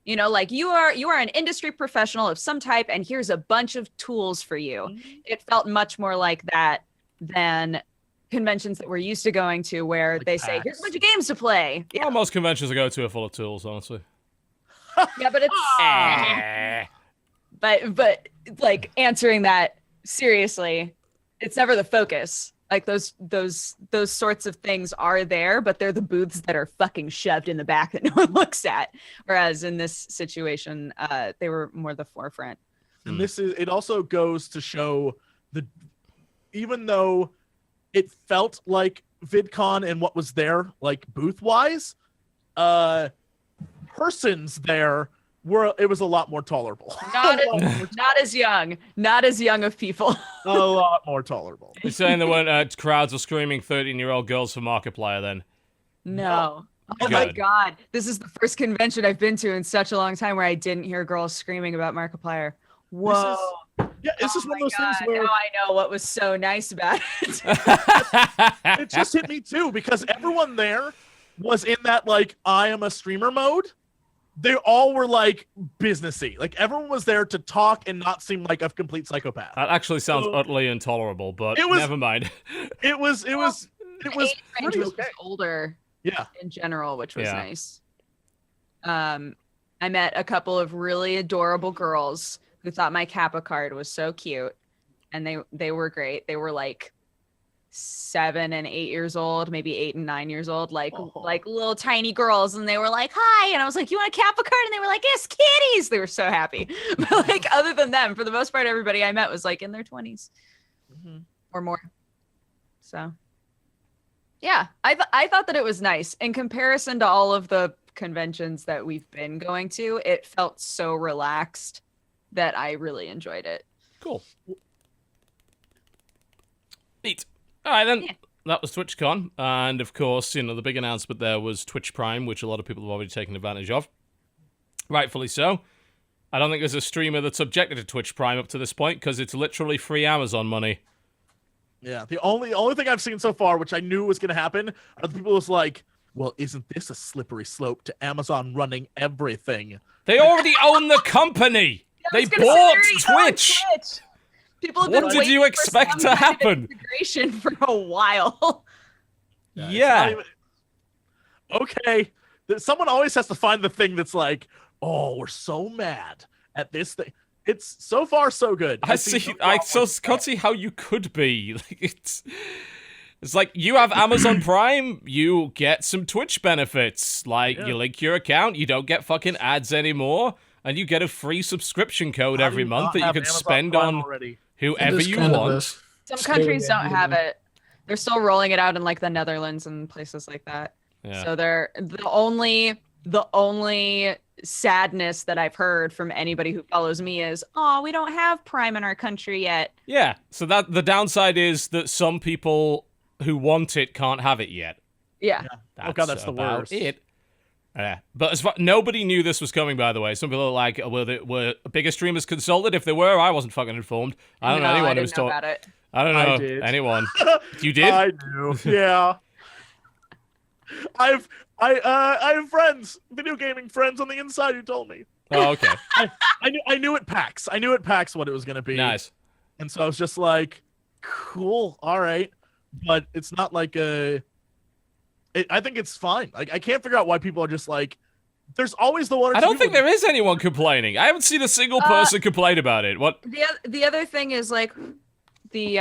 You know, like you are an industry professional of some type, and here's a bunch of tools for you. Mm-hmm. It felt much more like that than conventions that we're used to going to, where like they say, here's a bunch of games to play. Yeah. Well, most conventions I go to are full of tools, honestly. Yeah, but it's but like answering that seriously, it's never the focus. Like those sorts of things are there, but they're the booths that are fucking shoved in the back that no one looks at. Whereas in this situation, they were more the forefront. And it also goes to show even though it felt like VidCon and what was there, like booth wise, persons there it was a lot more tolerable. Not as young of people. A lot more tolerable. You're saying there weren't crowds of screaming 13-year-old girls for Markiplier then? No. Oh my God. This is the first convention I've been to in such a long time where I didn't hear girls screaming about Markiplier. Whoa. This is one of those things where now I know what was so nice about it. It just hit me too, because everyone there was in that like I am a streamer mode. They all were like businessy. Like everyone was there to talk and not seem like a complete psychopath. That actually sounds utterly intolerable, but never mind. It was pretty older. Yeah. In general, which was nice. I met a couple of really adorable girls who thought my Kappa card was so cute, and they were great. They were like 7 and 8 years old, maybe 8 and 9 years old, like little tiny girls, and they were like, hi, and I was like, you want a Kappa card? And they were like, yes, kitties. They were so happy. But like other than them, for the most part, everybody I met was like in their 20s or more. So yeah, I thought that it was nice in comparison to all of the conventions that we've been going to. It felt so relaxed that I really enjoyed it. Cool. Neat. All right, then. Yeah. That was TwitchCon. And, of course, you know, the big announcement there was Twitch Prime, which a lot of people have already taken advantage of. Rightfully so. I don't think there's a streamer that's objected to Twitch Prime up to this point, because it's literally free Amazon money. Yeah, the only thing I've seen so far, which I knew was going to happen, are the people who's like, well, isn't this a slippery slope to Amazon running everything? They already own the company! They bought Twitch! People have what did you expect to happen? Integration for a while. Yeah. Okay. Someone always has to find the thing that's like, oh, we're so mad at this thing. It's so far so good. I can't see how you could be. Like, it's like you have Amazon Prime, you get some Twitch benefits. Like you link your account, you don't get fucking ads anymore. and you get a free subscription code How do every you month not that you have can Amazon spend Prime on already? whoever It is you kind of want. Some countries don't have it. They're still rolling it out in like the Netherlands and places like that. Yeah. So they're the only sadness that I've heard from anybody who follows me is, "Oh, we don't have Prime in our country yet." Yeah, so that the downside is that some people who want it can't have it yet. Yeah. Oh god, that's the about worst. It. Yeah, but as far, nobody knew this was coming. By the way, some people are like, "Were bigger streamers consulted? If they were, I wasn't fucking informed. I don't know No, anyone I who was didn't know told. about it. I don't know I did. anyone. You did? I do. Yeah. I have friends, video gaming friends on the inside who told me. Oh, okay. I knew at PAX. I knew at PAX what it was gonna be. Nice. And so I was just like, cool, all right. But it's not like I think it's fine. Like I can't figure out why people are just like, there's always the one. Or I two don't think people- there is anyone complaining. I haven't seen a single person complain about it. What? The other thing is like the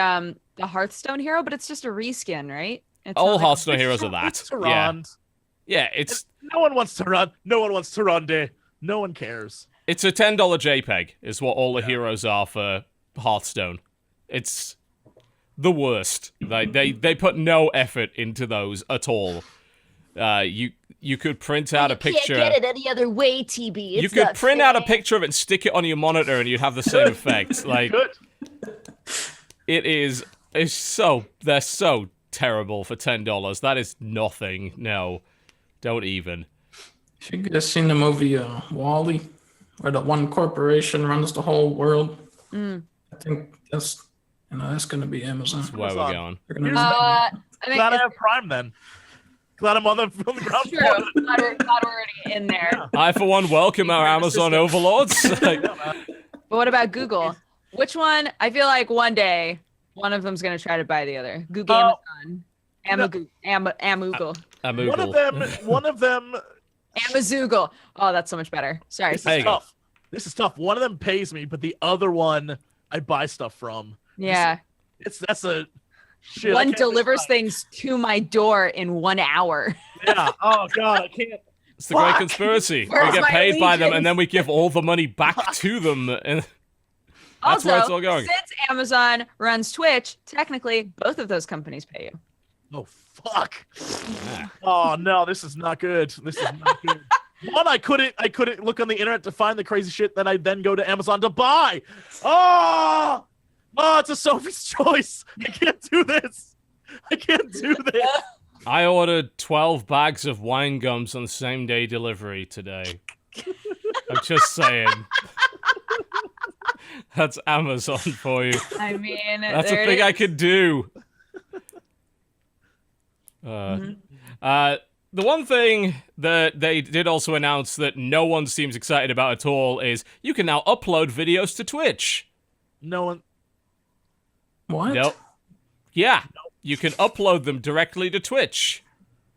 Hearthstone hero, but it's just a reskin, right? It's All not like- Hearthstone heroes are that. It's Tyrande. Yeah, it's No one wants to run. No one wants to run day. No one cares. it's a $10 JPEG is what all the heroes are for Hearthstone. It's the worst. Like they put no effort into those at all. You could print out a picture. Can't get it any other way, TB. You could print out a picture of it and stick it on your monitor, and you'd have the same effect. Like Good. it's so they're so terrible for $10. That is nothing. No, don't even. You guys seen the movie Wall-E, where the one corporation runs the whole world? I think that's gonna be Amazon. That's where we're going. They're gonna I think Glad I have Prime then. Glad I'm on the ground true. floor. Glad we're already in there. I, for one, welcome our Amazon overlords. Like, But what about Google? Which one? I feel like one day one of them's gonna try to buy the other. Google, Amazon, Amoogle, One of them. Amazoogle. Oh, that's so much better. Sorry. This There is you go. tough. This is tough. One of them pays me, but the other one I buy stuff from. Yeah. That's a shit. I One can't delivers decide. things to my door in 1 hour. Yeah. Oh god, I can't. it's the great Fuck! conspiracy. Where's We get my paid by them, allegiance? and then we give all the money back to them. And that's Also, where it's all going. since Amazon runs Twitch, technically both of those companies pay you. Oh fuck. Yeah. Oh no, this is not good. This is not good. One, I couldn't look on the internet to find the crazy shit that I then go to Amazon to buy. Oh, it's a Sophie's choice. I can't do this. I can't do this. I ordered 12 bags of wine gums on same day delivery today. I'm just saying. That's Amazon for you. I mean, That's a there thing it I is. could do. The one thing that they did also announce that no one seems excited about at all is you can now upload videos to Twitch. No one. What? Nope. Yeah, you can upload them directly to Twitch.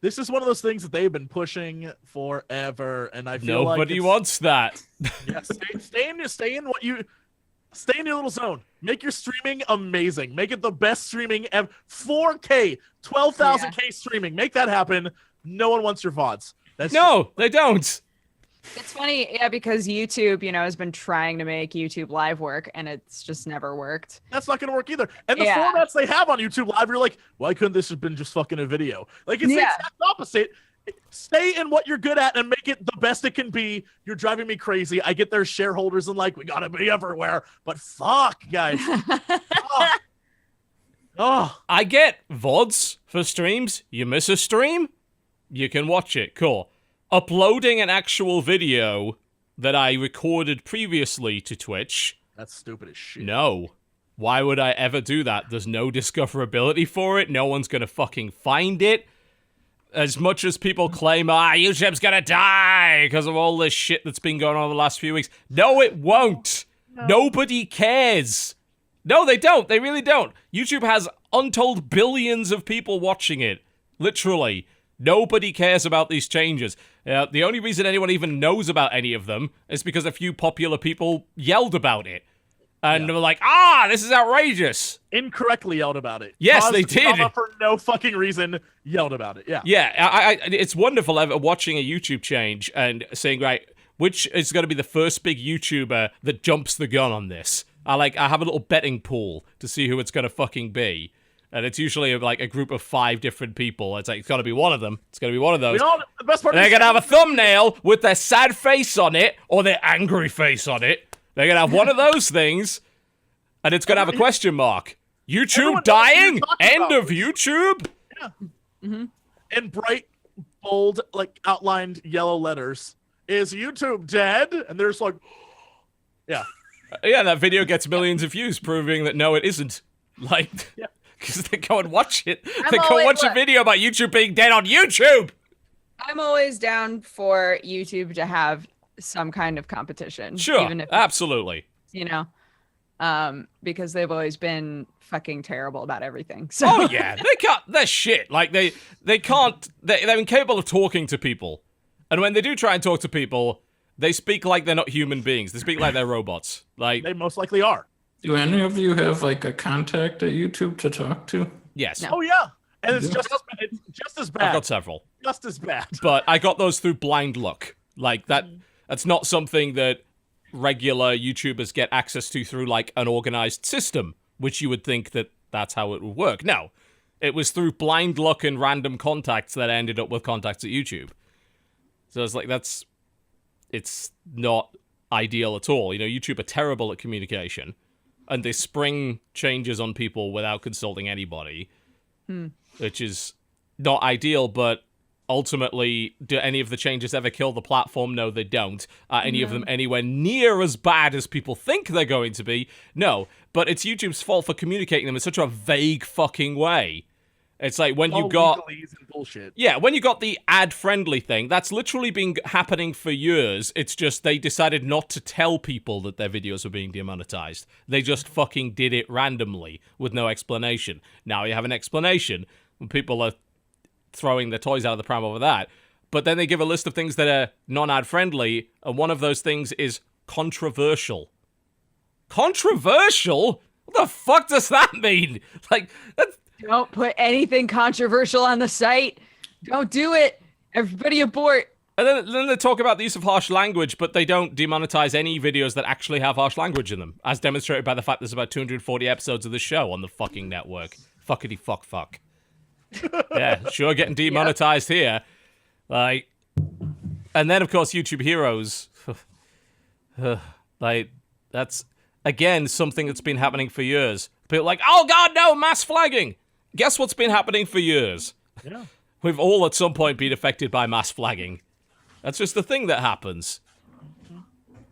This is one of those things that they've been pushing forever, and I feel like Nobody it's- wants that. Yeah, stay in your little zone. Make your streaming amazing. Make it the best streaming ever. 4K, 12,000K streaming. Make that happen. No one wants your VODs. No, they don't. It's funny, yeah, because YouTube, has been trying to make YouTube Live work, and it's just never worked. That's not going to work either. And the Yeah. formats they have on YouTube Live, you're like, why couldn't this have been just fucking a video? Like, it's the Yeah. exact opposite. Stay in what you're good at and make it the best it can be. You're driving me crazy. I get their shareholders and like, we got to be everywhere. But fuck, guys. Oh, I get VODs for streams. You miss a stream, you can watch it. Cool. Uploading an actual video that I recorded previously to Twitch, that's stupid as shit. no. Why would I ever do that? There's no discoverability for it. No one's gonna fucking find it. As much as people claim, YouTube's gonna die because of all this shit that's been going on the last few weeks. No, it won't. Nobody cares. No, they don't. They really don't. YouTube has untold billions of people watching it. Literally. Nobody cares about these changes. The only reason anyone even knows about any of them is because a few popular people yelled about it. And they were like, this is outrageous. Incorrectly yelled about it. Yes, Caused they did. drama for no fucking reason. Yelled about it. Yeah. Yeah, it's wonderful ever watching a YouTube change and saying, right, which is going to be the first big YouTuber that jumps the gun on this. I have a little betting pool to see who it's going to fucking be. And it's usually like a group of 5 different people. It's like, it's got to be one of them. It's going to be one of those. The best part They're going to have a thumbnail with their sad face on it or their angry face on it. They're going to have one of those things. And it's going to have a question mark. YouTube dying? End of YouTube? Yeah. In bright, bold, like outlined yellow letters. Is YouTube dead? And there's like, yeah. Yeah, that video gets millions of views, proving that no, it isn't. Like, because they go and watch it. They go watch a video about YouTube being dead on YouTube. I'm always down for YouTube to have some kind of competition. Sure, even if absolutely. You know, because they've always been fucking terrible about everything. So. Oh yeah, they can't. They're shit. Like they can't. They're incapable of talking to people, and when they do try and talk to people, they speak like they're not human beings. They speak like they're robots. Like they most likely are. Do any of you have like a contact at YouTube to talk to? Yes. No. Oh yeah, and it's just as bad. I've got several. Just as bad. But I got those through blind luck. Like that. That's not something that regular YouTubers get access to through like an organized system, which you would think that that's how it would work. No, it was through blind luck and random contacts that I ended up with contacts at YouTube. So it's like it's not ideal at all. You know, YouTube are terrible at communication, and they spring changes on people without consulting anybody, which is not ideal, but ultimately, do any of the changes ever kill the platform? No, they don't. Are any of them anywhere near as bad as people think they're going to be? No. But it's YouTube's fault for communicating them in such a vague fucking way. It's like when you got... and bullshit. Yeah, when you got the ad-friendly thing, that's literally been happening for years. It's just they decided not to tell people that their videos were being demonetized. They just fucking did it randomly with no explanation. Now you have an explanation when people are throwing their toys out of the pram over that. But then they give a list of things that are non-ad friendly, and one of those things is controversial. Controversial? What the fuck does that mean? Like, that's... Don't put anything controversial on the site. Don't do it. Everybody abort. And then they talk about the use of harsh language, but they don't demonetize any videos that actually have harsh language in them, as demonstrated by the fact there's about 240 episodes of the show on the fucking network. Fuckity fuck. Yeah, sure, getting demonetized here. Like, and then of course YouTube Heroes. Like, that's again something that's been happening for years. People like, oh god, no, mass flagging. Guess what's been happening for years? Yeah, We've all at some point been affected by mass flagging. That's just the thing that happens,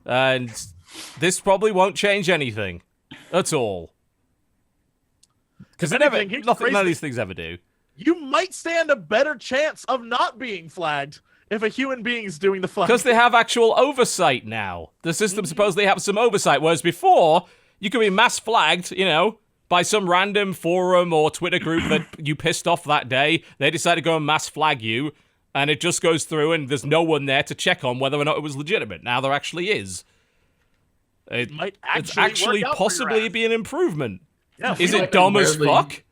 and this probably won't change anything at all. Because none of these things ever do. You might stand a better chance of not being flagged if a human being is doing the flagging. Because they have actual oversight now. The system supposedly have some oversight, whereas before, you could be mass flagged, you know, by some random forum or Twitter group that you pissed off that day. They decide to go and mass flag you, and it just goes through, and there's no one there to check on whether or not it was legitimate. Now there actually is. It might actually possibly be an improvement. Yeah, is it dumb as fuck?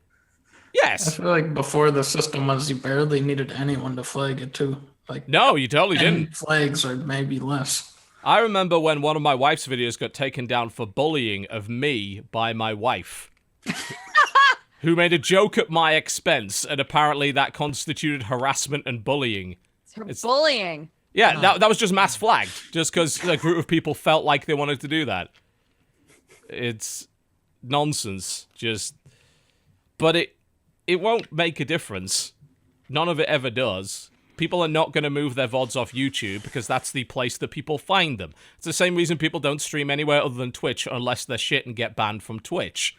Yes. I feel like before the system was, you barely needed anyone to flag it too. Like, no, you totally didn't. Flags or maybe less. I remember when one of my wife's videos got taken down for bullying of me by my wife, who made a joke at my expense, and apparently that constituted harassment and bullying. It's bullying. Yeah, that was just mass flagged, just because a group of people felt like they wanted to do that. It's nonsense, but it won't make a difference. None of it ever does. People are not going to move their VODs off YouTube because that's the place that people find them. It's the same reason people don't stream anywhere other than Twitch unless they're shit and get banned from Twitch.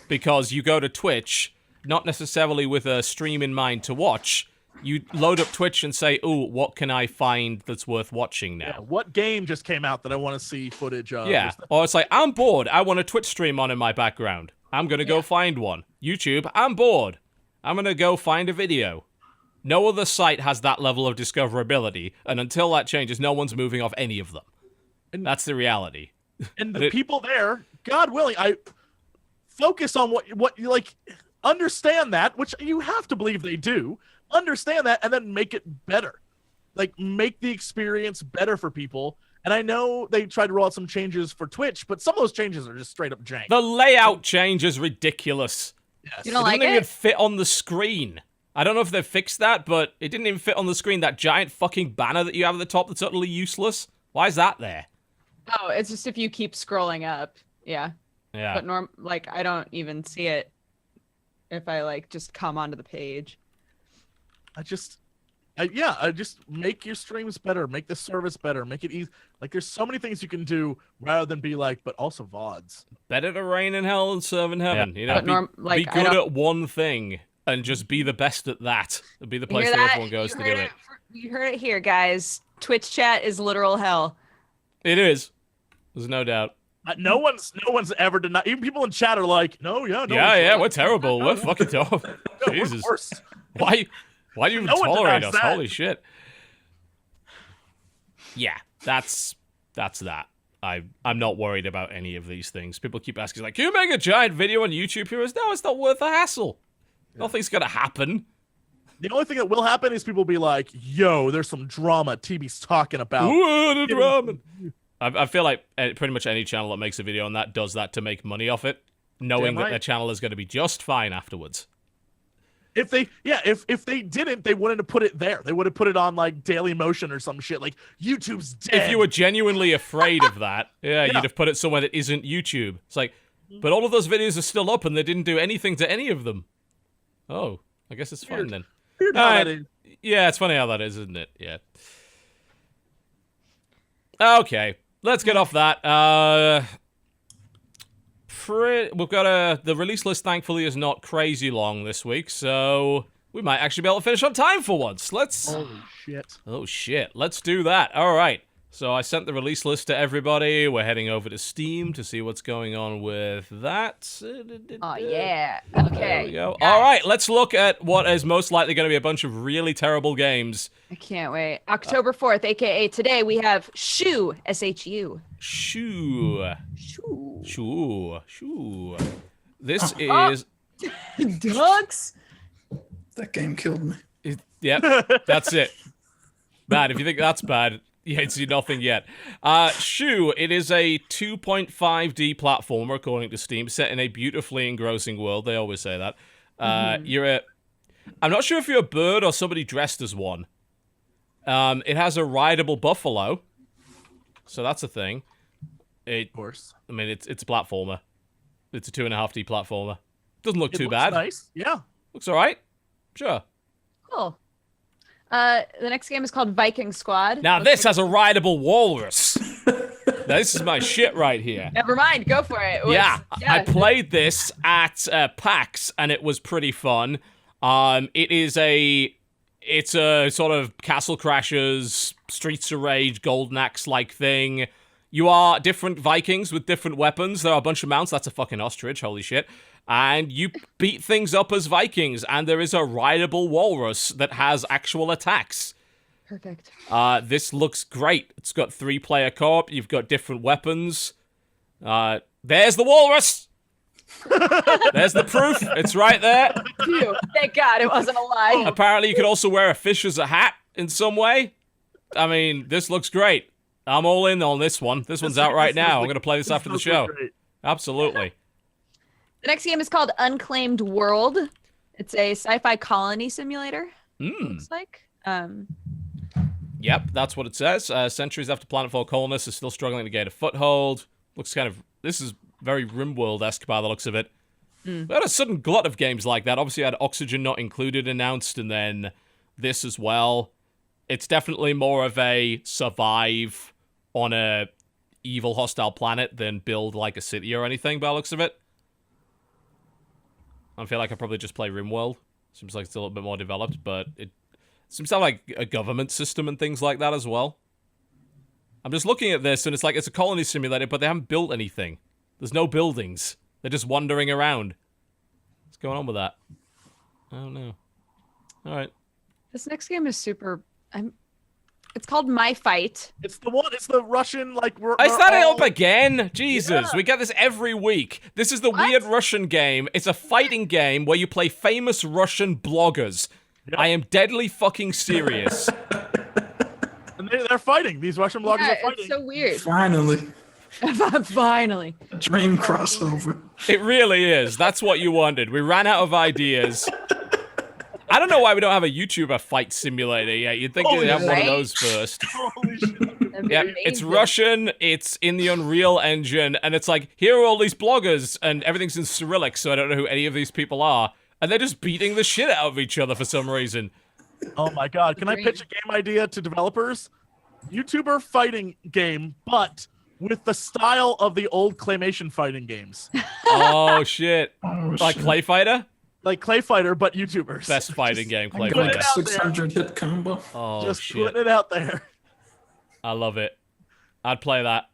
Because you go to Twitch, not necessarily with a stream in mind to watch. You load up Twitch and say, ooh, what can I find that's worth watching now? Yeah, what game just came out that I want to see footage of? Yeah, or it's like, I'm bored. I want a Twitch stream on in my background. I'm going to go find one. YouTube, I'm bored. I'm going to go find a video. No other site has that level of discoverability, and until that changes, no one's moving off any of them. And that's the reality. And the people there, God willing, I focus on what you like, understand that, which you have to believe they do, understand that, and then make it better. like make the experience better for people. And I know they tried to roll out some changes for Twitch, but some of those changes are just straight up jank. The layout change is ridiculous. Yes. You don't It like doesn't even it? fit on the screen. I don't know if they've fixed that, but it didn't even fit on the screen. That giant fucking banner that you have at the top that's utterly useless. Why is that there? Oh, it's just if you keep scrolling up. Yeah. Yeah. But like I don't even see it if I like just come onto the page. I just make your streams better, make the service better, make it easy. Like there's so many things you can do rather than be like, but also VODs. Better to reign in hell than serve in heaven. Yeah. You know, But be good at one thing and just be the best at that. It'd be the place hear that that? everyone goes You to do heard it. You heard it here, guys. Twitch chat is literal hell. It is. There's no doubt. No one's ever denied. Even people in chat are like, no, yeah, no. Yeah, we're terrible. We're fucking tough. We're Jesus. worse. Why do you even No one tolerate denies us? that. Holy shit. Yeah, that's that. I'm not worried about any of these things. People keep asking, like, can you make a giant video on YouTube Heroes? No, it's not worth the hassle. Nothing's gonna happen. The only thing that will happen is people be like, yo, there's some drama TB's talking about. Ooh, the drama. I feel like pretty much any channel that makes a video on that does that to make money off it, knowing that right. their channel is going to be just fine afterwards. If they didn't, they wouldn't have put it there. They would have put it on like Daily Motion or some shit. Like YouTube's dead. If you were genuinely afraid of that, Yeah. you'd have put it somewhere that isn't YouTube. It's like, but all of those videos are still up and they didn't do anything to any of them. Oh, I guess it's fine Weird. then. Weird how that is. Yeah, it's funny how that is, isn't it? Yeah. Okay, let's get off that. We've got the release list, thankfully, is not crazy long this week, so we might actually be able to finish on time for once. Let's... Holy shit. Oh, shit. Let's do that. All right. So I sent the release list to everybody. We're heading over to Steam to see what's going on with that. Oh yeah. There Okay. we go. All right, let's look at what is most likely going to be a bunch of really terrible games. I can't wait. October 4th, aka today, we have Shoo, S-H-U. Shoo. Shoo. Shoo. Shoo. This is... Ducks. That game killed me. Yep, that's it. Bad. If you think that's bad, you ain't seen nothing yet. Shoo, it is a 2.5D platformer, according to Steam, set in a beautifully engrossing world. They always say that. I'm not sure if you're a bird or somebody dressed as one. It has a rideable buffalo. So that's a thing. Of course. I mean, it's a platformer. It's a 2.5D platformer. Doesn't look too looks bad. Nice. Yeah. Looks all right. Sure. Cool. The next game is called Viking Squad. Now this has a rideable walrus. Now, this is my shit right here. Never mind, go for it. I played this at PAX and it was pretty fun. It's a sort of Castle Crashers, Streets of Rage, Golden Axe-like thing. You are different Vikings with different weapons. There are a bunch of mounts. That's a fucking ostrich, holy shit. And you beat things up as Vikings, and there is a rideable walrus that has actual attacks. Perfect. This looks great. It's got 3-player co-op. You've got different weapons. There's the walrus! There's the proof. It's right there. Phew. Thank God it wasn't a lie. Apparently, you could also wear a fish as a hat in some way. I mean, this looks great. I'm all in on this one. This one's out right now. I'm going to play this after the show. Absolutely. The next game is called Unclaimed World. It's a sci-fi colony simulator. Looks like. Yep, that's what it says. Centuries after planetfall, colonists are still struggling to gain a foothold. Looks kind of... This is very RimWorld-esque by the looks of it. We had a sudden glut of games like that. Obviously, I had Oxygen Not Included announced, and then this as well. It's definitely more of a survive on a evil hostile planet than build like a city or anything by the looks of it. I feel like I probably just play RimWorld. Seems like it's a little bit more developed, but it seems to have like a government system and things like that as well. I'm just looking at this, and it's like it's a colony simulator, but they haven't built anything. There's no buildings. They're just wandering around. What's going on with that? I don't know. All right. This next game is super... It's called My Fight. It's the one. It's the Russian like. Is that it up again? Jesus, we get this every week. This is the What? weird Russian game. It's a fighting game where you play famous Russian bloggers. I am deadly fucking serious. They're fighting. These Russian bloggers Yeah, are fighting. it's so weird. Finally, Finally. a dream crossover. It really is. That's what you wanted. We ran out of ideas. I don't know why we don't have a YouTuber fight simulator yet. You'd think they'd have one of those first. Holy shit. Yeah, it's Russian, it's in the Unreal Engine, and it's like, here are all these bloggers, and everything's in Cyrillic, so I don't know who any of these people are. And they're just beating the shit out of each other for some reason. Oh my god. Can I pitch a game idea to developers? YouTuber fighting game, but with the style of the old claymation fighting games. Oh, shit. Oh, Like shit. Clay Fighter? Like Clay Fighter, but YouTubers. Best fighting game, Clay I'm going Fighter. to 600 hit combo. Oh, Just shit. putting it out there. I love it. I'd play that.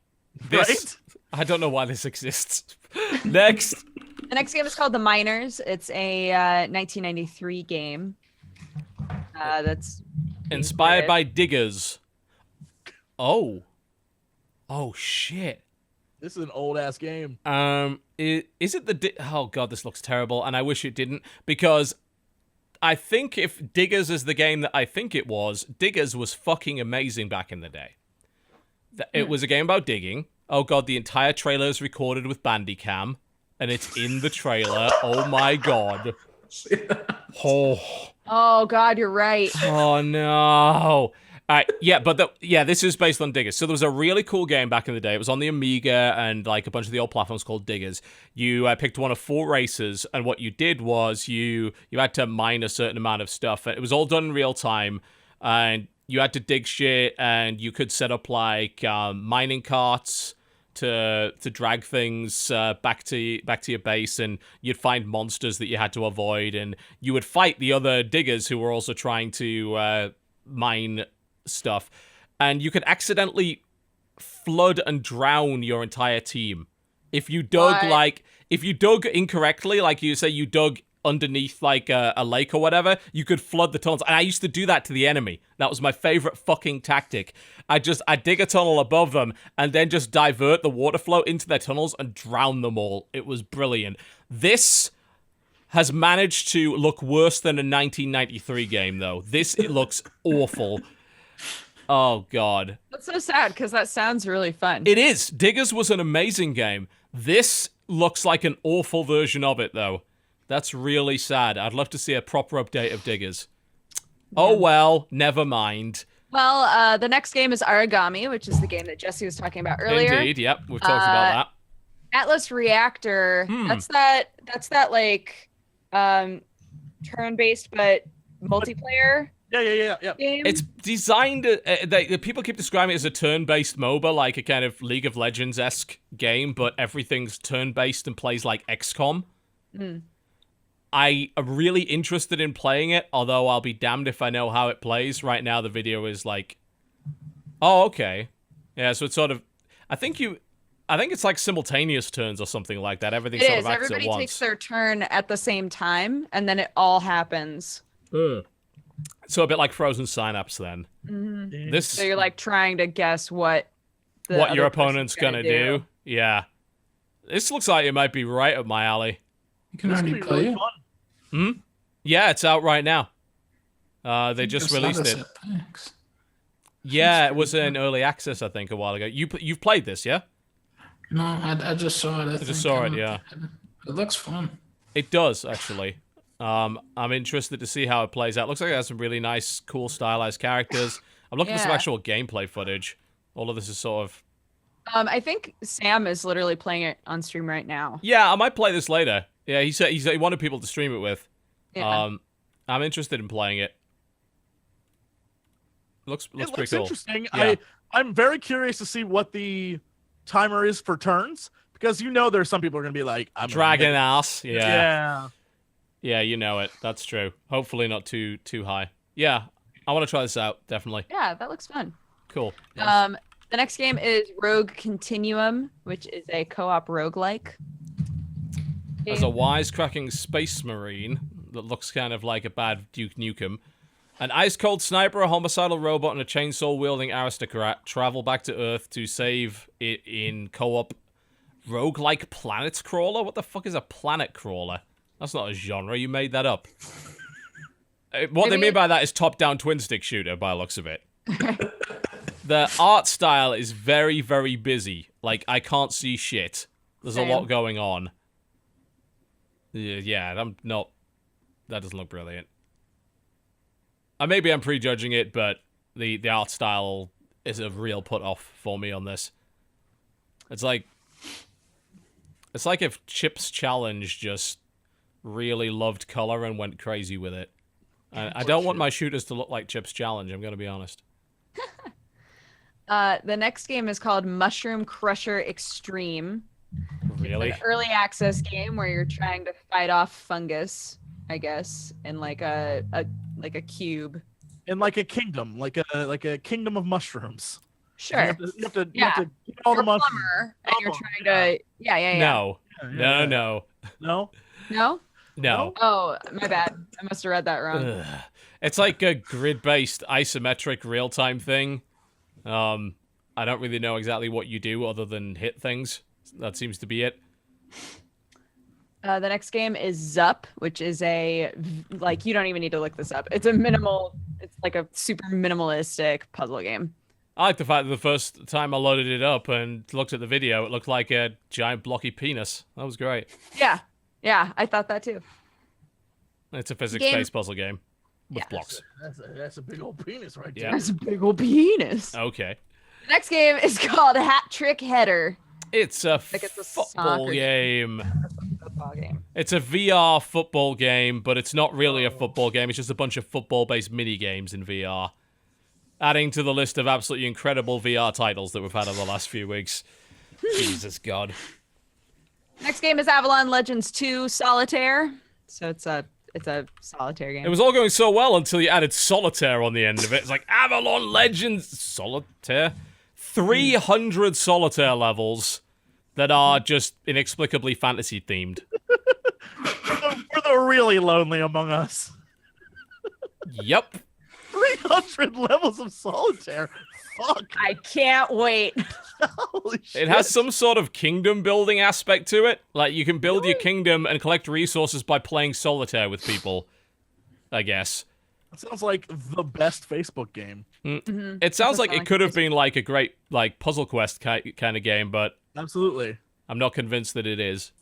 This, Right? I don't know why this exists. Next. The next game is called The Miners. It's a 1993 game. That's Inspired by Diggers. Oh. Oh, shit. This is an old ass game. Is it the... Oh, God, this looks terrible, and I wish it didn't, because I think if Diggers is the game that I think it was, Diggers was fucking amazing back in the day. It was a game about digging. Oh, God, the entire trailer is recorded with Bandicam, and it's in the trailer. Oh, my God. Oh God, you're right. Oh, no. Yeah, but this is based on Diggers. So there was a really cool game back in the day. It was on the Amiga and like a bunch of the old platforms called Diggers. You picked one of 4 races, and what you did was you had to mine a certain amount of stuff. It was all done in real time, and you had to dig shit, and you could set up like mining carts to drag things back to your base, and you'd find monsters that you had to avoid, and you would fight the other diggers who were also trying to mine stuff, and you could accidentally flood and drown your entire team if you dug incorrectly, like you say you dug underneath like a lake or whatever. You could flood the tunnels, and I used to do that to the enemy. That was my favorite fucking tactic. I dig a tunnel above them and then just divert the water flow into their tunnels and drown them all. It was brilliant. This has managed to look worse than a 1993 game, though. It looks awful. Oh, God. That's so sad, because that sounds really fun. It is. Diggers was an amazing game. This looks like an awful version of it, though. That's really sad. I'd love to see a proper update of Diggers. Oh, well, never mind. Well, the next game is Aragami, which is the game that Jesse was talking about earlier. Indeed, yep. We've talked about that. Atlas Reactor. That's that like turn-based but multiplayer. Yeah. Game. It's designed... people keep describing it as a turn-based MOBA, like a kind of League of Legends-esque game, but everything's turn-based and plays like XCOM. I am really interested in playing it, although I'll be damned if I know how it plays. Right now, the video is like... Oh, okay. Yeah, so it's sort of... I think it's like simultaneous turns or something like that. Everything sort of acts at once. Everybody takes their turn at the same time, and then it all happens. So a bit like Frozen Synapse, then. So you're like trying to guess what your opponent's gonna do. Yeah. This looks like it might be right up my alley. You can This already could be play really it. fun. Yeah, it's out right now. They just released it. Yeah, it was in early access, I think, a while ago. You've played this, yeah? No, I just saw it. I just saw it, yeah. It looks fun. It does, actually. I'm interested to see how it plays out. Looks like it has some really nice, cool, stylized characters. I'm looking for some actual gameplay footage. All of this is sort of... I think Sam is literally playing it on stream right now. Yeah, I might play this later. Yeah, he said he wanted people to stream it with. Yeah. I'm interested in playing it. Looks pretty cool. Interesting. Yeah. I'm very curious to see what the timer is for turns, because there's some people are gonna be like, I'm Dragon ass. Yeah. Yeah, you know it. That's true. Hopefully not too high. Yeah, I want to try this out, definitely. Yeah, that looks fun. Cool. The next game is Rogue Continuum, which is a co-op roguelike. As a wisecracking space marine that looks kind of like a bad Duke Nukem, an ice-cold sniper, a homicidal robot, and a chainsaw-wielding aristocrat travel back to Earth to save it in co-op roguelike planet crawler? What the fuck is a planet crawler? That's not a genre. You made that up. What they mean by that is top-down twin-stick shooter, by the looks of it. The art style is very, very busy. Like, I can't see shit. There's Same. a lot going on. Yeah, I'm not... That doesn't look brilliant. Maybe I'm prejudging it, but the art style is a real put-off for me on this. It's like if Chip's Challenge just really loved color and went crazy with it. I don't want my shooters to look like Chip's Challenge, I'm going to be honest. The next game is called Mushroom Crusher Extreme. Really? It's an early access game where you're trying to fight off fungus, I guess, in like a cube. In like a kingdom, like a kingdom of mushrooms. Sure. You have to Yeah. get all You're the a mushrooms. plumber, and you're trying to... Yeah. No. Yeah. No. No? No? No. Oh, my bad. I must have read that wrong. Ugh. It's like a grid-based isometric real-time thing. I don't really know exactly what you do other than hit things. That seems to be it. The next game is Zup, which is you don't even need to look this up. It's like a super minimalistic puzzle game. I like the fact that the first time I loaded it up and looked at the video, it looked like a giant blocky penis. That was great. Yeah, I thought that too. It's a physics-based puzzle game with Yeah. blocks. That's a big old penis right there. Yeah. That's a big old penis. Okay. The next game is called Hat Trick Header. It's a Like it's a football soccer game. Football game. It's a VR football game, but it's not really a football game. It's just a bunch of football-based mini-games in VR. Adding to the list of absolutely incredible VR titles that we've had over the last few weeks. Jesus God. Next game is Avalon Legends 2 Solitaire. So it's a solitaire game. It was all going so well until you added solitaire on the end of it. It's like, Avalon Legends Solitaire? 300 solitaire levels that are just inexplicably fantasy-themed. We're the really lonely among us. Yep. 300 levels of solitaire. Fuck. I can't wait. Holy shit. It has some sort of kingdom-building aspect to it. Like, you can build your kingdom and collect resources by playing solitaire with people, I guess. It sounds like the best Facebook game. Mm-hmm. It sounds like it could have been like a great like puzzle quest kind of game, but Absolutely. I'm not convinced that it is.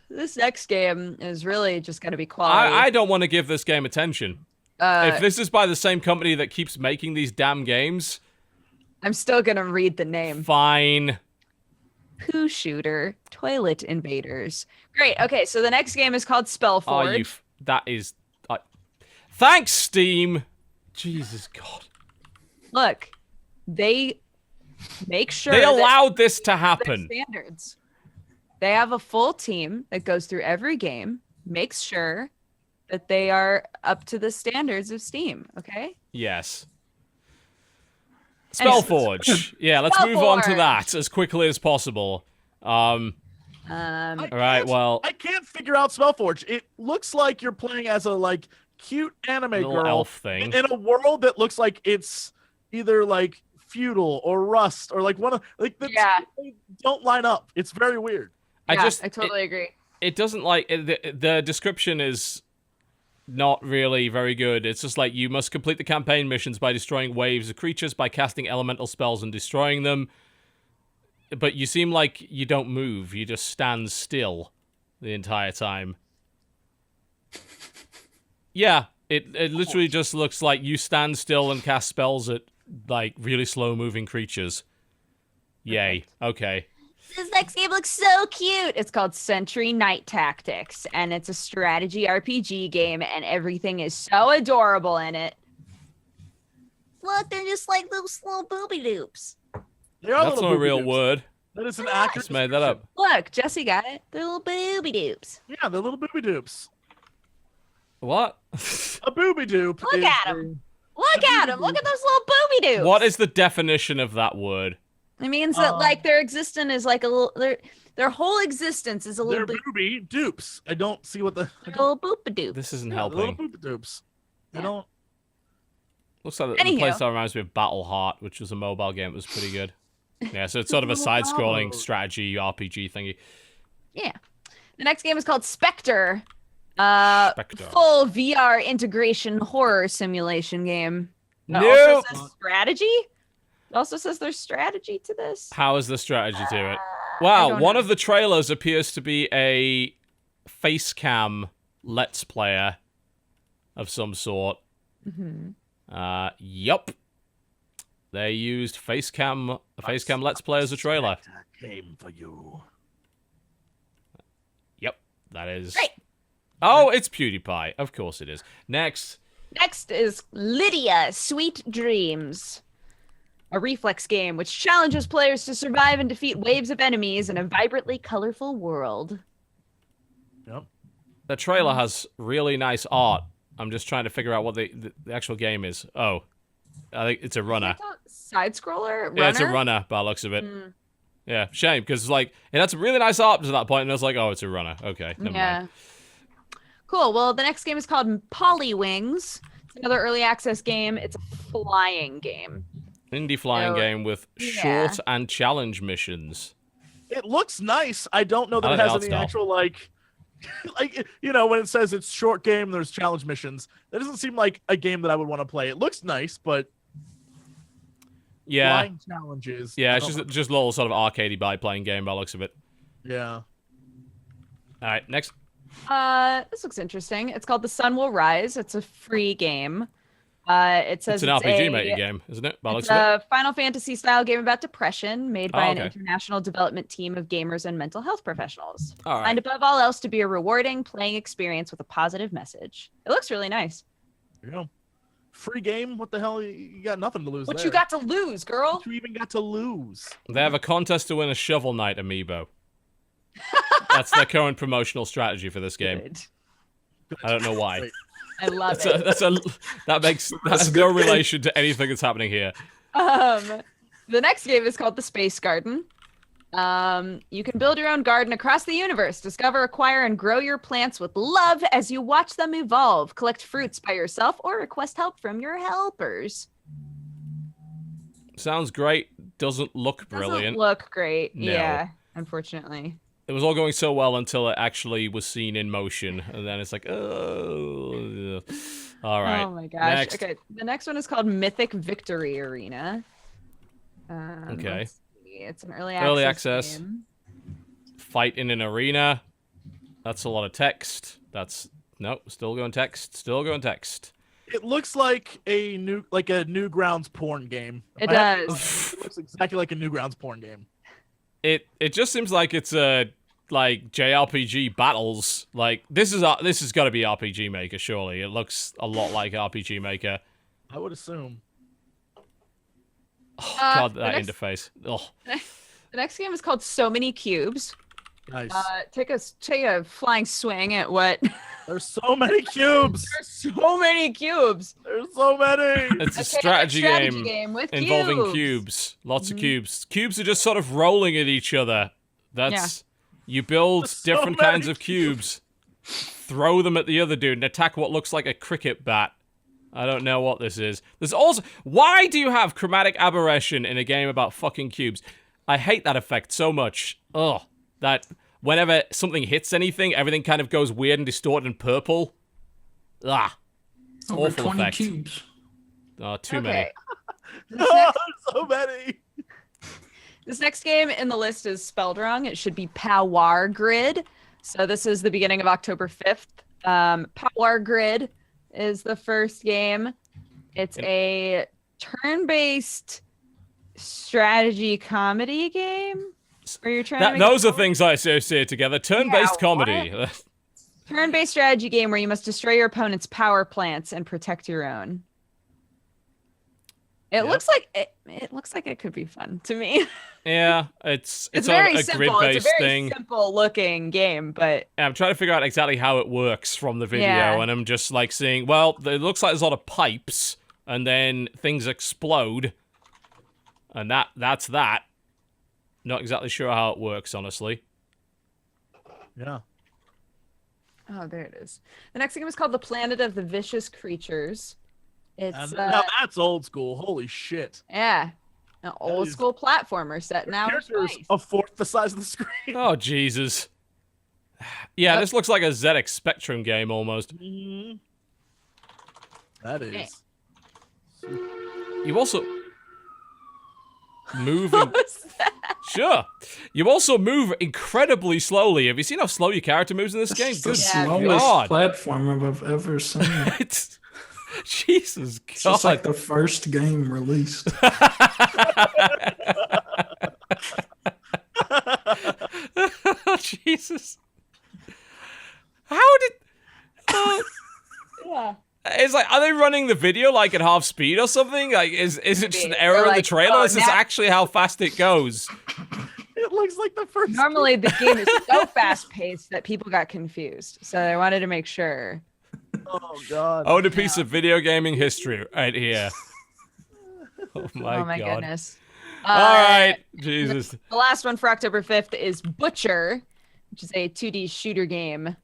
This next game is really just going to be quality. I don't want to give this game attention. If this is by the same company that keeps making these damn games, I'm still going to read the name. fine. Poo Shooter Toilet Invaders. Great. Okay, so the next game is called Spellforge. That is... Thanks, Steam! Jesus God. Look, they make sure They that allowed this to their happen. standards. They have a full team that goes through every game, makes sure that they are up to the standards of Steam, okay? Yes. Anyways. Spellforge. Yeah, let's move on to Spellforge. that as quickly as possible. All right, well... I can't figure out Spellforge. It looks like you're playing as a cute anime Little girl elf thing. in a world that looks like it's either like feudal or Rust or like one of Yeah. they don't line up. It's very weird. I I totally agree. It doesn't like the description is not really very good. It's just like you must complete the campaign missions by destroying waves of creatures by casting elemental spells and destroying them. But you seem like you don't move. You just stand still the entire time. Yeah, it literally just looks like you stand still and cast spells at like really slow moving creatures. Yay. Okay. This next game looks so cute. It's called Century Night Tactics, and it's a strategy RPG game, and everything is so adorable in it. Look, they're just like little slow booby doops. They are That's little not a booby real doops. word. That is an accurate. Just made that up. Look, Jesse got it. They're little booby doops. Yeah, they're little booby doops. What? A booby doop. Look is at 'em. Look at them. Look at those little booby doops. What is the definition of that word? It means that like their existence is like a little their whole existence is a They're little bit booby dupes. I don't see what the little boopa doop. This isn't yeah, little helping. booby dupes. I Yeah. don't. Looks like the Anywho. place that reminds me of Battleheart, which was a mobile game that was pretty good. Yeah, so it's sort of a side-scrolling strategy RPG thingy. Yeah. The next game is called Spectre. Spectre. Full VR integration horror simulation game. It Nope. also says strategy. It also says there's strategy to this. How is the strategy to it? Wow, one of the trailers appears to be a face cam let's player of some sort. Yup. They used face cam let's play as a trailer. Game for you. Yep, that is. Great. Oh, it's PewDiePie. Of course it is. Next. Next is Lydia, Sweet Dreams. A reflex game which challenges players to survive and defeat waves of enemies in a vibrantly colorful world. Yep. The trailer has really nice art. I'm just trying to figure out what the actual game is. Oh, I think it's a runner. Side scroller? Runner? Yeah, it's a runner by the looks of it. Yeah, shame, because like it had some really nice art to that point, and I was like, oh, it's a runner. Okay, never mind. Cool. Well, the next game is called Polywings. It's another early access game. It's a flying game. Indie flying game with short and challenge missions. It looks nice. I don't know that it has any actual like you know, when it says it's short game, there's challenge missions. That doesn't seem like a game that I would want to play. It looks nice, but flying challenges. Yeah, it's just a little sort of arcadey by playing game by the looks of it. Yeah. All right, next. This looks interesting. It's called The Sun Will Rise. It's a free game. It says it's an RPG Maker game, isn't it? It's a Final Fantasy style game about depression made by an okay. international development team of gamers and mental health professionals. All right. And above all else, to be a rewarding playing experience with a positive message. It looks really nice. You know, free game. What the hell? You got nothing to lose. What there. you got to lose, girl? What you even got to lose? They have a contest to win a Shovel Knight amiibo. That's their current promotional strategy for this game. Good. I don't know why. Great. I love it. That has no relation to anything that's happening here. The next game is called The Space Garden. You can build your own garden across the universe, discover, acquire, and grow your plants with love as you watch them evolve. Collect fruits by yourself or request help from your helpers. Sounds great. Doesn't look brilliant. Doesn't look great. No. Yeah, unfortunately. It was all going so well until it actually was seen in motion, and then it's like, oh. All right. Oh my gosh. Next. Okay, the next one is called Mythic Victory Arena. Okay. Let's see. It's an early access game. Fight in an arena. That's a lot of text. Nope. Still going text. Still going text. It looks like a Newgrounds porn game. It does. It looks exactly like a Newgrounds porn game. It just seems like it's a JRPG battles. Like this has got to be RPG Maker, surely. It looks a lot like RPG Maker. I would assume. Oh god, that interface. Oh. The next game is called So Many Cubes. Nice. Take a flying swing at what? There's so many cubes. There's so many cubes. There's so many. It's a strategy game with involving cubes. Lots of cubes. Cubes are just sort of rolling at each other. You build different kinds of cubes, throw them at the other dude, and attack what looks like a cricket bat. I don't know what this is. There's also... Why do you have chromatic aberration in a game about fucking cubes? I hate that effect so much. Ugh. That whenever something hits anything, everything kind of goes weird and distorted and purple. Ah. Over Awful 20 effect. cubes. Oh, too many. Oh, so many. This next game in the list is spelled wrong. It should be Power Grid. So this is the beginning of October 5th. Power Grid is the first game. It's a turn-based strategy comedy game. Where you're trying Those are things I associate together. Turn-based comedy. Turn-based strategy game where you must destroy your opponent's power plants and protect your own. It looks like it could be fun to me. Yeah, it's very a simple. grid-based It's a very thing. simple-looking game, but I'm trying to figure out exactly how it works from the video, and I'm just like seeing, well, it looks like there's a lot of pipes, and then things explode, and that's that. Not exactly sure how it works, honestly. Yeah. oh, there it is. The next game is called The Planet of the Vicious Creatures. It's now that's old school. Holy shit. an old school platformer set now. Characters a fourth the size of the screen. Oh, Jesus. Yeah, this looks like a ZX Spectrum game, almost. That is. You also move. What was that? Sure. You also move incredibly slowly. Have you seen how slow your character moves in this game? It's the Good slowest God. platformer I've ever seen. It's Jesus God. It's just like the first game released. Jesus. How did? Yeah. It's like, are they running the video like at half speed or something? Like, is it just an Maybe. error They're in the like, trailer? oh, Or is this now- actually how fast it goes? It looks like the first. Normally, the game is so fast paced that people got confused. So I wanted to make sure. Oh God. Own a piece of video gaming history right here. Oh my God. Goodness. All right, Jesus. The last one for October 5th is Butcher, which is a 2D shooter game.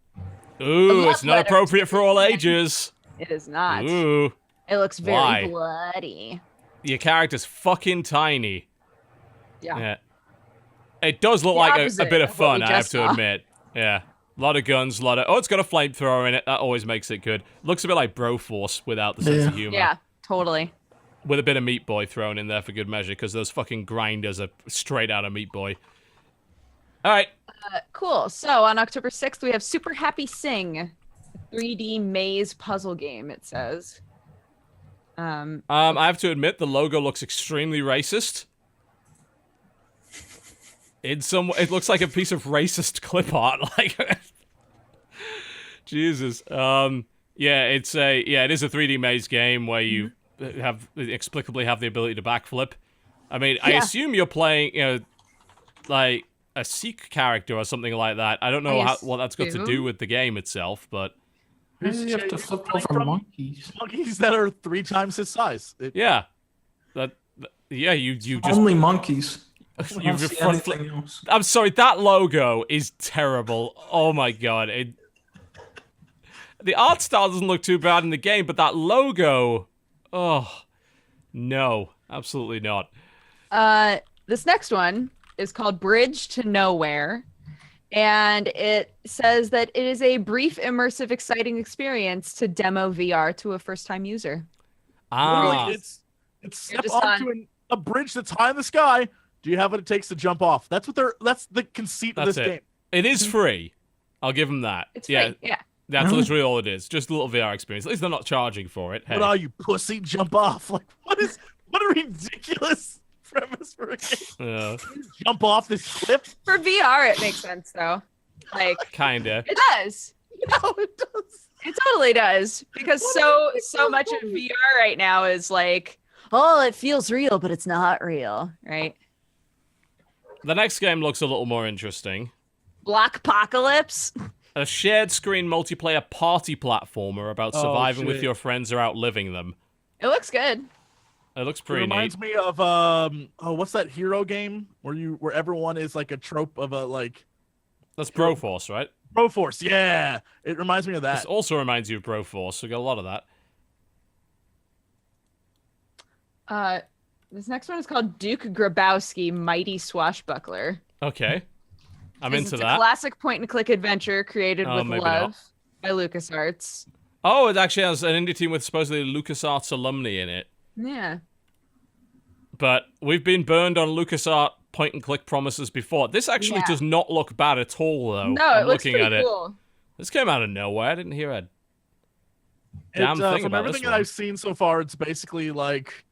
Ooh, it's not letter. appropriate for all ages. It is not. Ooh, It looks very Why? bloody. your character's fucking tiny. Yeah. Yeah. It does look The like a opposite bit of of what fun, we I have just to saw. admit. Yeah. A lot of guns, a lot of... Oh, it's got a flamethrower in it. That always makes it good. Looks a bit like Broforce without the sense of humor. Yeah, totally. With a bit of Meat Boy thrown in there for good measure, because those fucking grinders are straight out of Meat Boy. All right. Cool. So on October 6th, we have Super Happy Sing, a 3D maze puzzle game, it says. I have to admit, the logo looks extremely racist. It looks like a piece of racist clip art. Like, Jesus. It is a 3D maze game where you inexplicably have the ability to backflip. I mean, I assume you're playing, like a Sikh character or something like that. I don't know what that's got to do with the game itself, but You have to flip over monkeys. Monkeys that are 3 times his size. yeah, you just Only monkeys. I you don't see front anything else. I'm sorry, that logo is terrible. Oh my God. The art style doesn't look too bad in the game, but that logo, oh, no, absolutely not. This next one is called Bridge to Nowhere. And it says that it is a brief, immersive, exciting experience to demo VR to a first-time user. Literally, it's step just onto a bridge that's high in the sky. Do you have what it takes to jump off? That's the conceit of That's this it. game. It is free. I'll give them that. It's free, yeah. That's Really? literally all it is. Just a little VR experience. At least they're not charging for it. Hey. What are you, pussy? Jump off! Like what a ridiculous premise for a game. Jump off this cliff? For VR, it makes sense, though. Like, Kinda. it does. No, it does. It totally does. Because so much of VR right now is like, oh, it feels real, but it's not real, right? The next game looks a little more interesting. Blockpocalypse. A shared screen multiplayer party platformer about surviving with shit. your friends or outliving them. It looks good. It looks It pretty neat. reminds me of what's that hero game where everyone is like a trope of a like That's Broforce, right? Broforce? Yeah, it reminds me of that. This also reminds you of Broforce, so we got a lot of that. This next one is called Duke Grabowski, Mighty Swashbuckler. Okay. I'm It's into a that. classic point-and-click adventure created Oh, with maybe love by LucasArts. Oh, it actually has an indie team with supposedly LucasArts alumni in it. Yeah. But we've been burned on LucasArts point-and-click promises before. This actually Yeah. does not look bad at all, though. No, I'm it looks looking pretty at cool. This came out of nowhere. I didn't hear a damn thing From about everything this that one. I've seen so far, it's basically like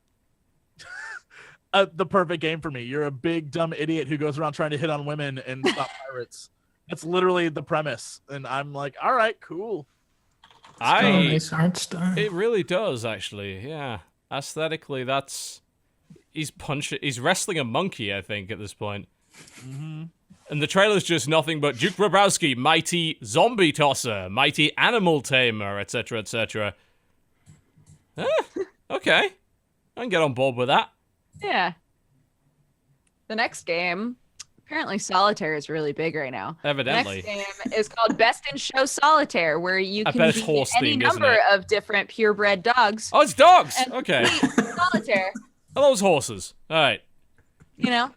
the perfect game for me. You're a big dumb idiot who goes around trying to hit on women and stop pirates. That's literally the premise, and I'm like, all right, cool. Nice art style. It really does, actually. Yeah, aesthetically, he's wrestling a monkey, I think, at this point. Mm-hmm. And the trailer's just nothing but Duke Grabowski, mighty zombie tosser, mighty animal tamer, etc., etc. Okay, I can get on board with that. Yeah. The next game, apparently Solitaire is really big right now. Evidently. The next game is called Best in Show Solitaire, where you I can bet it's be horse any themed, isn't number it? of different purebred dogs. Oh, it's dogs. and Okay, complete Solitaire, are those horses? All right, you know?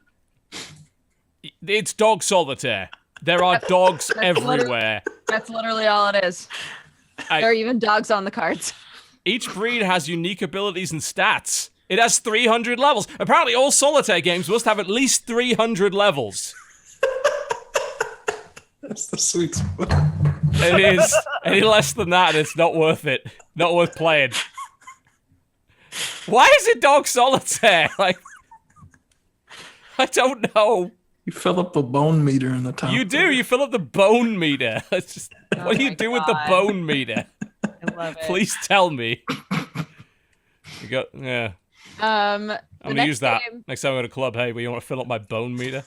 it's dog solitaire. There are dogs That's everywhere. That's literally all it is. There are even dogs on the cards. Each breed has unique abilities and stats. It has 300 levels. Apparently, all solitaire games must have at least 300 levels. That's the sweet spot. It is. Any less than that, and it's not worth it. Not worth playing. Why is it Dog Solitaire? Like, I don't know. You fill up the bone meter in the top. You do. You fill up the bone meter. It's just, what do you do with the bone meter? I love it. Please tell me. You got, yeah. I'm gonna use that next time I go to club. Hey, you want to fill up my bone meter?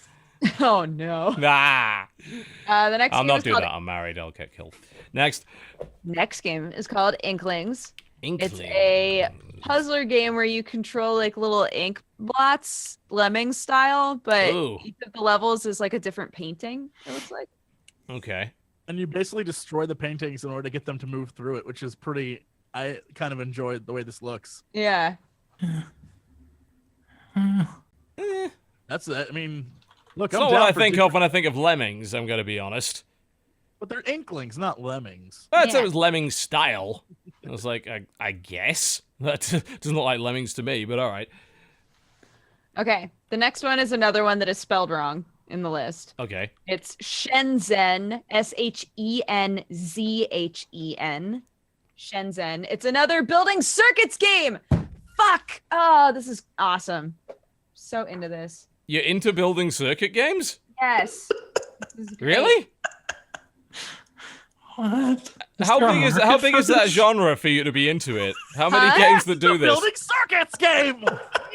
Oh no. Nah. The next I'll game not is do called... that. I'm married. I'll get killed. Next. Next game is called Inklings. Inkling. It's a puzzler game where you control like little ink blots, lemming style, but each of the levels is like a different painting, it looks like. Okay. And you basically destroy the paintings in order to get them to move through it, which is pretty... I kind of enjoyed the way this looks. Yeah. That's it. I mean, look, It's I'm not down what I for think of when I think of lemmings, I'm going to be honest. But they're inklings, not lemmings. I'd say it was lemming style. I was like, I guess. That doesn't look like lemmings to me, but all right. Okay. The next one is another one that is spelled wrong in the list. Okay. It's Shenzhen, Shendzhen. Shenzhen. It's another building circuits game. Fuck. Oh, this is awesome. So into this. You're into building circuit games? Yes. This is great. Really? What? How big is that genre for you to be into it? How many games that do this? Building circuits game.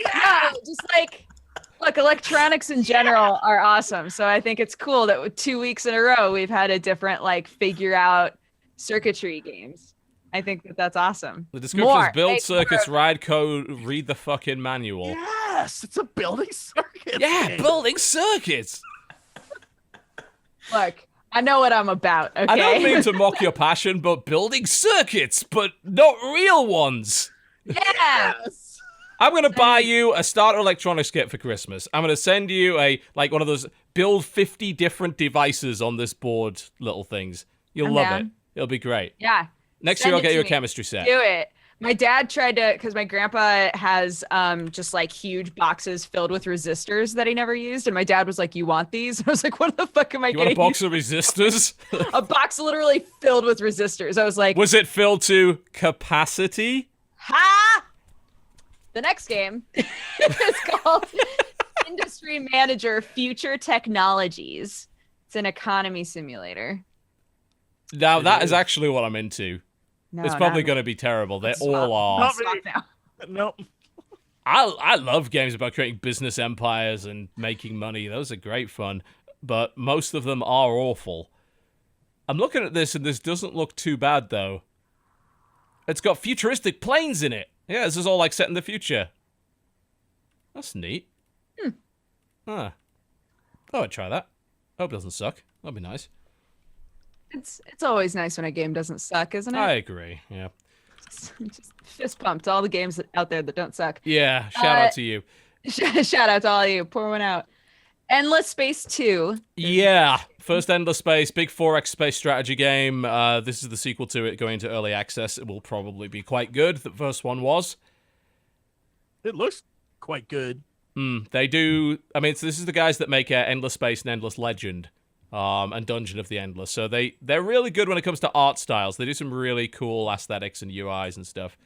Yeah, just like, look, electronics in general are awesome. So I think it's cool that with 2 weeks in a row we've had a different like figure out circuitry games. I think that that's awesome. The description is build circuits, ride code, read the fucking manual. Yes, it's a building circuits. Yeah, game. building circuits. Look, I know what I'm about, okay? I don't mean to mock your passion, but building circuits, but not real ones. Yeah. Yes. I'm going to buy you a starter electronics kit for Christmas. I'm going to send you one of those build 50 different devices on this board little things. You'll love it. It'll be great. Yeah. Next year I'll get you a chemistry set. Do it. My dad tried to, because my grandpa has just like huge boxes filled with resistors that he never used. And my dad was like, you want these? I was like, what the fuck am I getting? You want a box of resistors? A box literally filled with resistors. I was like, was it filled to capacity? Ha! The next game is called Industry Manager Future Technologies. It's an economy simulator. Now, that is actually what I'm into. No, it's probably going to be terrible. They all are. Not me. Nope. I love games about creating business empires and making money. Those are great fun. But most of them are awful. I'm looking at this, and this doesn't look too bad, though. It's got futuristic planes in it. Yeah, this is all like set in the future. That's neat. Huh. Oh, I'd try that. Hope it doesn't suck. That'd be nice. It's always nice when a game doesn't suck, isn't it? I agree, yeah. Just fist pumped to all the games out there that don't suck. Yeah, shout out to you. Shout out to all of you. Pour one out. Endless Space 2. Yeah, first Endless Space, big 4X space strategy game. This is the sequel to it going into early access. It will probably be quite good. The first one was. It looks quite good. They do. I mean, so this is the guys that make Endless Space and Endless Legend. And Dungeon of the Endless. So they're really good when it comes to art styles. They do some really cool aesthetics and UIs and stuff.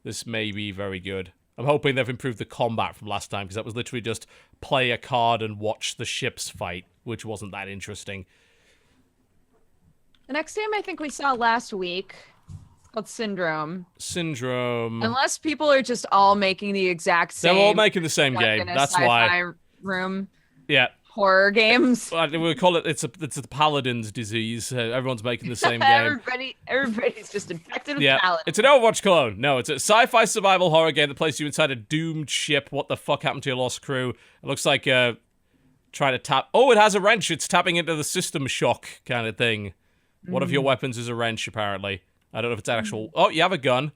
This may be very good. I'm hoping they've improved the combat from last time, because that was literally just play a card and watch the ships fight, which wasn't that interesting. The next game I think we saw last week, it's called Syndrome. Unless people are just all making the exact same. They're all making the same game. That's why. Room. Yeah. Horror games. We call it. It's a Paladins disease. Everyone's making the same game. Everybody's just infected with Paladins. It's an Overwatch clone. No, it's a sci-fi survival horror game that places you inside a doomed ship. What the fuck happened to your lost crew? It looks like trying to tap. Oh, it has a wrench. It's tapping into the system shock kind of thing. One of your weapons is a wrench, apparently. I don't know if it's actual. Oh, you have a gun.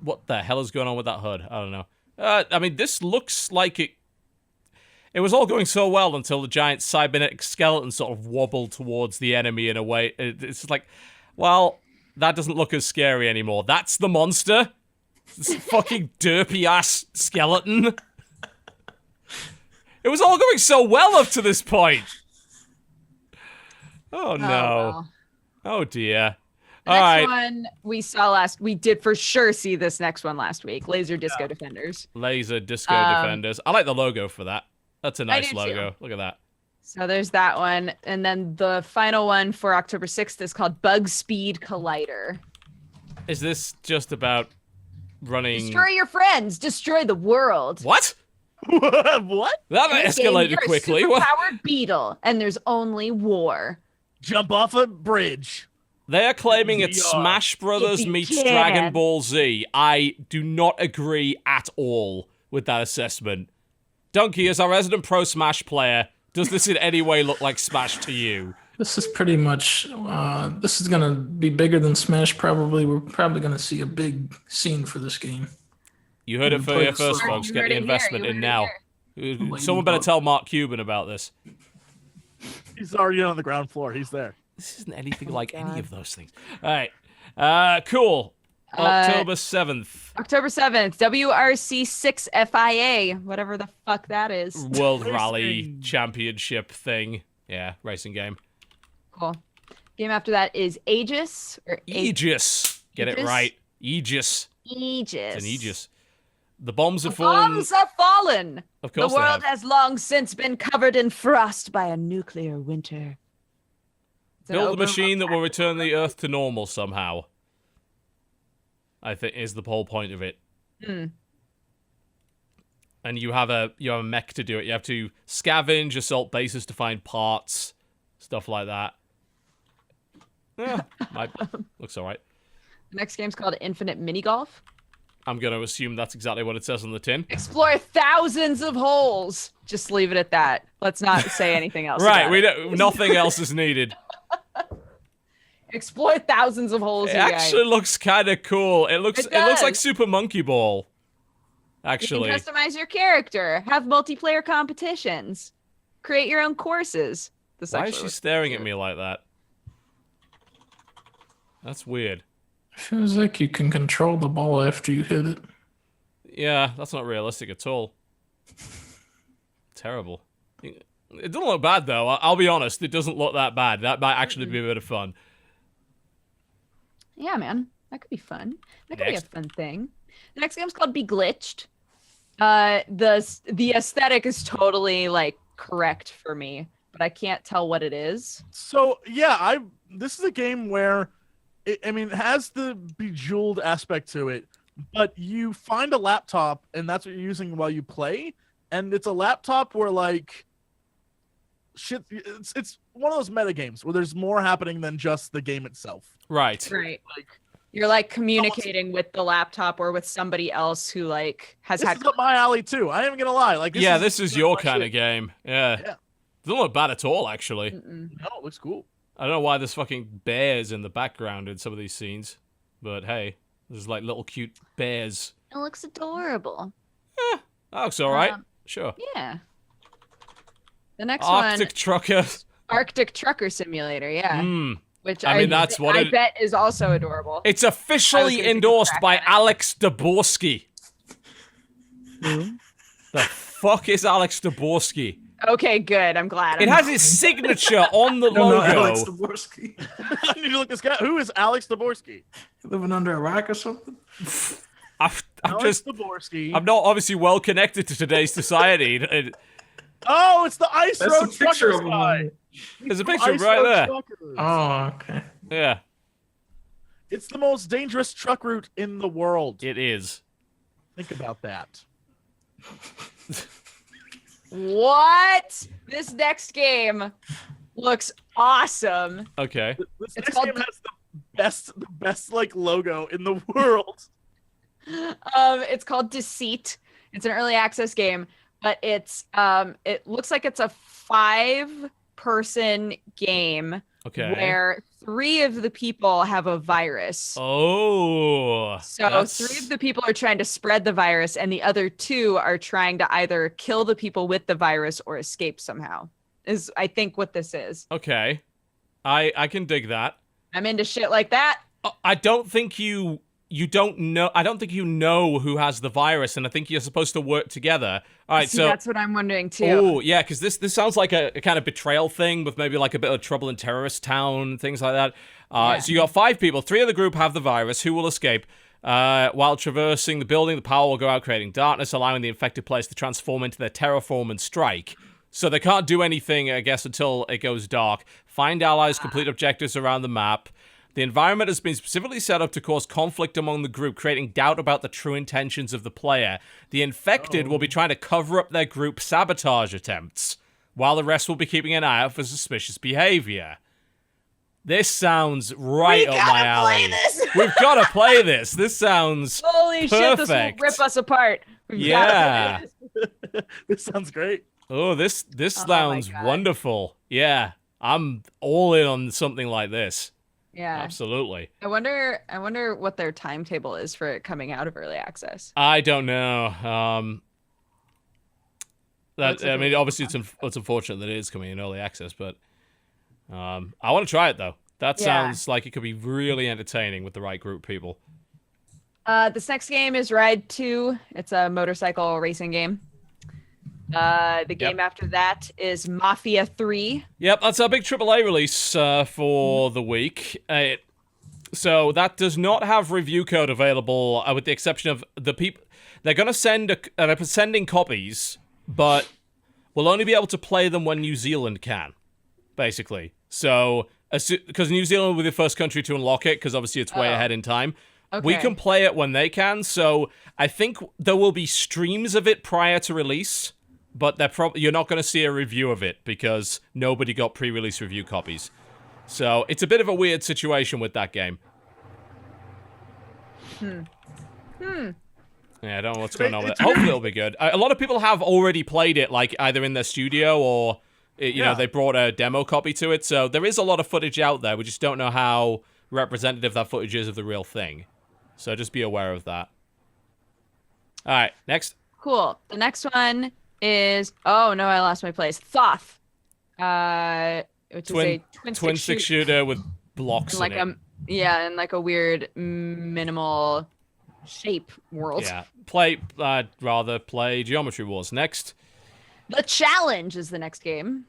What the hell is going on with that HUD? I don't know. I mean, this looks like it. It was all going so well until the giant cybernetic skeleton sort of wobbled towards the enemy in a way. It's like, well, that doesn't look as scary anymore. That's the monster? This fucking derpy-ass skeleton. It was all going so well up to this point. Oh, no. well. Oh, dear. The All next right. one we saw we did for sure see this next one last week. Laser Disco Defenders. Laser Disco Defenders. I like the logo for that. That's a nice do logo. too. Look at that. So there's that one. And then the final one for October 6th is called Bug Speed Collider. Is this just about running... Destroy your friends. Destroy the world. What? What? That In this escalated game, you're quickly. A What? superpowered beetle, and there's only war. Jump off a bridge. They are claiming it's VR. Smash Brothers Yippee meets can. Dragon Ball Z. I do not agree at all with that assessment. Dunkey, as our resident pro Smash player, does this in any way look like Smash to you? This is pretty much, this is gonna be bigger than Smash probably. We're probably gonna see a big scene for this game. You heard it for your first, folks. You Get heard the it here, investment you in heard now. it Someone better tell Mark Cuban about this. He's already on the ground floor. He's there. This isn't anything like any God. of those things. All right. Cool. October 7th. October 7th, WRC 6 FIA, whatever the fuck that is. World Rally Racing. Championship thing. Yeah, racing game. Cool. Game after that is Aegis. Or Aegis. Get it Aegis? right. Aegis. Aegis. It's an Aegis. The bombs have The fallen. bombs have fallen. Of The course they world have. has long since been covered in frost by a nuclear winter. It's an Build a open machine that will world return the Earth to normal somehow. I think is the whole point of it. Hmm. And you have a mech to do it. You have to scavenge, assault bases to find parts, stuff like that. Yeah, looks alright. The next game's called Infinite Mini Golf. I'm going to assume that's exactly what it says on the tin. Explore thousands of holes. Just leave it at that. Let's not say anything else. Right, about we it. don't, nothing else is needed. Explore thousands of holes. It you actually guys. looks kind of cool. It looks like does. Super Monkey Ball. Actually, You can customize your character, have multiplayer competitions, create your own courses. This why is actually she looks staring weird. at me like that? That's weird. Feels like you can control the ball after you hit it. Yeah, that's not realistic at all. Terrible. It doesn't look bad, though. I'll be honest. It doesn't look that bad. That might actually be a bit of fun. Yeah, man, that could be fun. That could be a Next. fun thing. The next game's called Be Glitched. The aesthetic is totally like correct for me, but I can't tell what it is. So yeah, this is a game where it has the bejeweled aspect to it, but you find a laptop and that's what you're using while you play, and it's a laptop where like shit. It's one of those meta games where there's more happening than just the game itself. Right. Right. Like You're like communicating with the laptop or with somebody else who like has this had. is up my alley too. I ain't even gonna lie. Like This is your kind of shit. game. Yeah. Yeah. Doesn't look bad at all, actually. Mm-mm. No, it looks cool. I don't know why there's fucking bears in the background in some of these scenes, but hey, there's like little cute bears. It looks adorable. That looks alright. Um, Sure. Yeah. The next Arctic one, Trucker. Arctic Trucker Simulator. Yeah. Hmm. Which I mean, that's what I it- bet is also adorable. It's I was officially gonna take a endorsed crack by at it. Alex Daborsky. The fuck is Alex Daborsky? Okay, good. I'm glad. It I'm has his signature on the No, Alex logo. Daborsky. I need to look this guy. Who is Alex Daborsky? Living under a rock or something? I'm Alex just, Daborsky. I'm not obviously well connected to today's society. Oh, it's the Ice That's Road a picture Truckers of him. guy. There's a picture Ice right Road there. Truckers. Oh, okay. Yeah, It's the most dangerous truck route in the world. it is. Think about that. What? This next game looks awesome. Okay. This It's next called game has the best like logo in the world. It's called Deceit. It's an early access game, but it looks like it's a 5-person game Okay. where 3 of the people have a virus. Oh. So that's- 3 of the people are trying to spread the virus, and the other 2 are trying to either kill the people with the virus or escape somehow. Is I think what this is. Okay. I can dig that. I'm into shit like that. I don't think you you don't know. I don't think you know who has the virus, and I think you're supposed to work together. All right, See, so that's what I'm wondering too. Oh, yeah, because this sounds like a kind of betrayal thing with maybe like a bit of trouble in terrorist town, things like that. So you got 5 people. 3 of the group have the virus. Who will escape? While traversing the building, the power will go out, creating darkness, allowing the infected players to transform into their terraform and strike. So they can't do anything, I guess, until it goes dark. Find allies, complete objectives around the map. The environment has been specifically set up to cause conflict among the group, creating doubt about the true intentions of the player. The infected will be trying to cover up their group sabotage attempts, while the rest will be keeping an eye out for suspicious behavior. This sounds right up my alley. We've got to play this. This sounds Holy shit, this will perfect. rip us apart. We've gotta play this. This sounds great. Oh, this sounds God. wonderful. Yeah, I'm all in on something like this. Yeah. Absolutely. I wonder what their timetable is for it coming out of early access. I don't know. I mean, obviously, it's unfortunate that it is coming in early access, but I want to try it though. That sounds like it could be really entertaining with the right group of people. This next game is Ride 2. It's a motorcycle racing game. The game after that is Mafia 3. Yep, that's our big AAA release for the week. So that does not have review code available, with the exception of the people. They're going to send they're sending copies, but we'll only be able to play them when New Zealand can, basically. So, because New Zealand will be the first country to unlock it, because obviously it's way ahead in time. Okay. We can play it when they can, so I think there will be streams of it prior to release. But you're not going to see a review of it because nobody got pre-release review copies. So it's a bit of a weird situation with that game. Yeah, I don't know what's going on with it. Hopefully it'll be good. A lot of people have already played it, like either in their studio or you know, they brought a demo copy to it. So there is a lot of footage out there. We just don't know how representative that footage is of the real thing. So just be aware of that. All right, next. Cool. The next one is I lost my place. Thoth. Which is a twin stick shooter with blocks like in it. In like a weird minimal shape world. Yeah. Play Geometry Wars. Next. The Challenge is the next game.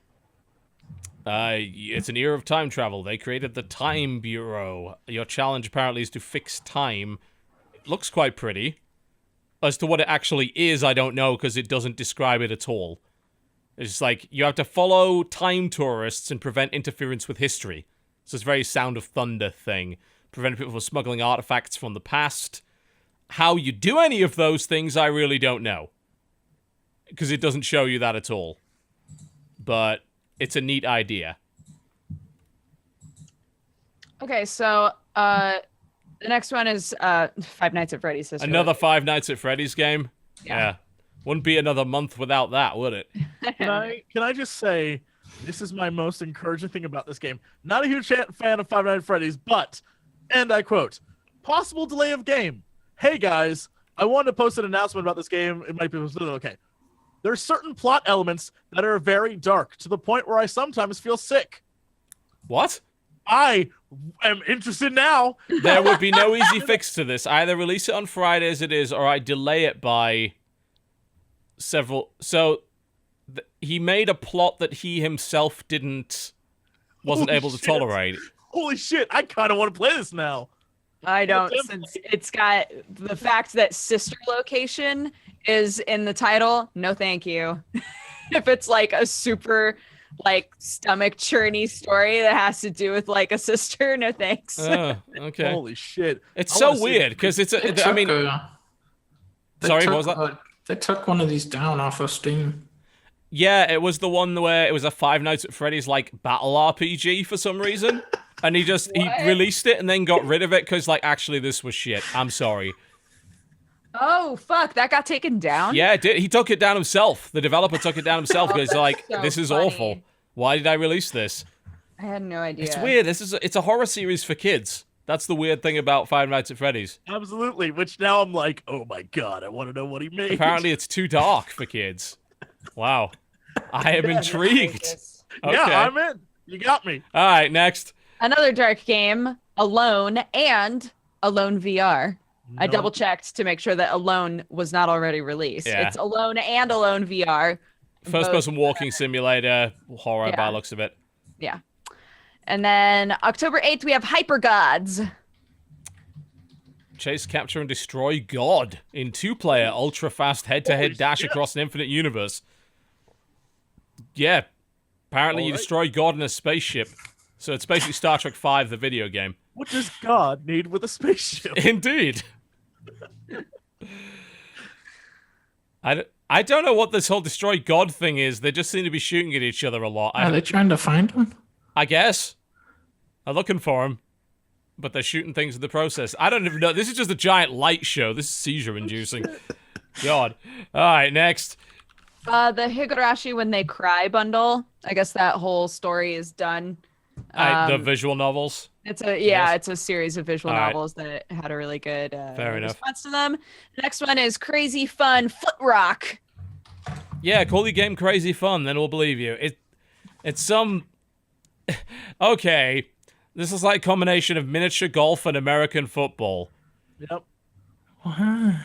It's an era of time travel. They created the Time Bureau. Your challenge apparently is to fix time. It looks quite pretty. As to what it actually is, I don't know, because it doesn't describe it at all. It's like, you have to follow time tourists and prevent interference with history. So it's a very Sound of Thunder thing. Preventing people from smuggling artifacts from the past. How you do any of those things, I really don't know. Because it doesn't show you that at all. But it's a neat idea. Okay, so, the next one is Five Nights at Freddy's. Another Five Nights at Freddy's game? Yeah. Wouldn't be another month without that, would it? Can I just say, this is my most encouraging thing about this game. Not a huge fan of Five Nights at Freddy's, but, and I quote, possible delay of game. Hey guys, I wanted to post an announcement about this game. It might be okay. There's certain plot elements that are very dark to the point where I sometimes feel sick. What? I am interested now. There would be no easy fix to this. Either release it on Friday as it is, or I delay it by several... So, he made a plot that he himself wasn't able to tolerate. Holy shit, I kind of want to play this now. I don't, since it's got the fact that sister location is in the title. No, thank you. If it's like a super... like stomach churny story that has to do with like a sister, no thanks. Okay. Holy shit. It's so weird because sorry, what was that? They took one of these down off of Steam. Yeah, it was the one where it was a Five Nights at Freddy's like battle RPG for some reason. And he released it and then got rid of it because like, actually this was shit. I'm sorry. Oh, fuck. That got taken down? Yeah, it did. He took it down himself. The developer took it down himself because like, so this is funny. awful. Why did I release this? I had no idea. It's weird. It's a horror series for kids. That's the weird thing about Five Nights at Freddy's. Absolutely. Which now I'm like, oh my god, I want to know what he made. Apparently it's too dark for kids. Wow. I am intrigued. Okay. Yeah, I'm in. You got me. All right, next. Another dark game, Alone and Alone VR. I No. double checked to make sure that Alone was not already released. Yeah. It's Alone and Alone VR. First person walking simulator, horror by Yeah. looks of it. Yeah. And then October 8th, we have Hyper Gods. Chase, capture, and destroy God in 2-player, ultra-fast head-to-head Holy dash shit. across an infinite universe. Yeah. Apparently you Alright. destroy God in a spaceship. So it's basically Star Trek V, the video game. What does God need with a spaceship? Indeed. I don't know what this whole destroy God thing is. They just seem to be shooting at each other a lot. Are they trying to find him? I guess. I'm looking for him. But they're shooting things in the process. I don't even know. This is just a giant light show. This is seizure-inducing. God. All right, next. The Higurashi When They Cry bundle. I guess that whole story is done. The visual novels. It's a it's a series of visual All right. novels that had a really good Fair enough. response to them. The next one is Crazy Fun Foot Rock. Yeah, call your game crazy fun, then we'll believe you. It's some... Okay. This is like a combination of miniature golf and American football. Yep. What?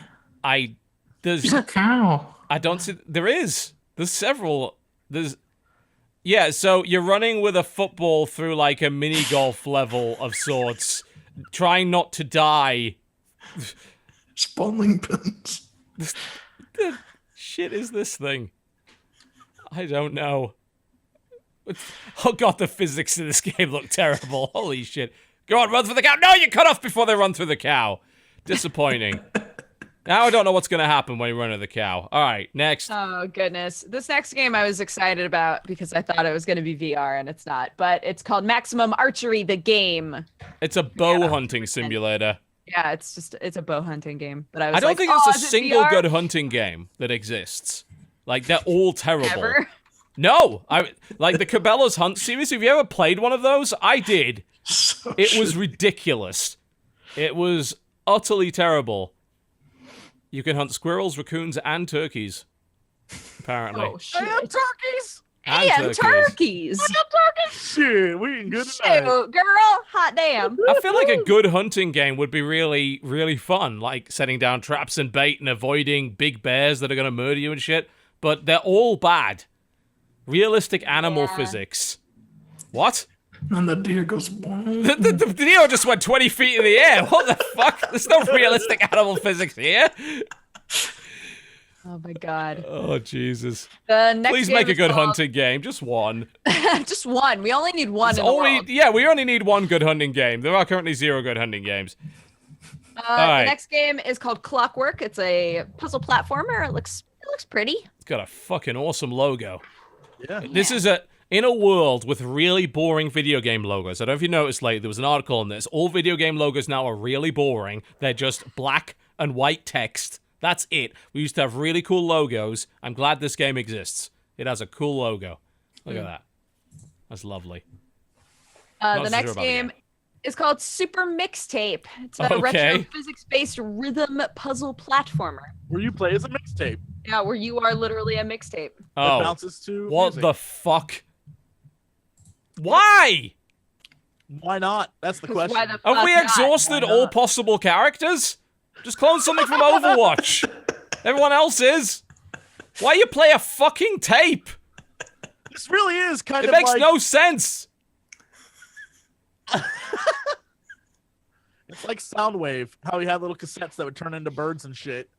There's... It's a cow. I don't see... There is. There's several... There's... Yeah, so you're running with a football through like a mini golf level of sorts, trying not to die. It's bowling pins. The shit is this thing? I don't know. Oh god, the physics in this game look terrible. Holy shit. Go on, run for the cow. No, you cut off before they run through the cow. Disappointing. Now I don't know what's going to happen when you run into the cow. All right, next. Oh goodness. This next game I was excited about because I thought it was going to be VR and it's not. But it's called Maximum Archery the Game. It's a bow hunting simulator. Yeah, it's a bow hunting game. But I was I don't like, think oh, there's a is it single VR? good hunting game that exists. Like, they're all terrible. Ever? No, like the Cabela's Hunt series. Have you ever played one of those? I did. So It was ridiculous. It was utterly terrible. You can hunt squirrels, raccoons, and turkeys. Apparently. Oh shit. And turkeys. And turkeys. Shit, we eating good Shoot, tonight. girl, hot damn. I feel like a good hunting game would be really, really fun. Like setting down traps and bait and avoiding big bears that are going to murder you and shit. But they're all bad. Realistic animal Yeah. physics. What? And the deer goes, boom. The deer just went 20 feet in the air. What the fuck? There's no realistic animal physics here. Oh my god. Oh, Jesus. The next Please game make a is good called- hunting game. Just one. Just one. We only need one It's in the only, world. yeah, we only need one good hunting game. There are currently 0 good hunting games. Alright. The next game is called Clockwork. It's a puzzle platformer. It looks pretty. It's got a fucking awesome logo. Yeah. This is in a world with really boring video game logos. I don't know if you noticed lately, there was an article on this. All video game logos now are really boring. They're just black and white text. That's it. We used to have really cool logos. I'm glad this game exists. It has a cool logo. Look at that. That's lovely. Not The sure next about the game is called Super Mixtape. It's a Okay. retro physics-based rhythm puzzle platformer. Where you play as a mixtape Yeah, where you are literally a mixtape. that Oh, bounces to what music. the fuck? Why? Why not? That's the 'Cause question. why the Have fuck we not? exhausted Why all not? possible characters? Just clone something from Overwatch. Everyone else is. Why you play a fucking tape? This really is kind It of makes like no sense. it's like Soundwave, how he had little cassettes that would turn into birds and shit.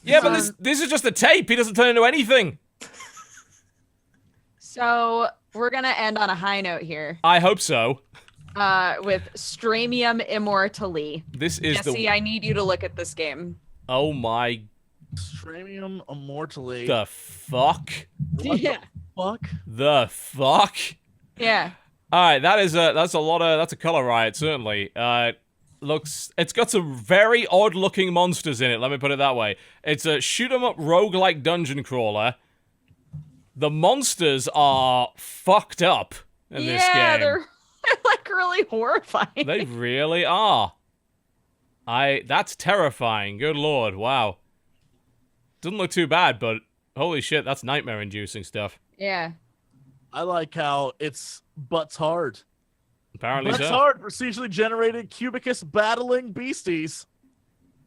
Yeah, but this is just a tape. He doesn't turn into anything. So we're gonna end on a high note here. I hope so. With Stramium Immortally. This is Jesse, I need you to look at this game. Oh my... Stramium Immortally. The fuck? What Yeah. the fuck? The fuck? Yeah. Alright, that's a color riot, certainly. It's got some very odd looking monsters in it, let me put it that way. It's a shoot 'em up roguelike dungeon crawler. The monsters are fucked up in this game. Yeah, they're like really horrifying. They really are. That's terrifying. Good lord, wow. Doesn't look too bad, but holy shit, that's nightmare-inducing stuff. Yeah. I like how it's butts hard. Apparently Butts so. hard, procedurally generated cubicus battling beasties.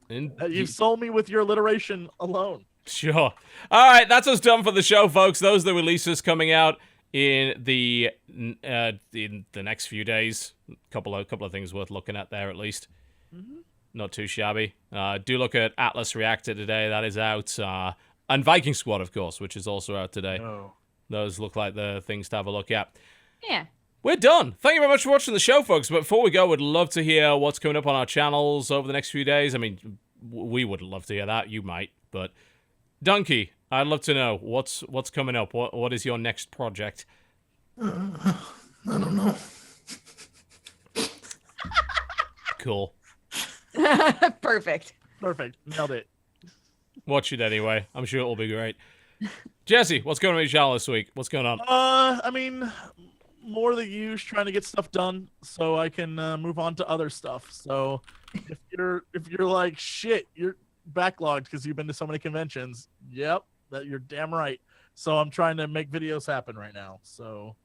You've sold me with your alliteration alone. Sure. All right, that's us done for the show, folks. Those are the releases coming out in the next few days. Couple of things worth looking at there, at least. Not too shabby. Do look at Atlas Reactor today. That is out. And Viking Squad, of course, which is also out today. Oh. Those look like the things to have a look at. Yeah. We're done. Thank you very much for watching the show, folks. But before we go, we'd love to hear what's coming up on our channels over the next few days. I mean, we would love to hear that. You might. But Dunkey, I'd love to know what's coming up. What is your next project? I don't know. Cool. Perfect. Nailed it. Watch it anyway. I'm sure it'll be great. Jesse, what's going on with your channel this week? What's going on? I mean, more of the use, trying to get stuff done so I can move on to other stuff. So if you're like, shit, you're backlogged because you've been to so many conventions. Yep, that you're damn right. So I'm trying to make videos happen right now. So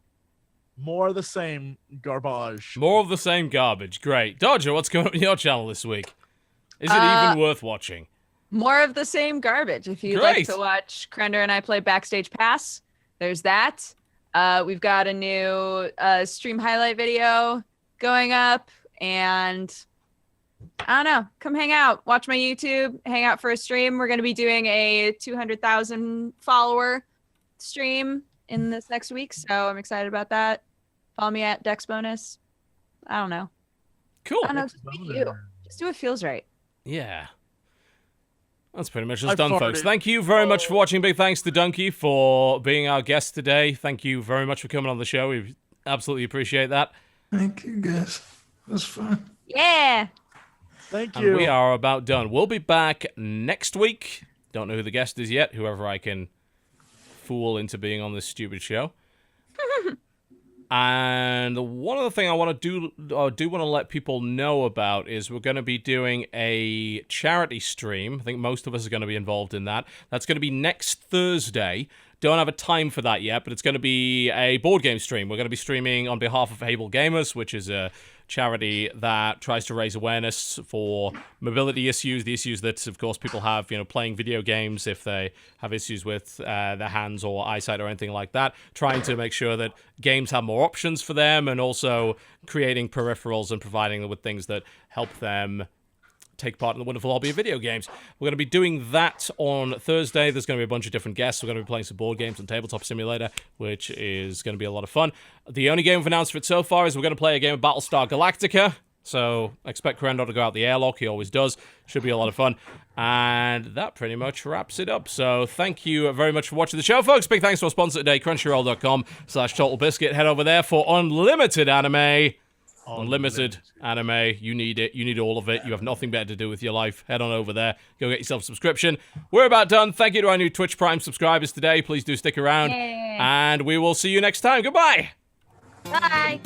more of the same garbage. More of the same garbage. Great. Dodger, what's going on with your channel this week? Is it even worth watching? More of the same garbage. If you'd like to watch Krender and I play Backstage Pass, there's that. We've got a new stream highlight video going up, and I don't know. Come hang out. Watch my YouTube. Hang out for a stream. We're going to be doing a 200,000 follower stream in this next week, so I'm excited about that. Follow me at DexBonus. I don't know. Cool. I don't know. Just be you. Just do what feels right. Yeah. That's pretty much just done, folks. Thank you very much for watching. Big thanks to Dunkey for being our guest today. Thank you very much for coming on the show. We absolutely appreciate that. Thank you, guys. It was fun. Yeah. Thank you. And we are about done. We'll be back next week. Don't know who the guest is yet. Whoever I can fool into being on this stupid show. And one other thing I want to want to let people know about is we're going to be doing a charity stream. I think most of us are going to be involved in that. That's going to be next Thursday. Don't have a time for that yet, but it's going to be a board game stream. We're going to be streaming on behalf of Able Gamers, which is a charity that tries to raise awareness for mobility issues, the issues that, of course, people have, playing video games if they have issues with their hands or eyesight or anything like that, trying to make sure that games have more options for them, and also creating peripherals and providing them with things that help them take part in the wonderful hobby of video games. We're going to be doing that on Thursday. There's going to be a bunch of different guests. We're going to be playing some board games and Tabletop Simulator, which is going to be a lot of fun. The only game we've announced for it so far is we're going to play a game of Battlestar Galactica. So expect Crandall to go out the airlock. He always does. Should be a lot of fun. And that pretty much wraps it up. So thank you very much for watching the show, folks. Big thanks to our sponsor today, Crunchyroll.com/TotalBiscuit. Head over there for unlimited anime. Unlimited anime. You need it. You need all of it. You have nothing better to do with your life. Head on over there. Go get yourself a subscription. We're about done. Thank you to our new Twitch Prime subscribers today. Please do stick around. Yay. And we will see you next time. Goodbye. Bye.